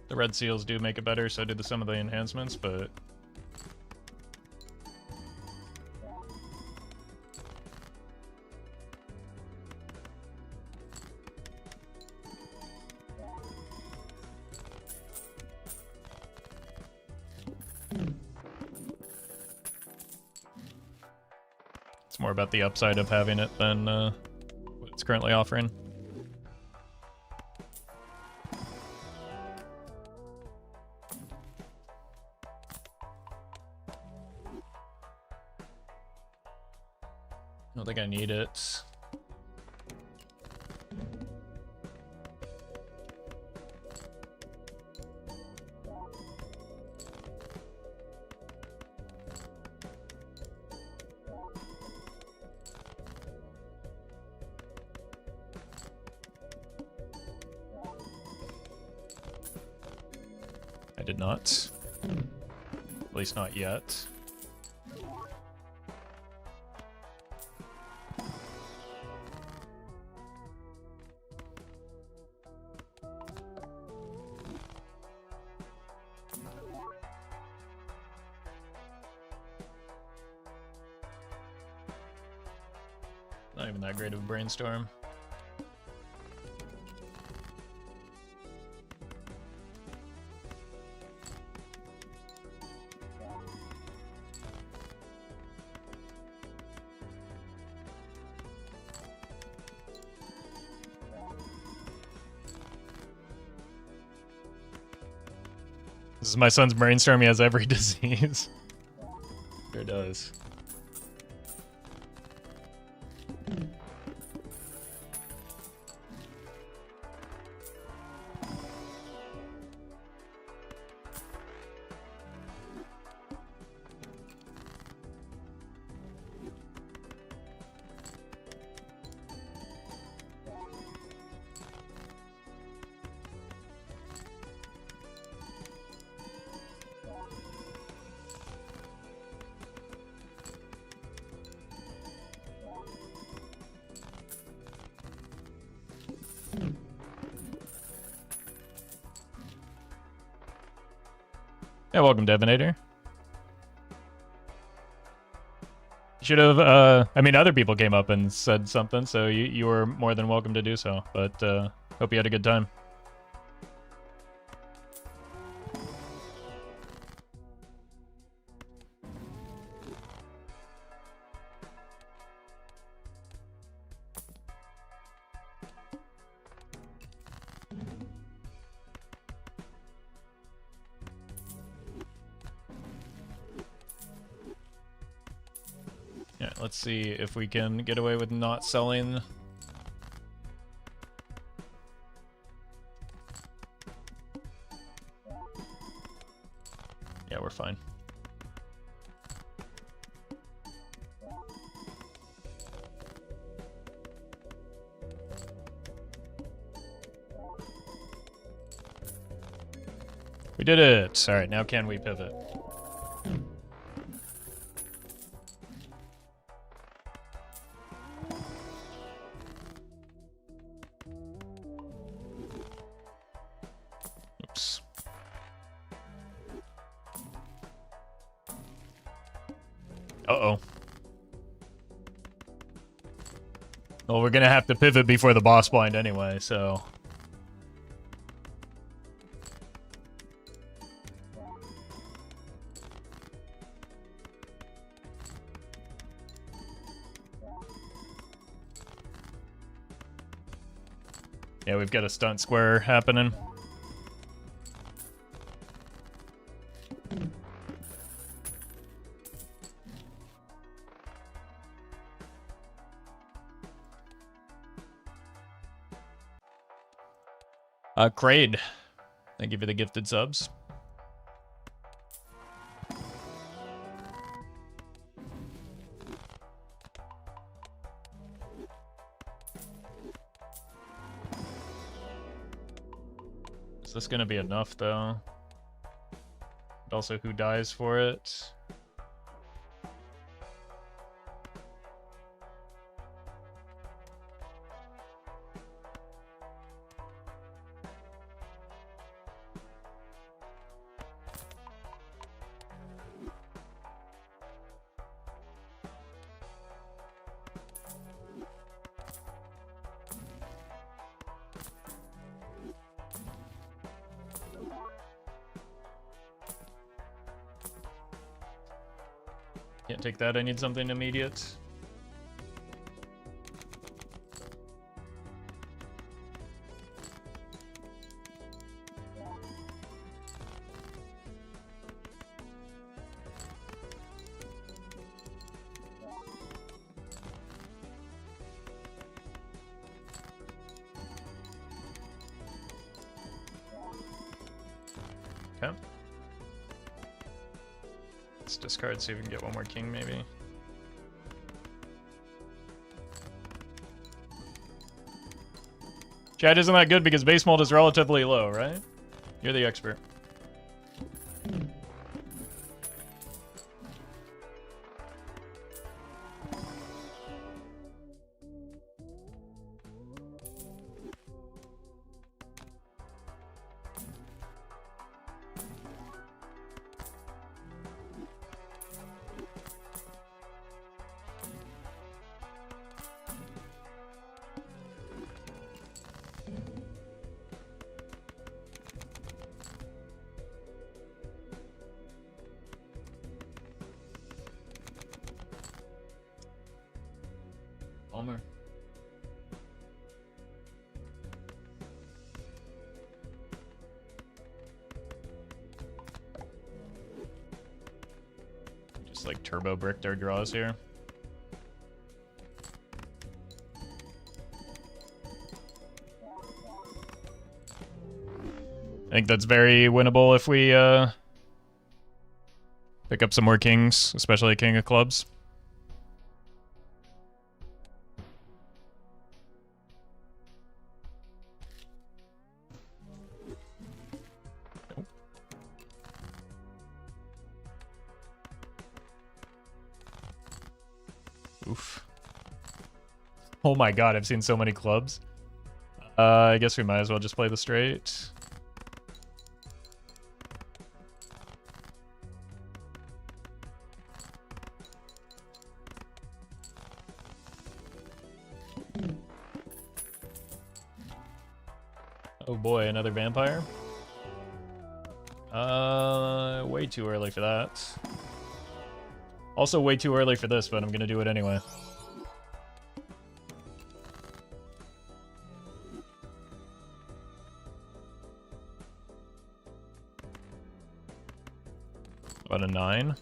The red seals do make it better, so do some of the enhancements, but... It's more about the upside of having it than what it's currently offering. I don't think I need it. I did not. At least not yet. Not even that great of a brainstorm. This is my son's brainstorm. He has every disease. Sure does. Yeah, welcome, Devinator. Should have, I mean, other people came up and said something, so you were more than welcome to do so, but hope you had a good time. Yeah, let's see if we can get away with not selling. Yeah, we're fine. We did it! Alright, now can we pivot? Oops. Uh-oh. Well, we're gonna have to pivot before the boss blind anyway, so... Yeah, we've got a stunt square happening. Kraid, thank you for the gifted subs. Is this gonna be enough, though? And also, who dies for it? Can't take that, I need something immediate. Okay. Let's discard, see if we can get one more king, maybe. Chat, isn't that good because base mold is relatively low, right? You're the expert. Palmer. Just like turbo bricked our draws here. I think that's very winnable if we pick up some more kings, especially a king of clubs. Oof. Oh my god, I've seen so many clubs. I guess we might as well just play the straight. Oh boy, another vampire? Way too early for that. Also way too early for this, but I'm gonna do it anyway. About a 9.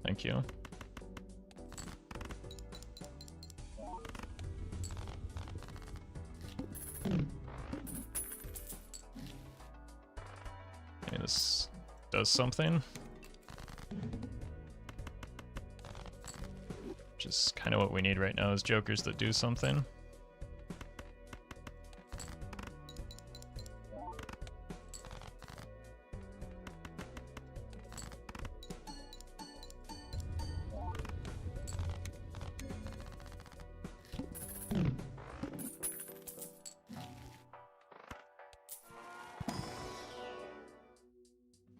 Thank you. Okay, this does something. Which is kind of what we need right now, is jokers that do something.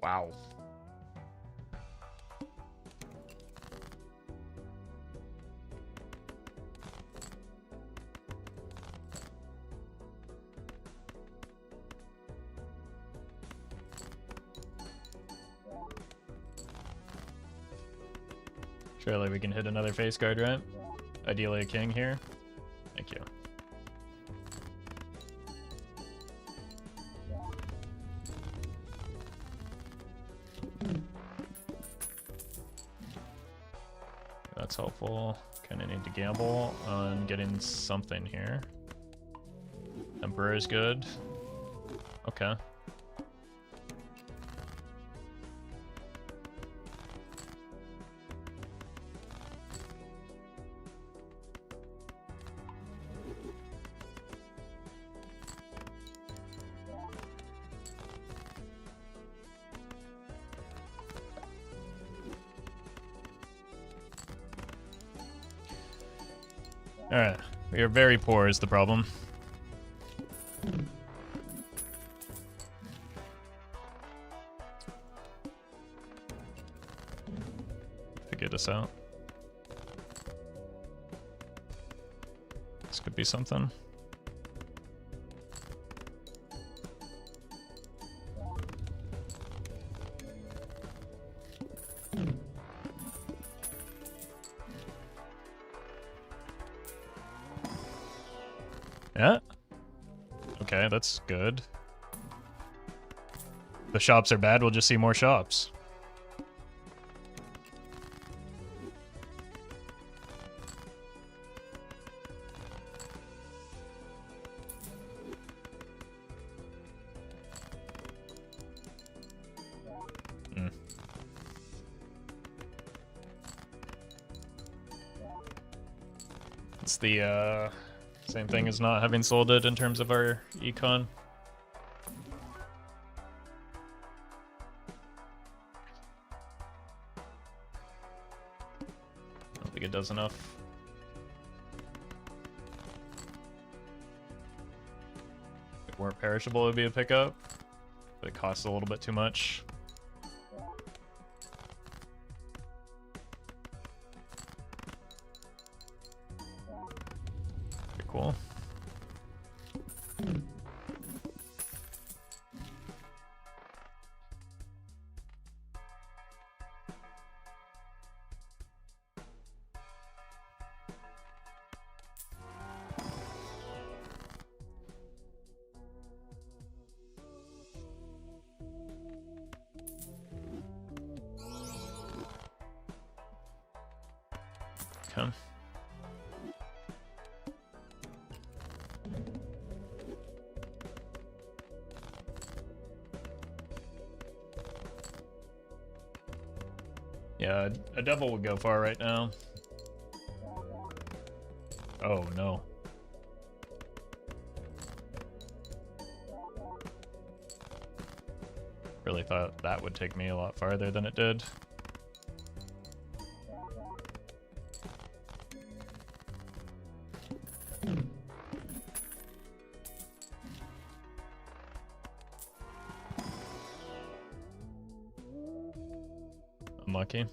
Wow. Surely we can hit another face guard, right? Ideally a king here. Thank you. That's helpful. Kind of need to gamble on getting something here. Emperor is good. Okay. Alright, we are very poor is the problem. Figure this out. This could be something. Yeah. Okay, that's good. The shops are bad, we'll just see more shops. It's the same thing as not having sold it in terms of our econ. I don't think it does enough. If it weren't perishable, it would be a pickup, but it costs a little bit too much. Pretty cool. Okay. Yeah, a devil would go far right now. Oh no. Really thought that would take me a lot farther than it did. Unlucky.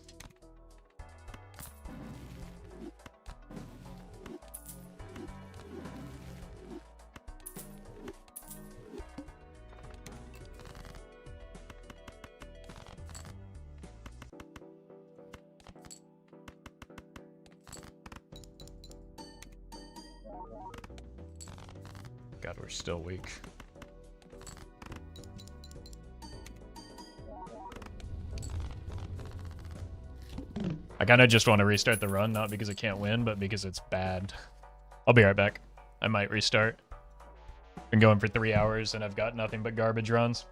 God, we're still weak. I kind of just want to restart the run, not because I can't win, but because it's bad. I'll be right back. I might restart. Been going for 3 hours and I've got nothing but garbage runs.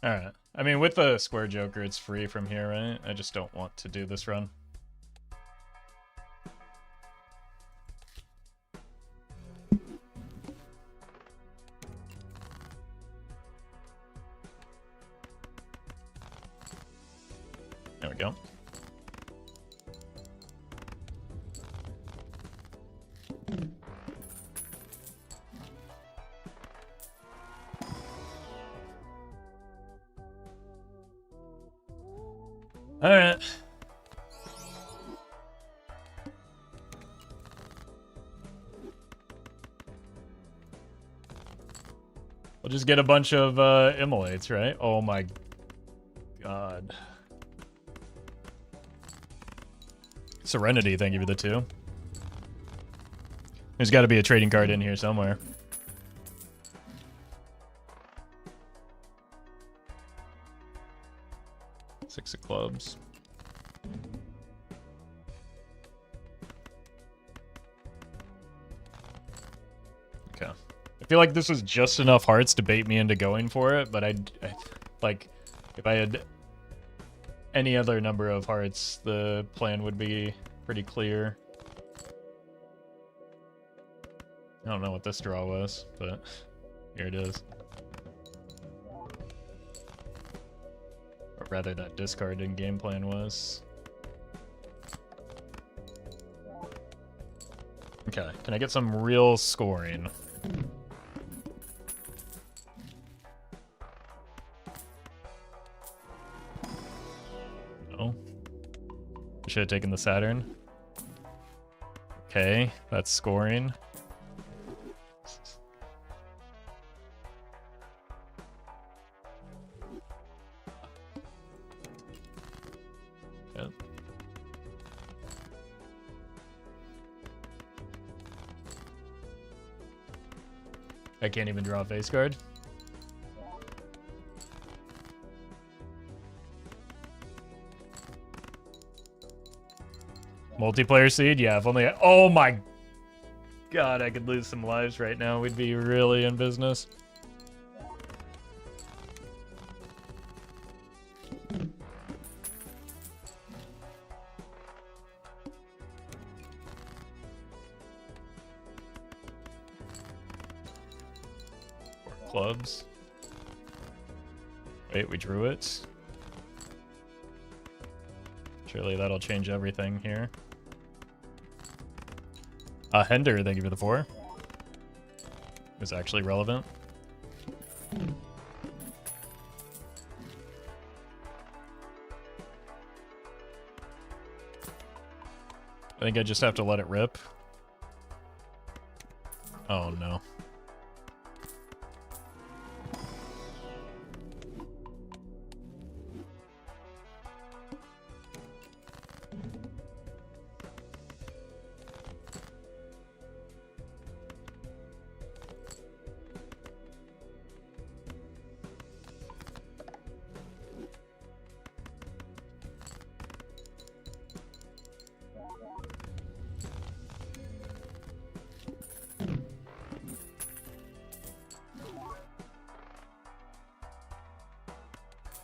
Alright. I mean, with the square joker, it's free from here, right? I just don't want to do this run. There we go. All right. We'll just get a bunch of immolates, right? Oh my god. Serenity, thank you for the 2. There's got to be a trading card in here somewhere. Six of clubs. Okay. I feel like this was just enough hearts to bait me into going for it, but I like, if I had any other number of hearts, the plan would be pretty clear. I don't know what this draw was, but here it is. Or rather, that discard in game plan was. Okay, can I get some real scoring? No. Should have taken the Saturn. Okay, that's scoring. Yep. I can't even draw a face card. Multiplayer seed? Yeah, if only oh my god, I could lose some lives right now. We'd be really in business. Clubs. Wait, we drew it. Surely that'll change everything here. Hender, thank you for the 4. Is actually relevant. I think I just have to let it rip. Oh no.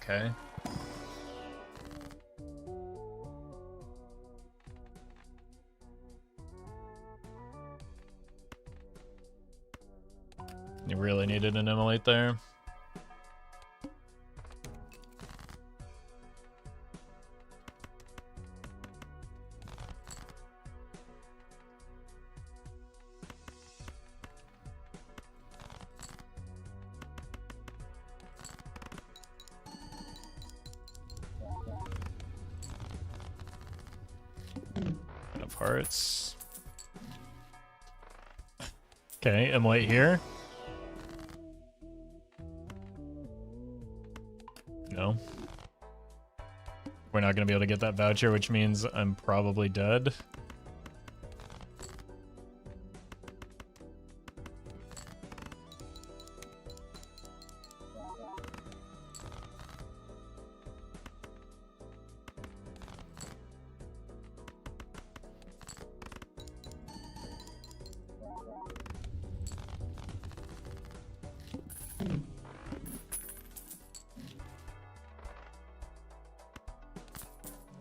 Okay. You really needed an immolate there. Enough hearts. Okay, immolate here. No. We're not going to be able to get that voucher, which means I'm probably dead.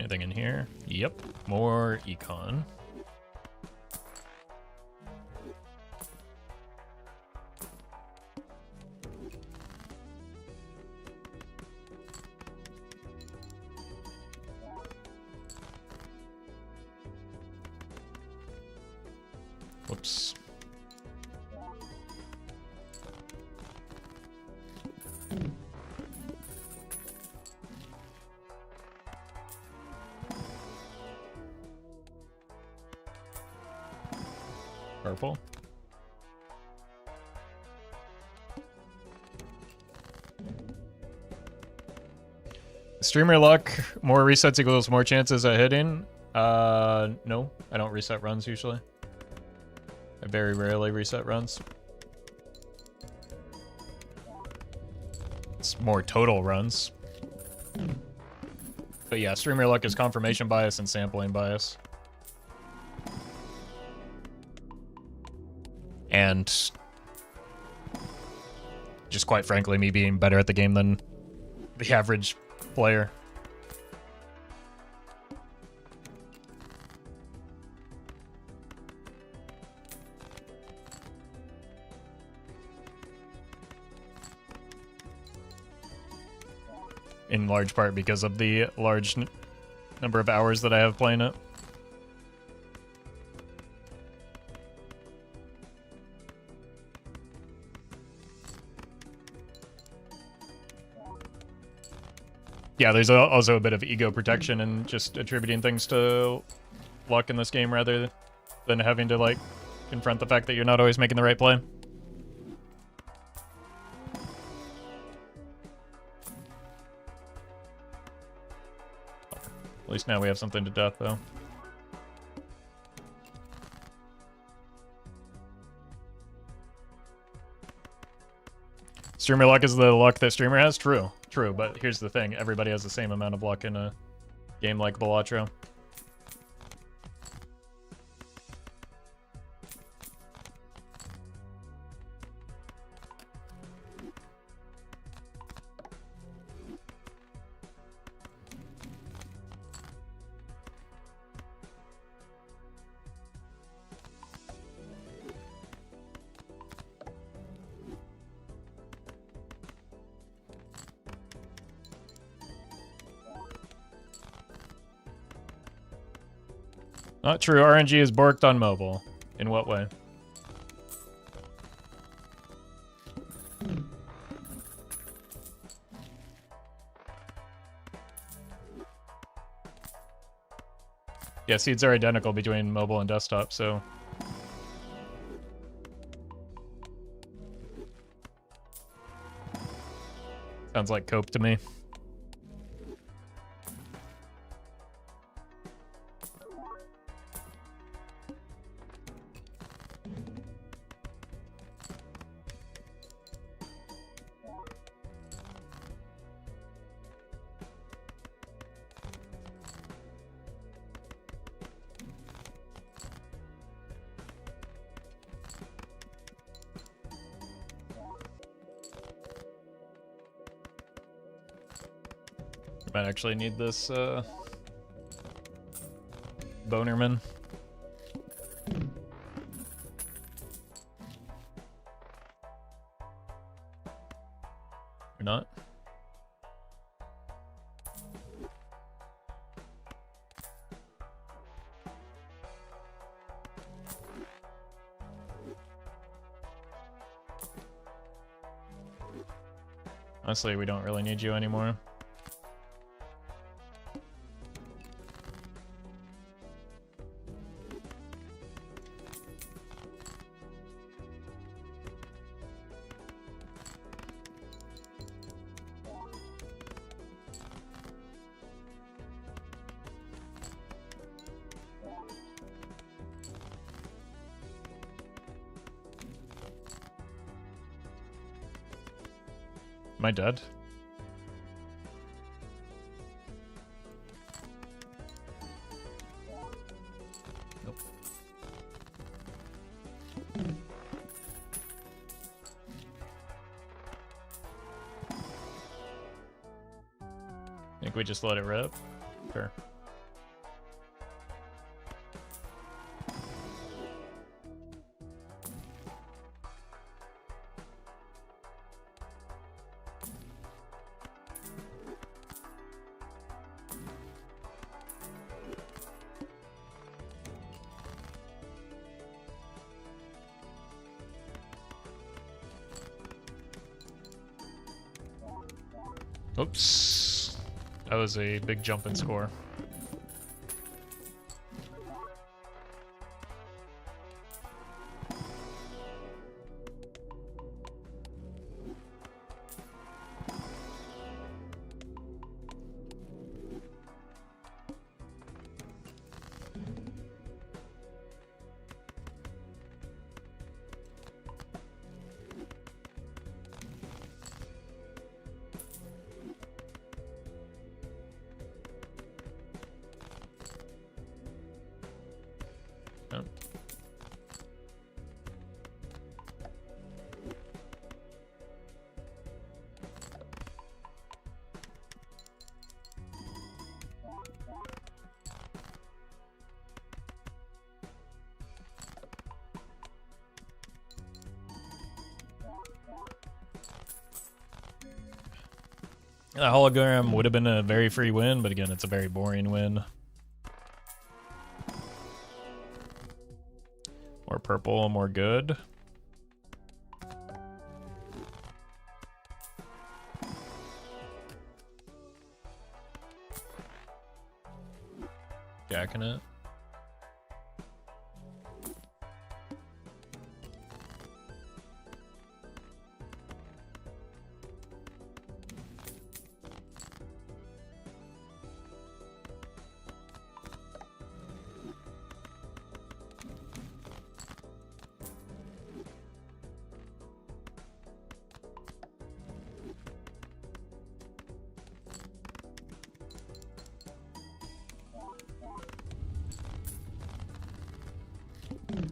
Anything in here? Yep. More econ. Whoops. Purple. Streamer luck, more resets equals more chances at hitting. No, I don't reset runs usually. I very rarely reset runs. It's more total runs. But yeah, streamer luck is confirmation bias and sampling bias. And just quite frankly, me being better at the game than the average player. In large part because of the large number of hours that I have playing it. Yeah, there's also a bit of ego protection and just attributing things to luck in this game rather than having to, like, confront the fact that you're not always making the right play. At least now we have something to death, though. Streamer luck is the luck that streamer has? True. True, but here's the thing. Everybody has the same amount of luck in a game like Balatro. Not true. RNG is borked on mobile. In what way? Yeah, seeds are identical between mobile and desktop, so... Sounds like cope to me. Might actually need this, Bonerman. Or not? Honestly, we don't really need you anymore. Am I dead? Nope. Think we just let it rip? Sure. Oops. That was a big jump in score. Yep. The hologram would have been a very free win, but again, it's a very boring win. More purple, more good. Jacking it.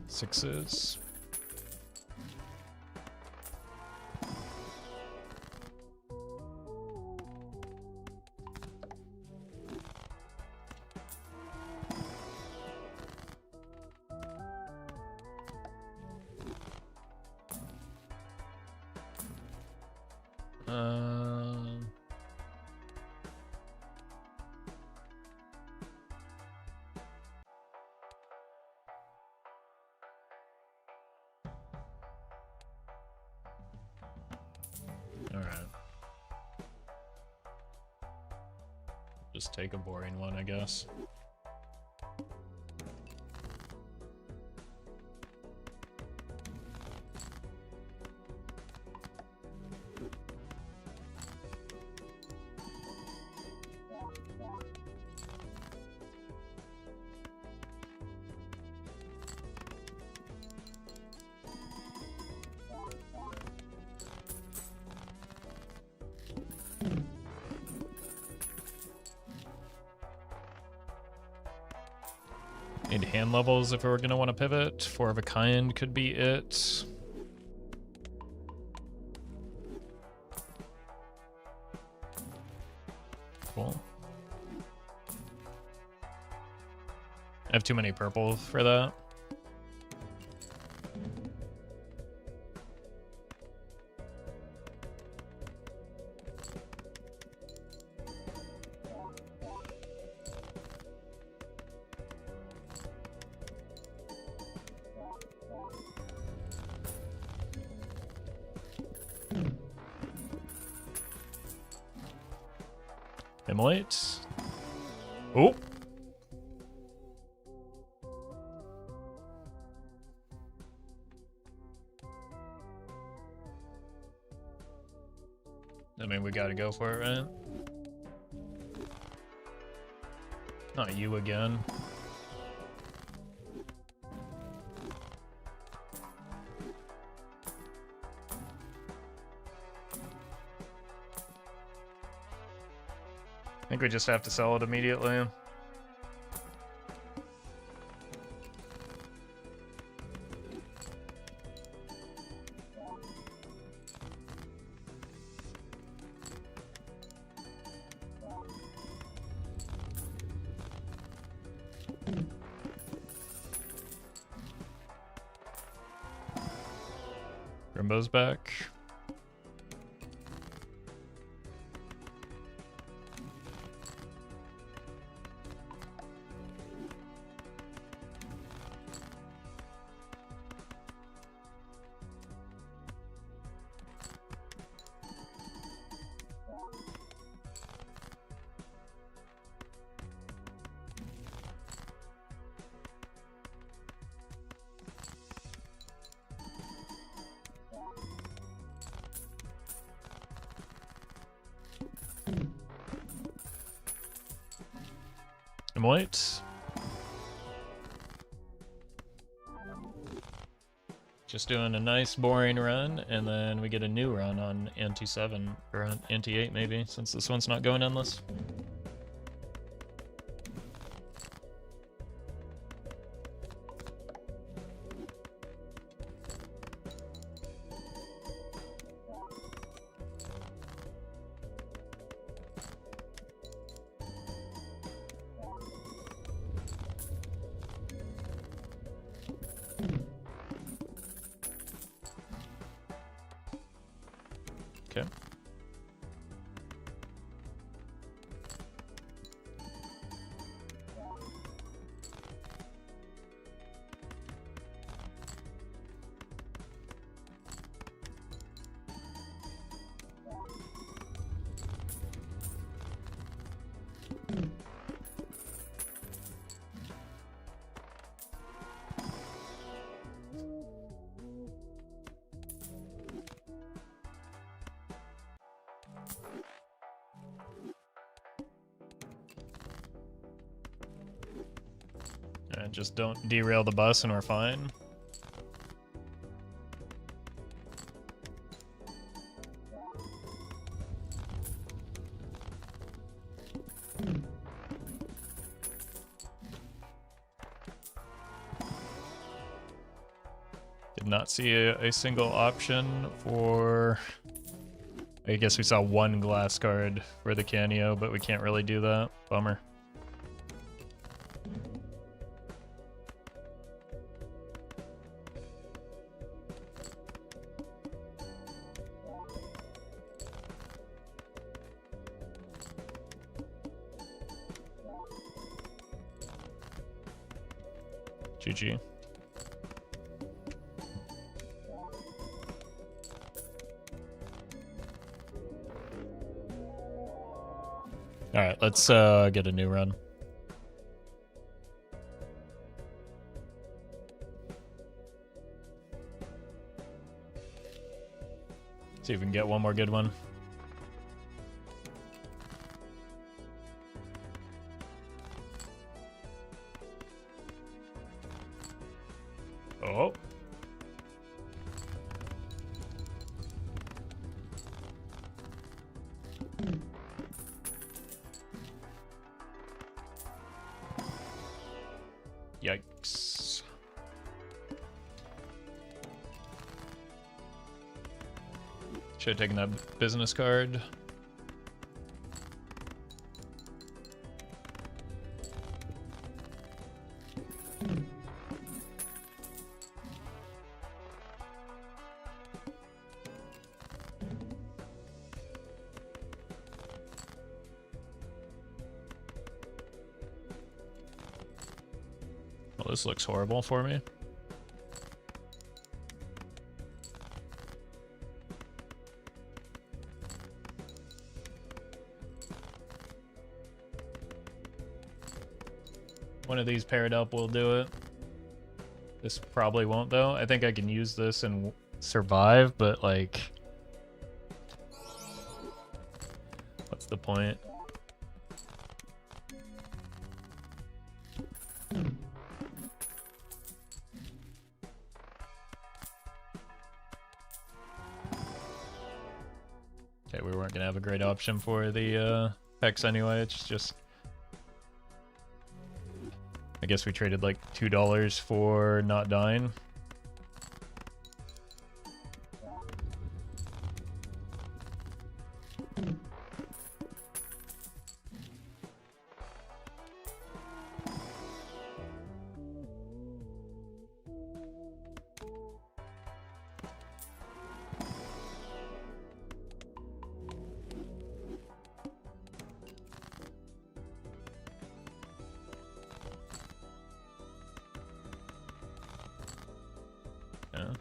Sixes. All right. Just take a boring one, I guess. Need hand levels if we're gonna want to pivot. 4 of a kind could be it. Cool. I have too many purple for that. Immolate. Oh. I mean, we gotta go for it, right? Not you again. I think we just have to sell it immediately. Rimbo's back. Immolate. Just doing a nice boring run, and then we get a new run on Ante 7, or on Ante 8 maybe, since this one's not going endless. Okay. And just don't derail the bus and we're fine. Did not see a single option for... I guess we saw one glass card for the Canio, but we can't really do that. Bummer. GG. Alright, let's get a new run. See if we can get one more good one. Oh. Yikes. Should have taken that business card. Well, this looks horrible for me. One of these paired up will do it. This probably won't though. I think I can use this and survive, but like... what's the point? Okay, we weren't gonna have a great option for the Hex anyway, it's just... I guess we traded like $2 for not dying. Yeah.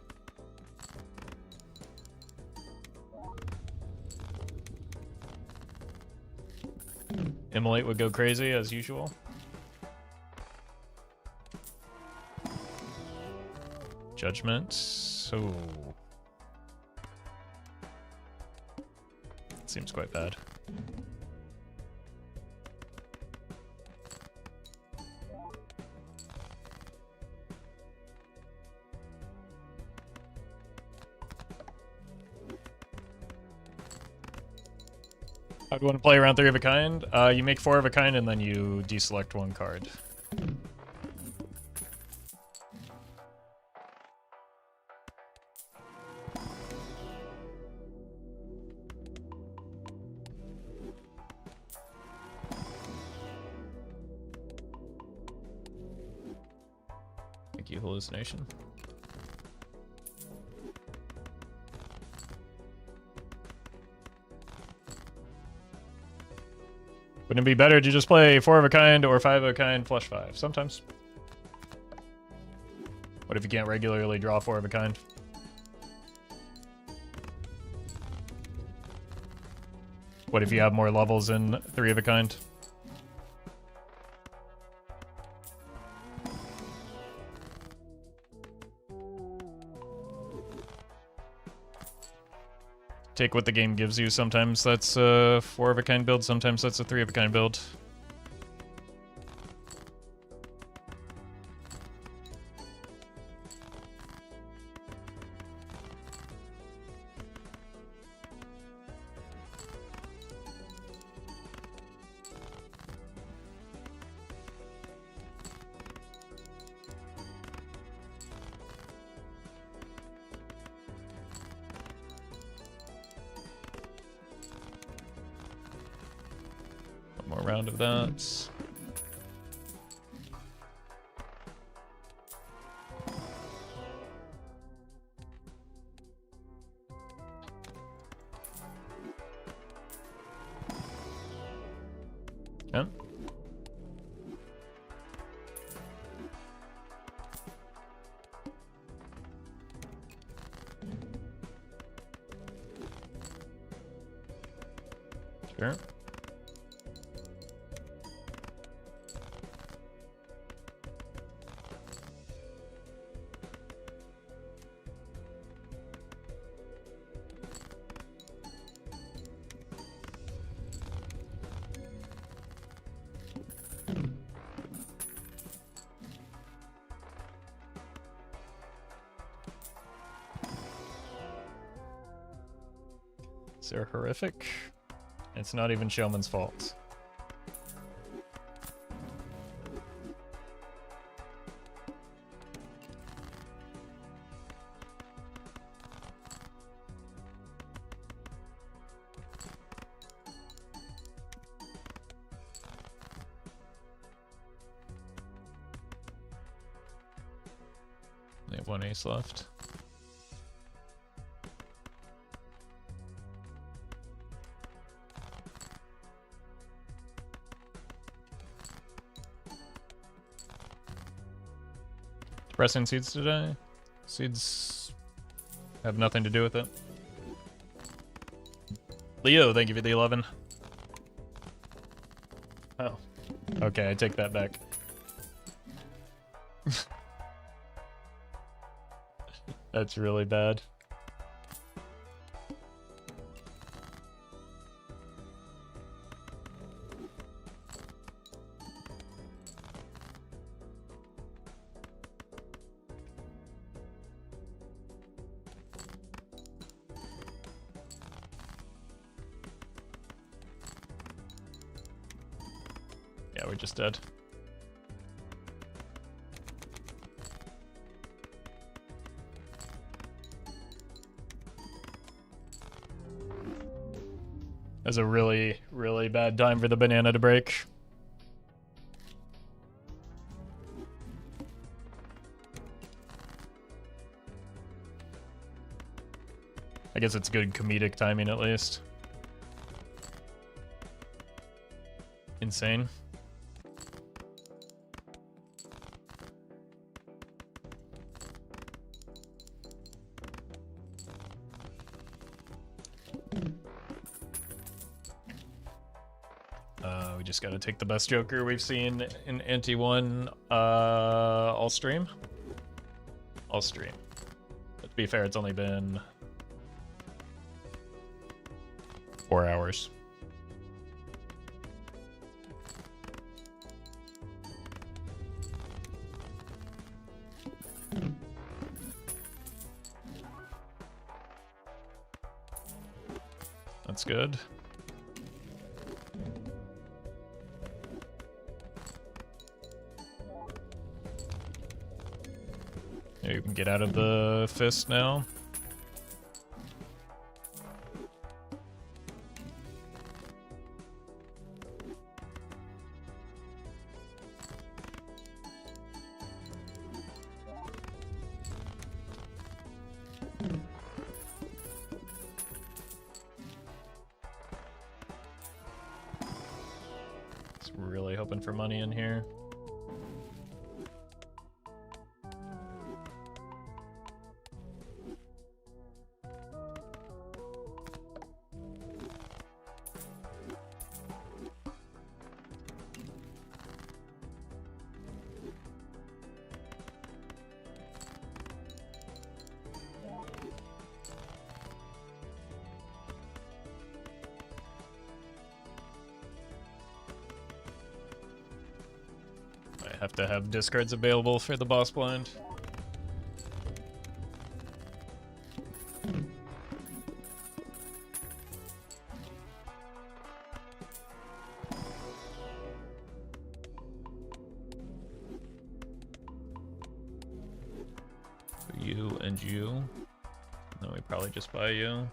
Immolate would go crazy as usual. Judgment. So seems quite bad. I'd want to play around 3 of a kind. You make 4 of a kind and then you deselect 1 card. Thank you, hallucination. Wouldn't it be better to just play 4 of a kind or 5 of a kind flush 5? Sometimes. What if you can't regularly draw 4 of a kind? What if you have more levels in 3 of a kind? Take what the game gives you. Sometimes that's a 4 of a kind build, sometimes that's a 3 of a kind build. One more round of that. Yeah. Sure. They're horrific. It's not even Showman's fault. They have 1 ace left. Pressing seeds today? Seeds have nothing to do with it. Leo, thank you for the 11. Oh. Okay, I take that back. That's really bad. Yeah, we're just dead. That's a really, really bad time for the banana to break. I guess it's good comedic timing at least. Insane. We just gotta take the best Joker we've seen in Anti 1 all stream. All stream. But to be fair, it's only been 4 hours. That's good. Yeah, you can get out of the fist now. Just really hoping for money in here. I have to have discards available for the boss blind. You and you. Then we probably just buy you.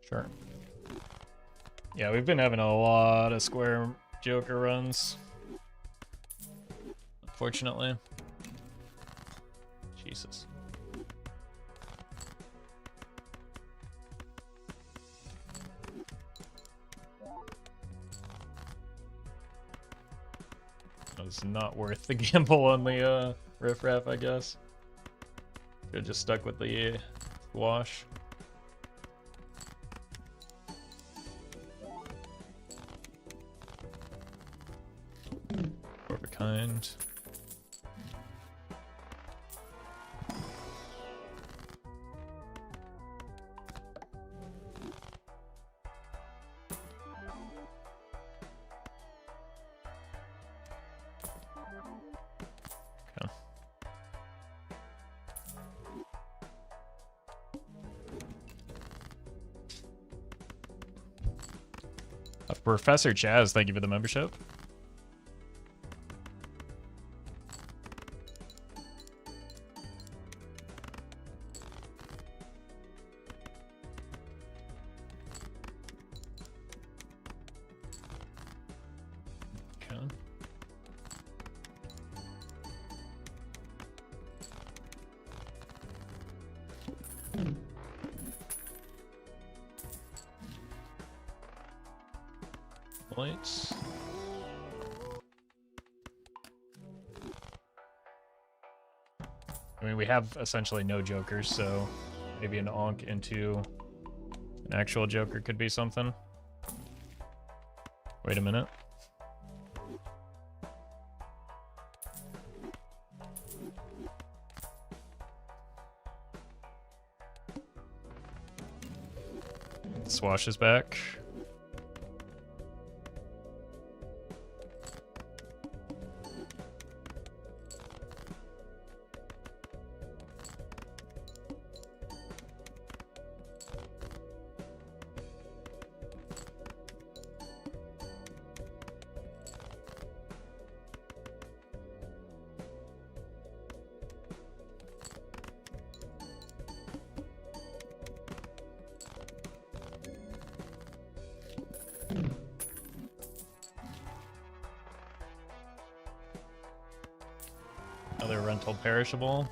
Sure. Yeah, we've been having a lot of square Joker runs. Unfortunately. Jesus. It was not worth the gamble on the riffraff, I guess. Could've just stuck with the wash. Of a kind. Okay. Professor Chaz, thank you for the membership. Lights. I mean, we have essentially no jokers, so maybe an onk into an actual joker could be something. Wait a minute. Swash is back. Another rental perishable.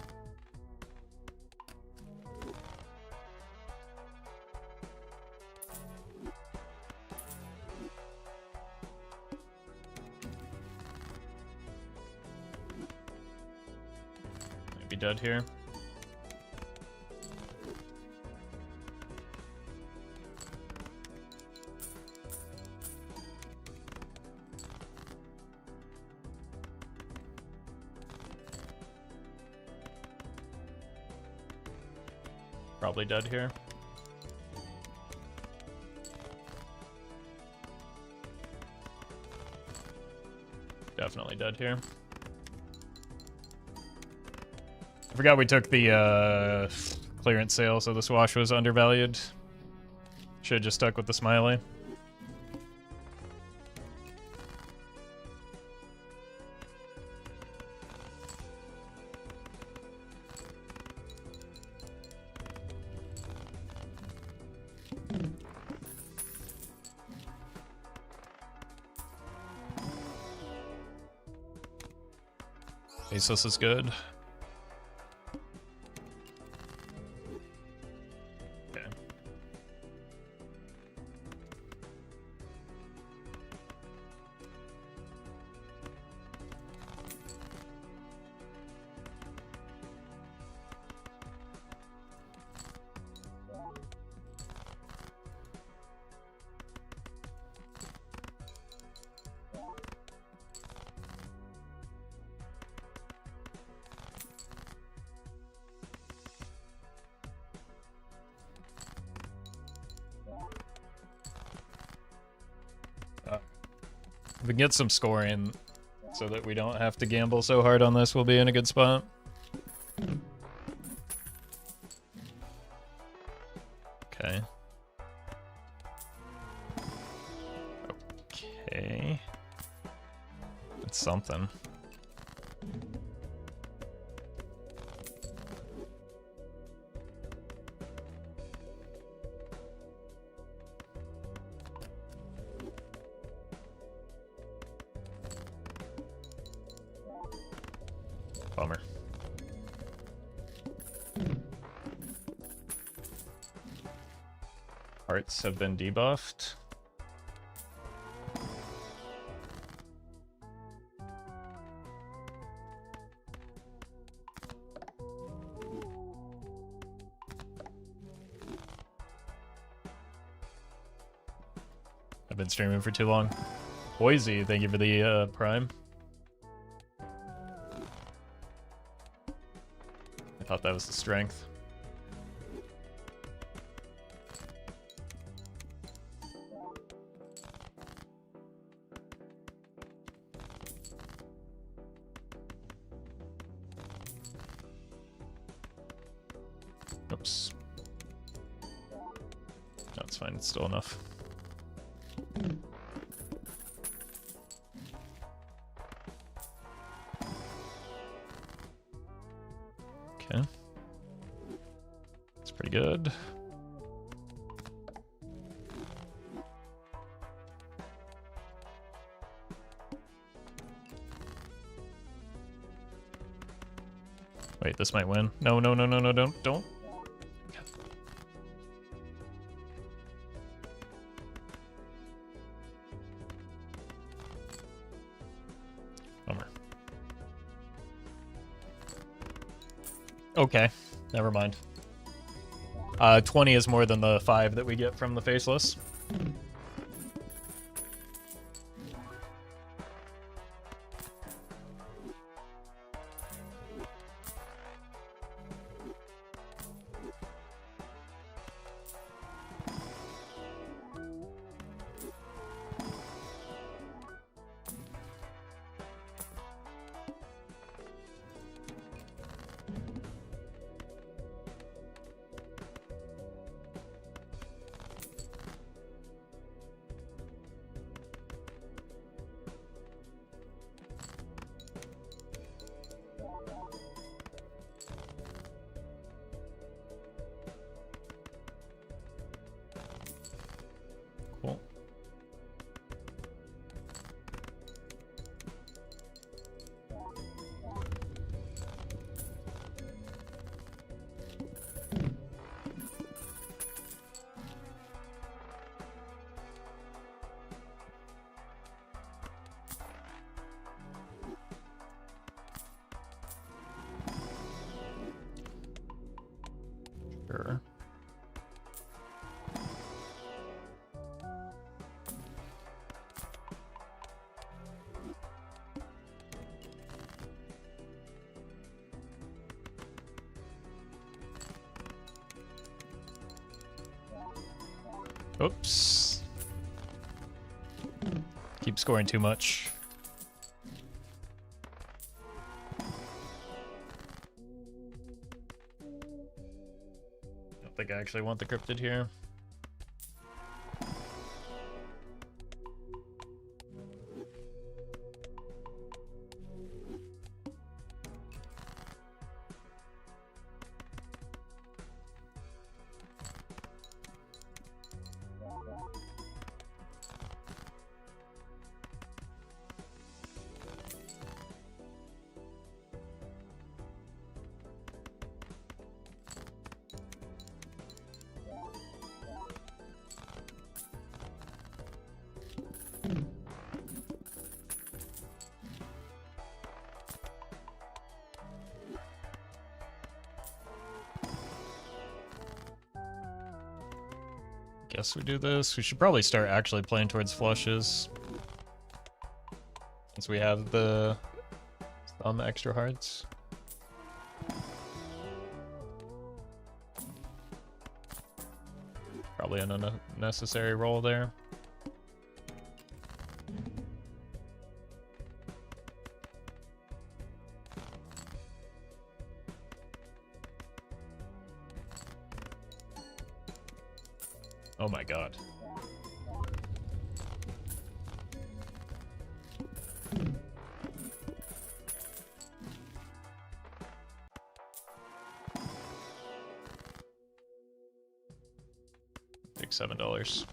Might be dead here. Probably dead here. definitely dead here. I forgot we took the clearance sale, so the swash was undervalued. Should've just stuck with the smiley. Aceless is good. Okay. If we can get some scoring so that we don't have to gamble so hard on this, we'll be in a good spot. Okay. Okay. It's something. Bummer. Hearts have been debuffed. I've been streaming for too long. Boise, thank you for the prime. I thought that was the strength. Oops. That's fine, it's still enough. Okay. That's pretty good. Wait, this might win. No, no, no, no, no, don't. Bummer. Okay, never mind. 20 is more than the 5 that we get from the faceless. Cool. Sure. Oops. Keep scoring too much. don't think I actually want the cryptid here. Guess we do this. We should probably start actually playing towards flushes. Since we have some extra hearts. Probably an unnecessary roll there. Oh my god. Take $7.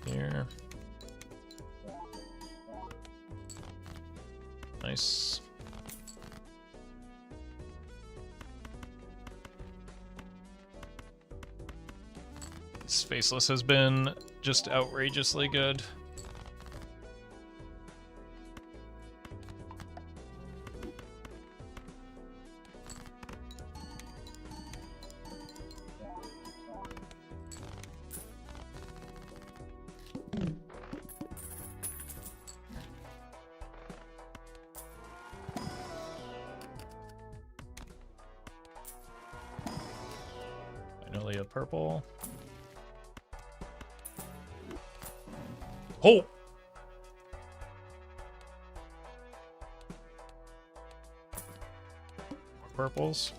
Here. Nice. This Faceless has been just outrageously good. Finally a purple. Oh! More purples.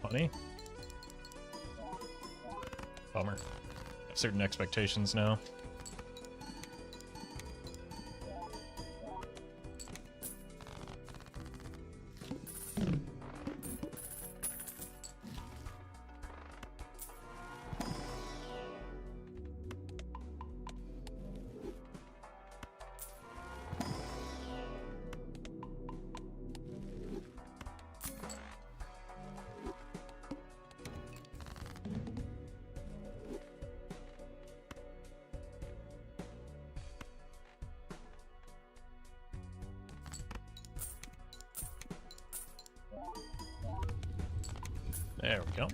Funny. Bummer. I have certain expectations now. There we go.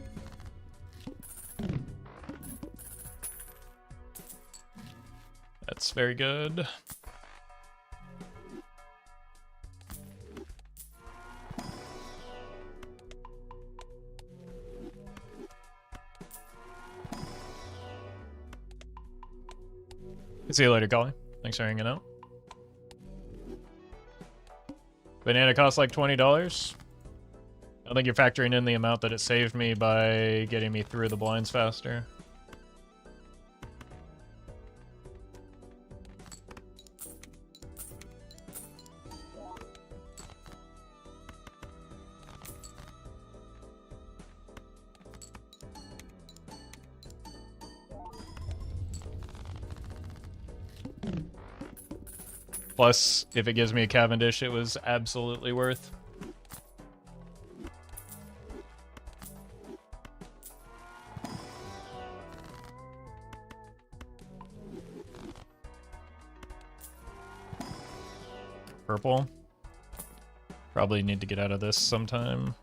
That's very good. See you later, Collie. Thanks for hanging out. Banana costs like $20. I think you're factoring in the amount that it saved me by getting me through the blinds faster. Plus, if it gives me a Cavendish, it was absolutely worth. Purple. Probably need to get out of this sometime.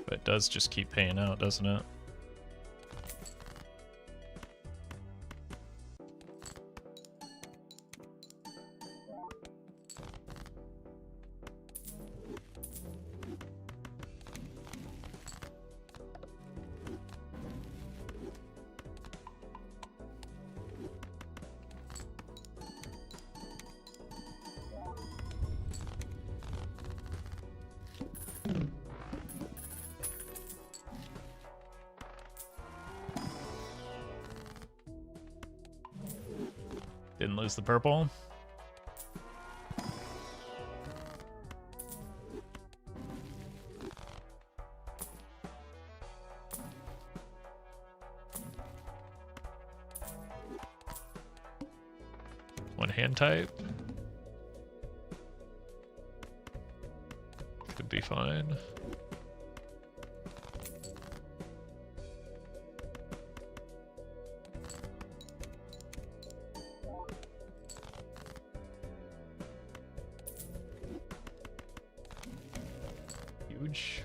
But it does just keep paying out, doesn't it? Didn't lose the purple. One hand type. Could be fine. Huge.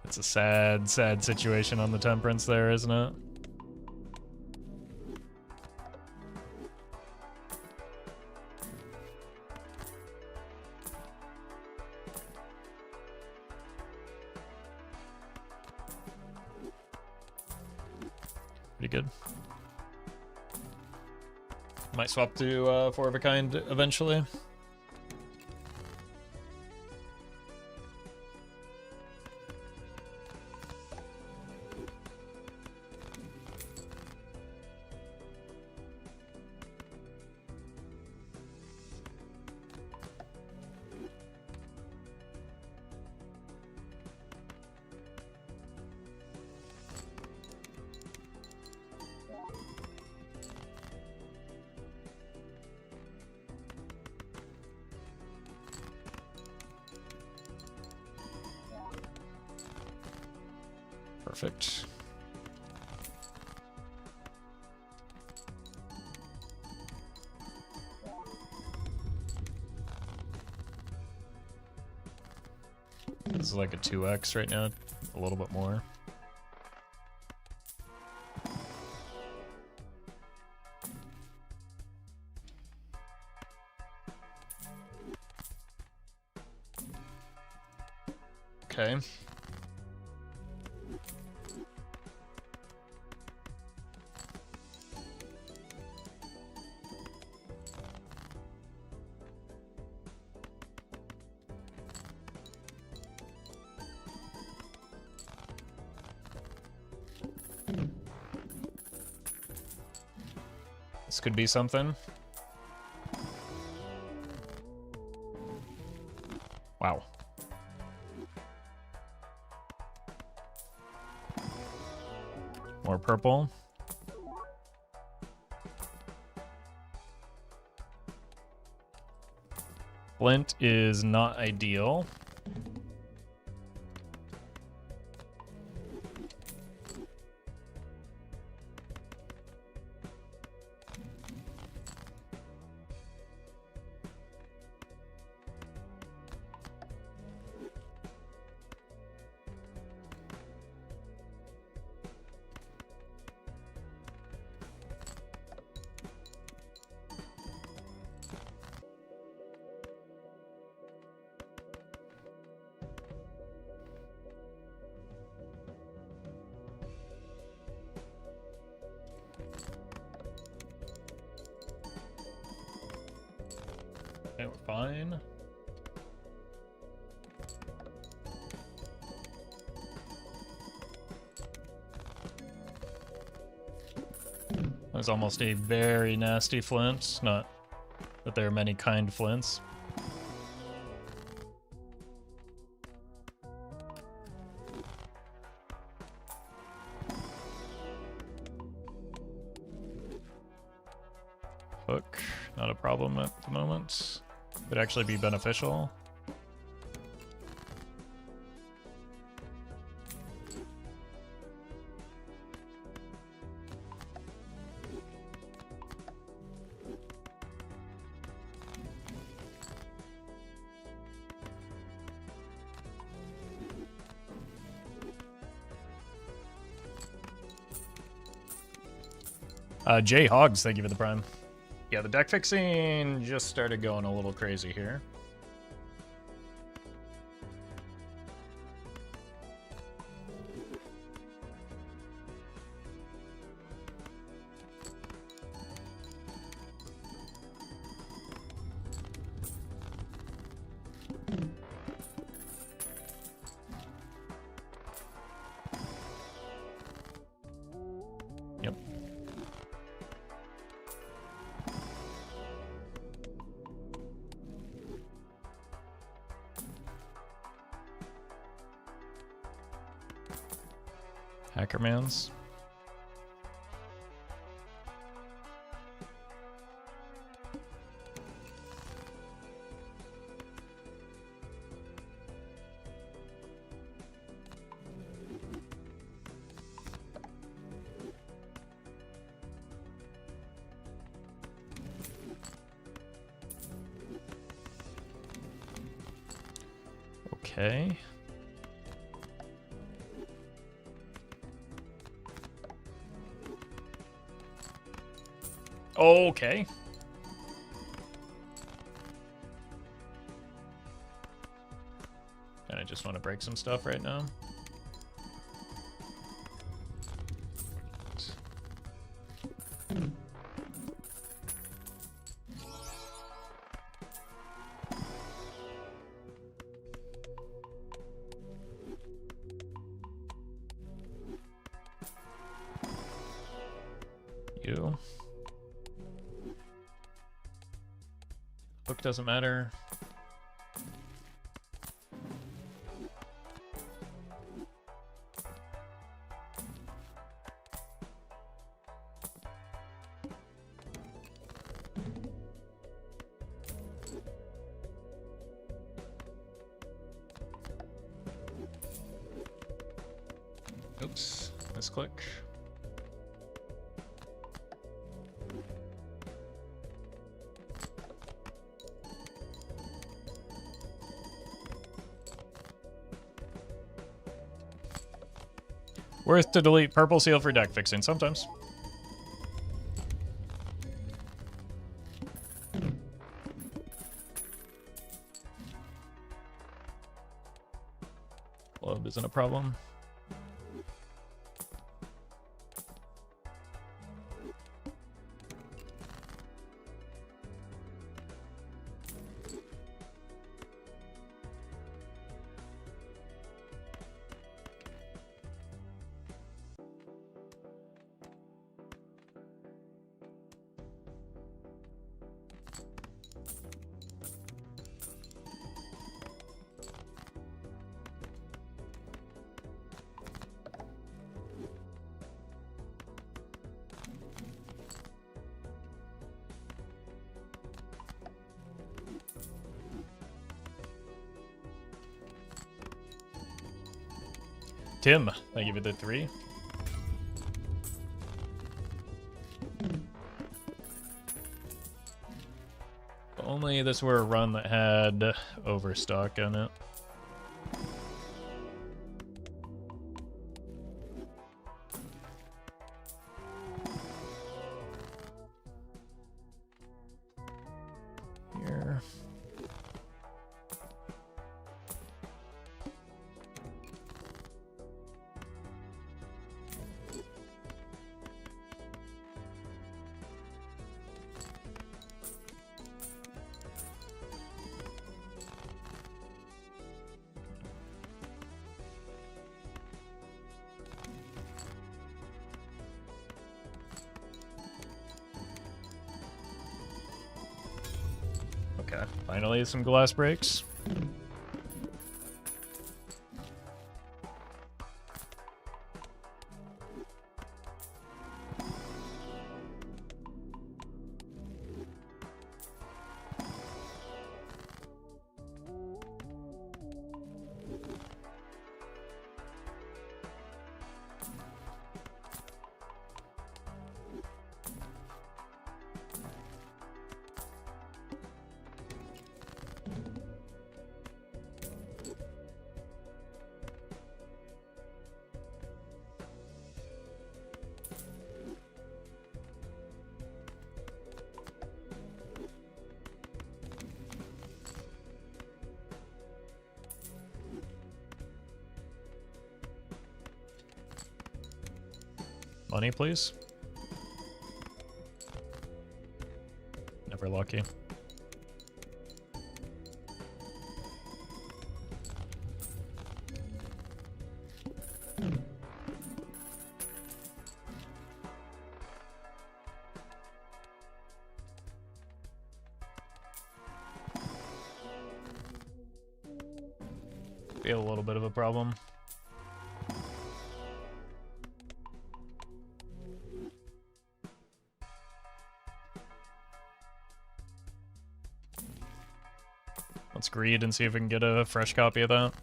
It's a sad, sad situation on the Temperance there, isn't it? Pretty good. Might swap to Four of a Kind eventually. Perfect. This is like a 2x right now, a little bit more. Okay. This could be something. Wow. More purple. Flint is not ideal. Okay, we're fine. That was almost a very nasty flint. Not that there are many kind flints. Hook, not a problem at the moment. Could actually be beneficial. Jay Hogs, thank you for the prime. Yeah, the deck fixing just started going a little crazy here. Yep. Hackermans. Okay. Okay. And I just want to break some stuff right now. You. Hook doesn't matter. Oops, misclick. Worth to delete purple seal for deck fixing sometimes. Globe isn't a problem. Tim, thank you for the 3. If only this were a run that had Overstock on it. Here. Okay, finally some glass breaks. Money, please. Never lucky. Be a little bit of a problem. Let's greed and see if we can get a fresh copy of that.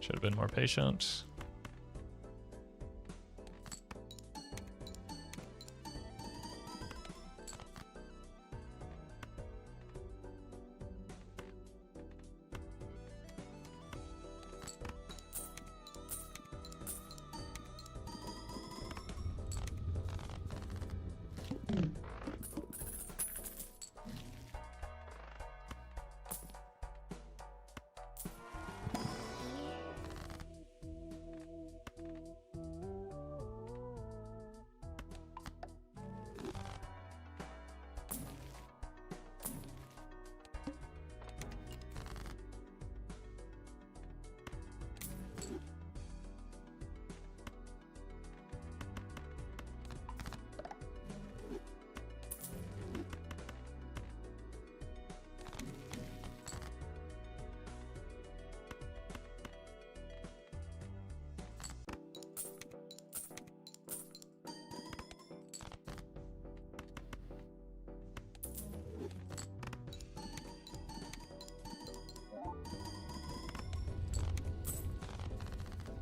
Should have been more patient.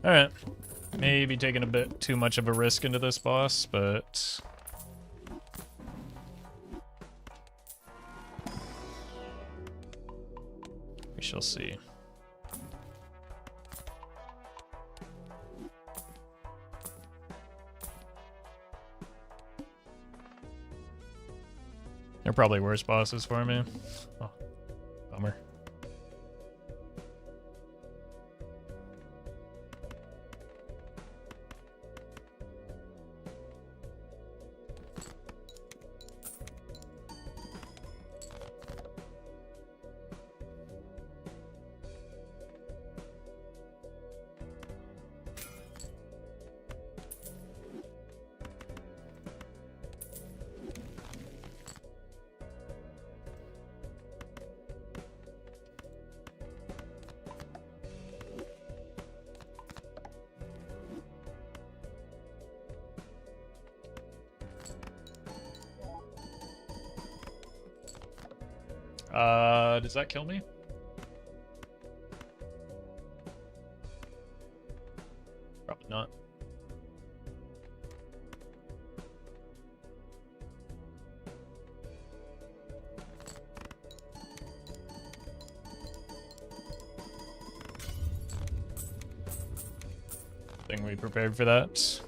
Alright. Maybe taking a bit too much of a risk into this boss, but... we shall see. There are probably worse bosses for me. Oh, bummer. Does that kill me? Probably not. Think we prepared for that.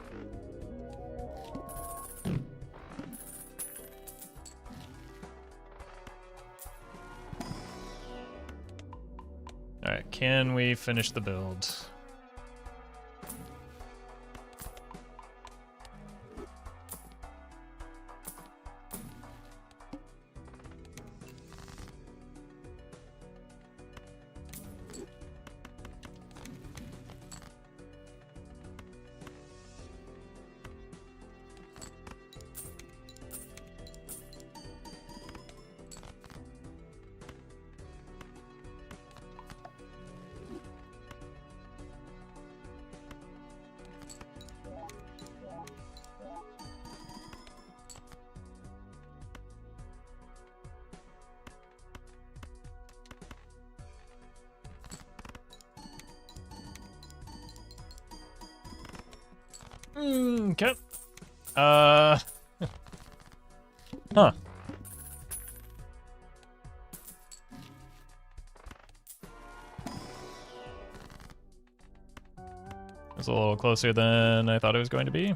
Alright, can we finish the build? Okay. Huh. It's a little closer than I thought it was going to be.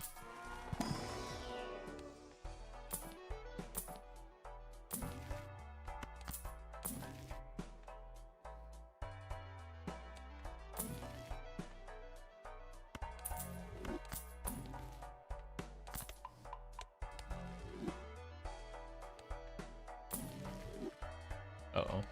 Uh-oh.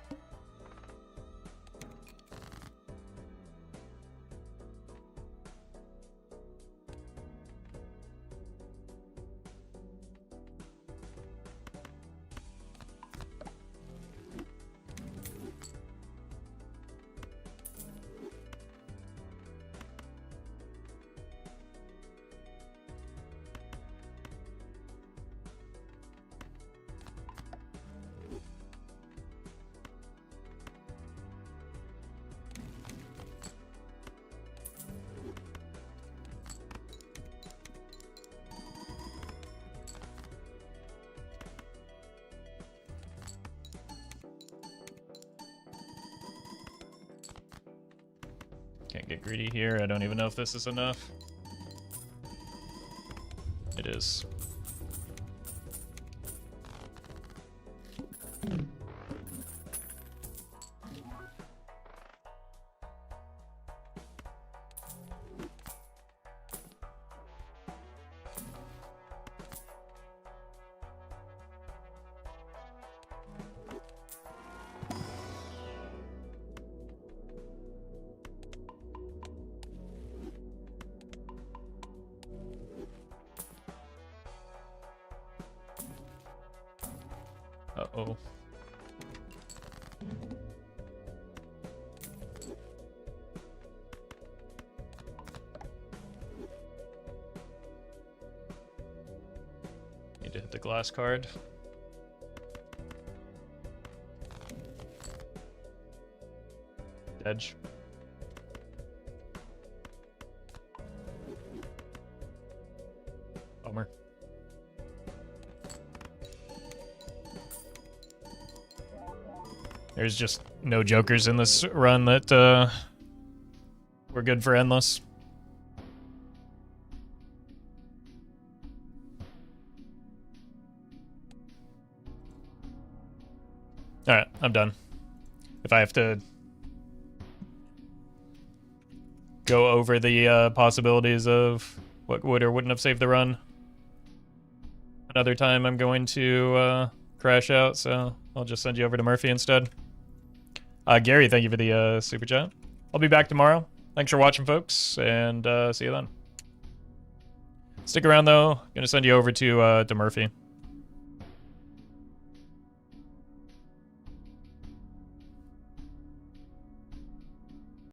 Can't get greedy here. I don't even know if this is enough. It is. Uh-oh. Need to hit the glass card. Edge. Bummer. There's just no jokers in this run that we're good for endless. Alright, I'm done. If I have to go over the possibilities of what would or wouldn't have saved the run another time, I'm going to crash out, so I'll just send you over to Murphy instead. Gary, thank you for the super chat. I'll be back tomorrow. Thanks for watching, folks, and see you then. Stick around, though. Gonna send you over to Murphy.